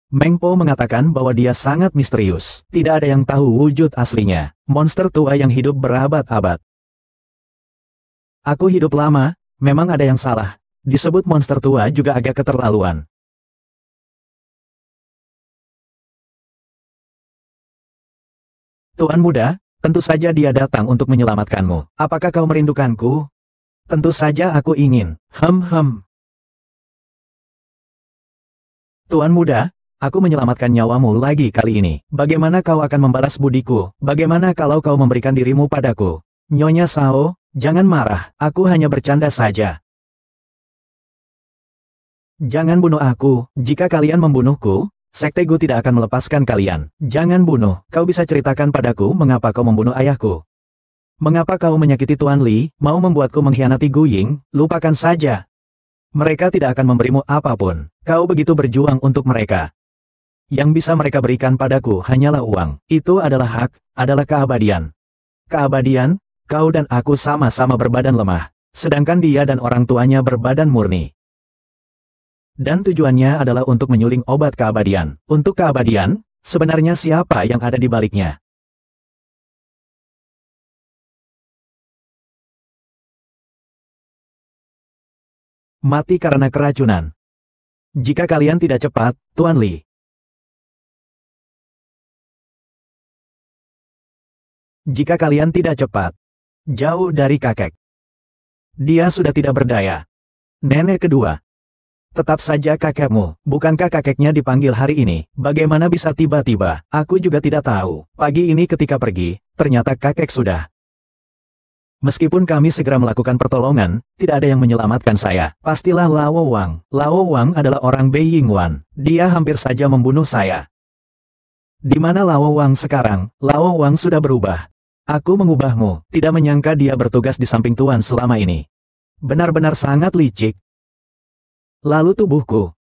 Meng Po mengatakan bahwa dia sangat misterius. Tidak ada yang tahu wujud aslinya. Monster tua yang hidup berabad-abad. Aku hidup lama, memang ada yang salah. Disebut monster tua juga agak keterlaluan. Tuan muda, tentu saja dia datang untuk menyelamatkanmu. Apakah kau merindukanku? Tentu saja aku ingin. Tuan muda, aku menyelamatkan nyawamu lagi kali ini. Bagaimana kau akan membalas budiku? Bagaimana kalau kau memberikan dirimu padaku? Nyonya Sao, jangan marah. Aku hanya bercanda saja. Jangan bunuh aku. Jika kalian membunuhku, Sekte Gu tidak akan melepaskan kalian. Jangan bunuh. Kau bisa ceritakan padaku mengapa kau membunuh ayahku? Mengapa kau menyakiti Tuan Li, mau membuatku mengkhianati Gu Ying? Lupakan saja. Mereka tidak akan memberimu apapun. Kau begitu berjuang untuk mereka. Yang bisa mereka berikan padaku hanyalah uang. Itu adalah hak, adalah keabadian. Keabadian, kau dan aku sama-sama berbadan lemah. Sedangkan dia dan orang tuanya berbadan murni. Dan tujuannya adalah untuk menyuling obat keabadian. Untuk keabadian, sebenarnya siapa yang ada di baliknya? Mati karena keracunan. Jika kalian tidak cepat, Tuan Li. Jika kalian tidak cepat, jauh dari kakek. Dia sudah tidak berdaya. Nenek kedua. Tetap saja kakekmu, bukankah kakeknya dipanggil hari ini? Bagaimana bisa tiba-tiba? Aku juga tidak tahu. Pagi ini ketika pergi, ternyata kakek sudah. Meskipun kami segera melakukan pertolongan, tidak ada yang menyelamatkan saya. Pastilah Lao Wang. Lao Wang adalah orang Beiying Wan. Dia hampir saja membunuh saya. Di mana Lao Wang sekarang? Lao Wang sudah berubah. Aku mengubahmu, tidak menyangka dia bertugas di samping Tuan selama ini. Benar-benar sangat licik. Lalu tubuhku.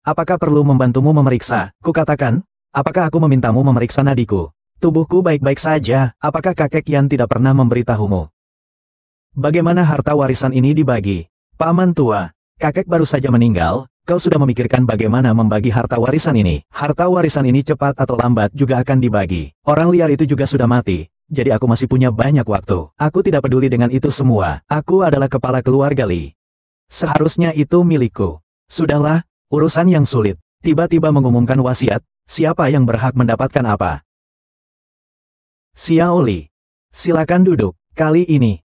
Apakah perlu membantumu memeriksa? Kukatakan, apakah aku memintamu memeriksa nadiku? Tubuhku baik-baik saja, apakah kakek Yan tidak pernah memberitahumu? Bagaimana harta warisan ini dibagi? Paman tua, kakek baru saja meninggal, kau sudah memikirkan bagaimana membagi harta warisan ini? Harta warisan ini cepat atau lambat juga akan dibagi. Orang liar itu juga sudah mati. Jadi aku masih punya banyak waktu. Aku tidak peduli dengan itu semua. Aku adalah kepala keluarga Li. Seharusnya itu milikku. Sudahlah, urusan yang sulit. Tiba-tiba mengumumkan wasiat, siapa yang berhak mendapatkan apa? Xiao Li. Silakan duduk, kali ini.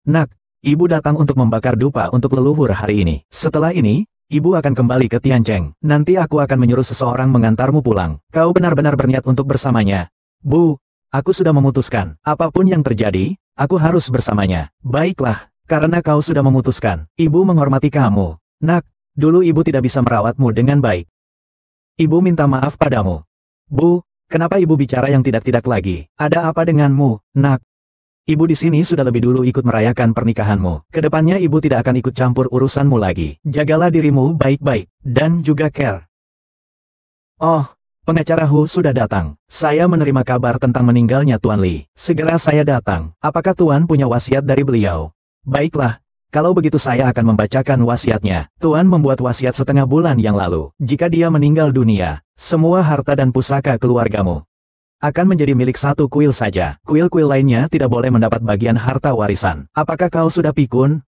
Nak, ibu datang untuk membakar dupa untuk leluhur hari ini. Setelah ini, ibu akan kembali ke Tiancheng. Nanti aku akan menyuruh seseorang mengantarmu pulang. Kau benar-benar berniat untuk bersamanya. Bu, aku sudah memutuskan, apapun yang terjadi, aku harus bersamanya. Baiklah, karena kau sudah memutuskan, ibu menghormati kamu. Nak, dulu ibu tidak bisa merawatmu dengan baik. Ibu minta maaf padamu. Bu, Kenapa ibu bicara yang tidak-tidak lagi? Ada apa denganmu, nak? Ibu di sini sudah lebih dulu ikut merayakan pernikahanmu. Kedepannya ibu tidak akan ikut campur urusanmu lagi. Jagalah dirimu baik-baik, dan juga care. Oh, pengacara Hu sudah datang. Saya menerima kabar tentang meninggalnya Tuan Li. Segera saya datang. Apakah Tuan punya wasiat dari beliau? Baiklah. Kalau begitu saya akan membacakan wasiatnya. Tuan membuat wasiat setengah bulan yang lalu. Jika dia meninggal dunia, semua harta dan pusaka keluargamu akan menjadi milik satu kuil saja. Kuil-kuil lainnya tidak boleh mendapat bagian harta warisan. Apakah kau sudah pikun?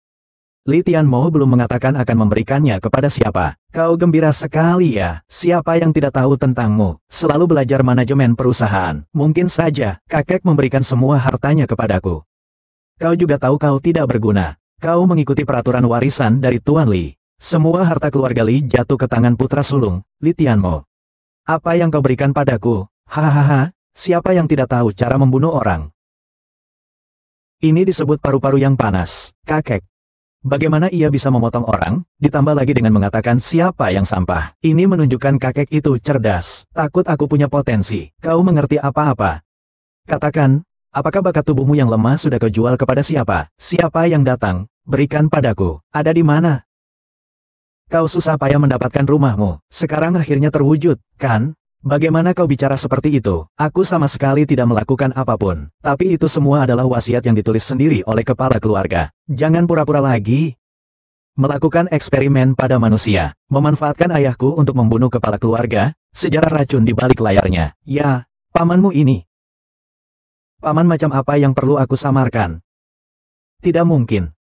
Li Tianmo belum mengatakan akan memberikannya kepada siapa. Kau gembira sekali ya. Siapa yang tidak tahu tentangmu? Selalu belajar manajemen perusahaan. Mungkin saja, kakek memberikan semua hartanya kepadaku. Kau juga tahu kau tidak berguna. Kau mengikuti peraturan warisan dari Tuan Li. Semua harta keluarga Li jatuh ke tangan putra sulung, Li Tianmo. Apa yang kau berikan padaku? Hahaha, siapa yang tidak tahu cara membunuh orang? Ini disebut paru-paru yang panas, kakek. Bagaimana ia bisa memotong orang, ditambah lagi dengan mengatakan siapa yang sampah. Ini menunjukkan kakek itu cerdas. Takut aku punya potensi. Kau mengerti apa-apa? Katakan, apakah bakat tubuhmu yang lemah sudah kau jual kepada siapa? Siapa yang datang? Berikan padaku. Ada di mana? Kau susah payah mendapatkan rumahmu. Sekarang akhirnya terwujud, kan? Bagaimana kau bicara seperti itu? Aku sama sekali tidak melakukan apapun. Tapi itu semua adalah wasiat yang ditulis sendiri oleh kepala keluarga. Jangan pura-pura lagi. Melakukan eksperimen pada manusia. Memanfaatkan ayahku untuk membunuh kepala keluarga. Sejarah racun di balik layarnya. Ya, pamanmu ini. Paman macam apa yang perlu aku samarkan? Tidak mungkin.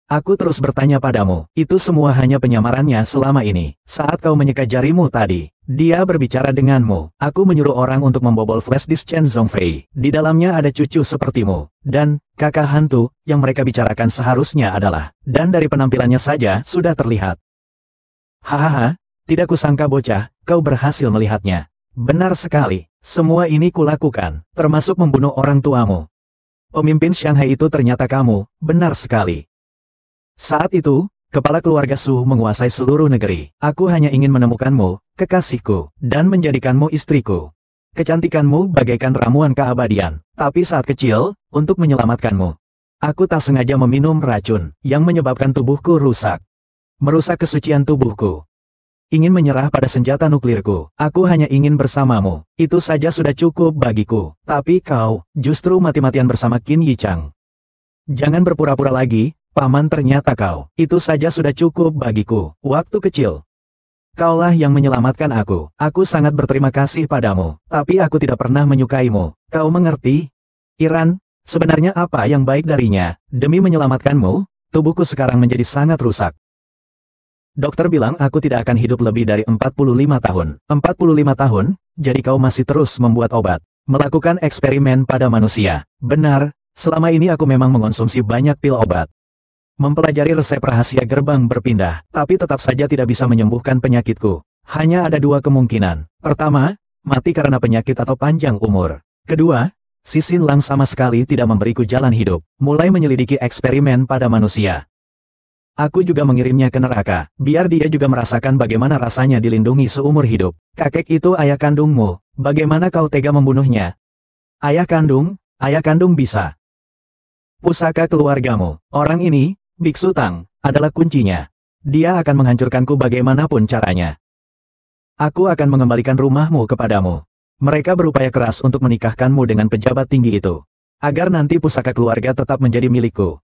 Aku terus bertanya padamu, itu semua hanya penyamarannya selama ini. Saat kau menyeka jarimu tadi, dia berbicara denganmu. Aku menyuruh orang untuk membobol flash disk Chen Zhongfei. Di dalamnya ada cucu sepertimu. Dan, kakak hantu, yang mereka bicarakan seharusnya adalah. Dan dari penampilannya saja, sudah terlihat. Hahaha, tidak kusangka bocah, kau berhasil melihatnya. Benar sekali, semua ini kulakukan, termasuk membunuh orang tuamu. Pemimpin Shanghai itu ternyata kamu, benar sekali. Saat itu, kepala keluarga Su menguasai seluruh negeri. Aku hanya ingin menemukanmu, kekasihku, dan menjadikanmu istriku. Kecantikanmu bagaikan ramuan keabadian. Tapi saat kecil, untuk menyelamatkanmu, aku tak sengaja meminum racun, yang menyebabkan tubuhku rusak. Merusak kesucian tubuhku. Ingin menyerah pada senjata nuklirku. Aku hanya ingin bersamamu. Itu saja sudah cukup bagiku. Tapi kau, justru mati-matian bersama Qin Yichang. Jangan berpura-pura lagi. Paman, ternyata kau. Itu saja sudah cukup bagiku. Waktu kecil, kaulah yang menyelamatkan aku. Aku sangat berterima kasih padamu. Tapi aku tidak pernah menyukaimu. Kau mengerti? Iran, sebenarnya apa yang baik darinya? Demi menyelamatkanmu, tubuhku sekarang menjadi sangat rusak. Dokter bilang aku tidak akan hidup lebih dari 45 tahun. 45 tahun? Jadi kau masih terus membuat obat. Melakukan eksperimen pada manusia. Benar, selama ini aku memang mengonsumsi banyak pil obat. Mempelajari resep rahasia gerbang berpindah, tapi tetap saja tidak bisa menyembuhkan penyakitku. Hanya ada dua kemungkinan. Pertama, mati karena penyakit atau panjang umur. Kedua, si Xin Lang sama sekali tidak memberiku jalan hidup, mulai menyelidiki eksperimen pada manusia. Aku juga mengirimnya ke neraka, biar dia juga merasakan bagaimana rasanya dilindungi seumur hidup. Kakek itu ayah kandungmu, bagaimana kau tega membunuhnya? Ayah kandung bisa. Pusaka keluargamu, orang ini, Biksu Tang, adalah kuncinya. Dia akan menghancurkanku bagaimanapun caranya. Aku akan mengembalikan rumahmu kepadamu. Mereka berupaya keras untuk menikahkanmu dengan pejabat tinggi itu. Agar nanti pusaka keluarga tetap menjadi milikku.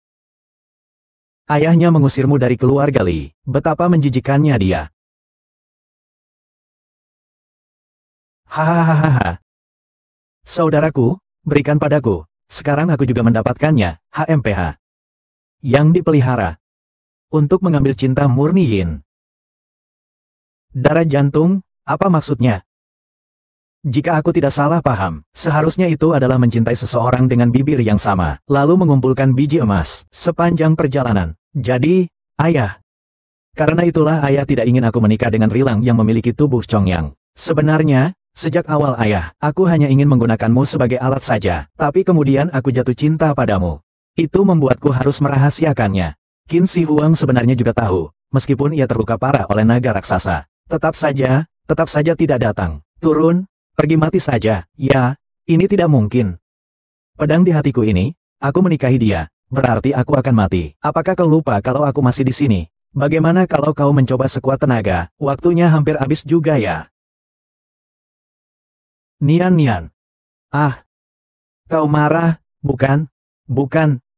Ayahnya mengusirmu dari keluarga Li. Betapa menjijikannya dia. Hahaha. Saudaraku, berikan padaku. Sekarang aku juga mendapatkannya, HMPH. Yang dipelihara. Untuk mengambil cinta murni Yin. Darah jantung, apa maksudnya? Jika aku tidak salah paham, seharusnya itu adalah mencintai seseorang dengan bibir yang sama, lalu mengumpulkan biji emas, sepanjang perjalanan. Jadi, ayah. Karena itulah ayah tidak ingin aku menikah dengan Rilang yang memiliki tubuh Chongyang. Sebenarnya, sejak awal ayah, aku hanya ingin menggunakanmu sebagai alat saja, tapi kemudian aku jatuh cinta padamu. Itu membuatku harus merahasiakannya. Qin Shi Huang sebenarnya juga tahu, meskipun ia terluka parah oleh naga raksasa. Tetap saja tidak datang. Turun, Pergi mati saja. Ya, ini tidak mungkin. Pedang di hatiku ini, aku menikahi dia, berarti aku akan mati. Apakah kau lupa kalau aku masih di sini? Bagaimana kalau kau mencoba sekuat tenaga? Waktunya hampir habis juga ya. Nian. Ah, kau marah, bukan?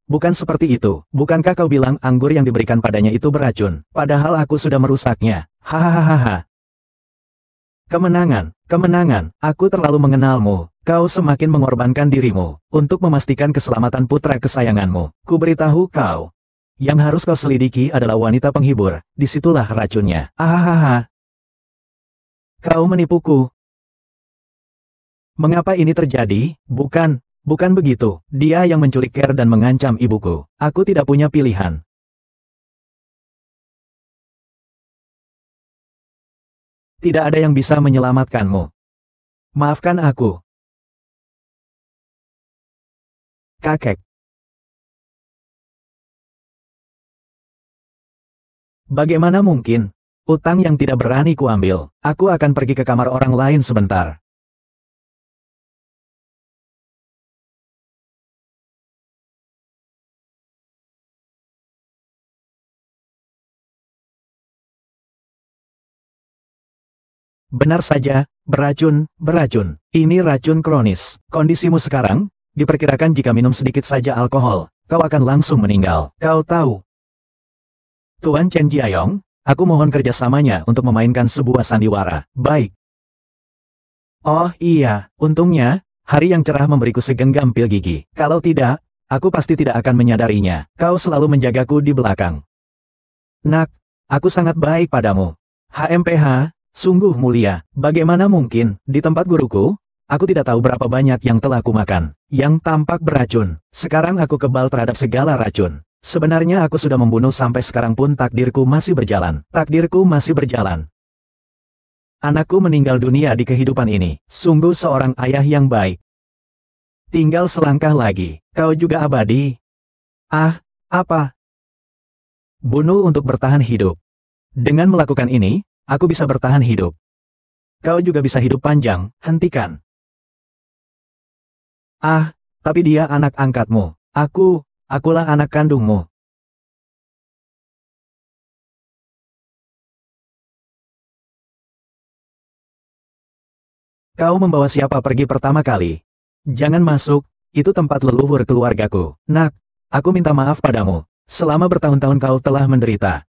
Bukan seperti itu. Bukankah kau bilang anggur yang diberikan padanya itu beracun? Padahal aku sudah merusaknya. Hahaha. Kemenangan. Aku terlalu mengenalmu. Kau semakin mengorbankan dirimu untuk memastikan keselamatan putra kesayanganmu. Kuberitahu kau. Yang harus kau selidiki adalah wanita penghibur. Disitulah racunnya. Hahaha. Kau menipuku. Mengapa ini terjadi? Bukan begitu. Dia yang menculik Care dan mengancam ibuku. Aku tidak punya pilihan. Tidak ada yang bisa menyelamatkanmu. Maafkan aku. Kakek. Bagaimana mungkin? Utang yang tidak berani kuambil. Aku akan pergi ke kamar orang lain sebentar. Benar saja, beracun. Ini racun kronis. Kondisimu sekarang, diperkirakan jika minum sedikit saja alkohol, kau akan langsung meninggal. Kau tahu. Tuan Chen Jiayong, aku mohon kerjasamanya untuk memainkan sebuah sandiwara. Baik. Oh iya, untungnya, hari yang cerah memberiku segenggam pil gigi. Kalau tidak, aku pasti tidak akan menyadarinya. Kau selalu menjagaku di belakang. Nak, aku sangat baik padamu. HMPH, sungguh mulia. Bagaimana mungkin, di tempat guruku, aku tidak tahu berapa banyak yang telah kumakan, yang tampak beracun. Sekarang aku kebal terhadap segala racun. Sebenarnya aku sudah membunuh sampai sekarang pun takdirku masih berjalan. Anakku meninggal dunia di kehidupan ini. Sungguh seorang ayah yang baik. Tinggal selangkah lagi, kau juga abadi. Ah, apa? Bunuh untuk bertahan hidup. Dengan melakukan ini, aku bisa bertahan hidup. Kau juga bisa hidup panjang, hentikan. Ah, tapi dia anak angkatmu. Akulah anak kandungmu. Kau membawa siapa pergi pertama kali? Jangan masuk, itu tempat leluhur keluargaku. Nak, aku minta maaf padamu. Selama bertahun-tahun kau telah menderita.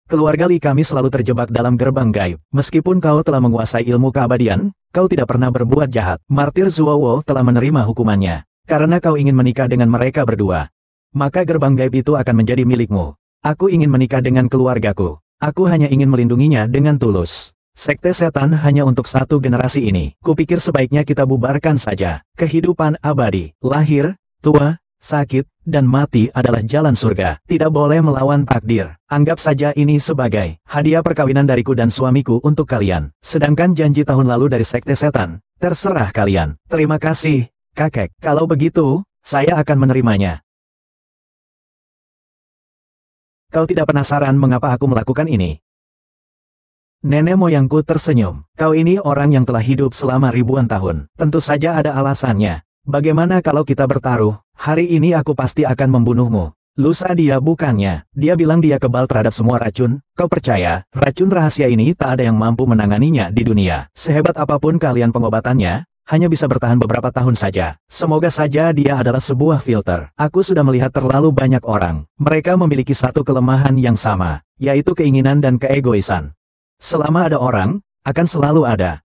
Keluarga Li kami selalu terjebak dalam gerbang gaib. Meskipun kau telah menguasai ilmu keabadian, kau tidak pernah berbuat jahat. Martir Zuowo telah menerima hukumannya. Karena kau ingin menikah dengan mereka berdua. Maka gerbang gaib itu akan menjadi milikmu. Aku ingin menikah dengan keluargaku. Aku hanya ingin melindunginya dengan tulus. Sekte setan hanya untuk satu generasi ini. Kupikir sebaiknya kita bubarkan saja. Kehidupan abadi, lahir, tua, sakit, dan mati adalah jalan surga. Tidak boleh melawan takdir. Anggap saja ini sebagai hadiah perkawinan dariku dan suamiku untuk kalian. Sedangkan janji tahun lalu dari Sekte Setan, terserah kalian. Terima kasih, kakek. Kalau begitu, saya akan menerimanya. Kau tidak penasaran mengapa aku melakukan ini? Nenek moyangku tersenyum. Kau ini orang yang telah hidup selama ribuan tahun. Tentu saja ada alasannya. Bagaimana kalau kita bertaruh? Hari ini aku pasti akan membunuhmu. Lusa dia bukannya. Dia bilang dia kebal terhadap semua racun. Kau percaya, racun rahasia ini tak ada yang mampu menanganinya di dunia. Sehebat apapun kalian pengobatannya, hanya bisa bertahan beberapa tahun saja. Semoga saja dia adalah sebuah filter. Aku sudah melihat terlalu banyak orang. Mereka memiliki satu kelemahan yang sama, yaitu keinginan dan keegoisan. Selama ada orang, akan selalu ada.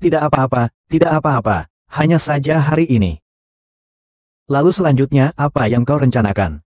Tidak apa-apa. Hanya saja hari ini. Lalu selanjutnya apa yang kau rencanakan?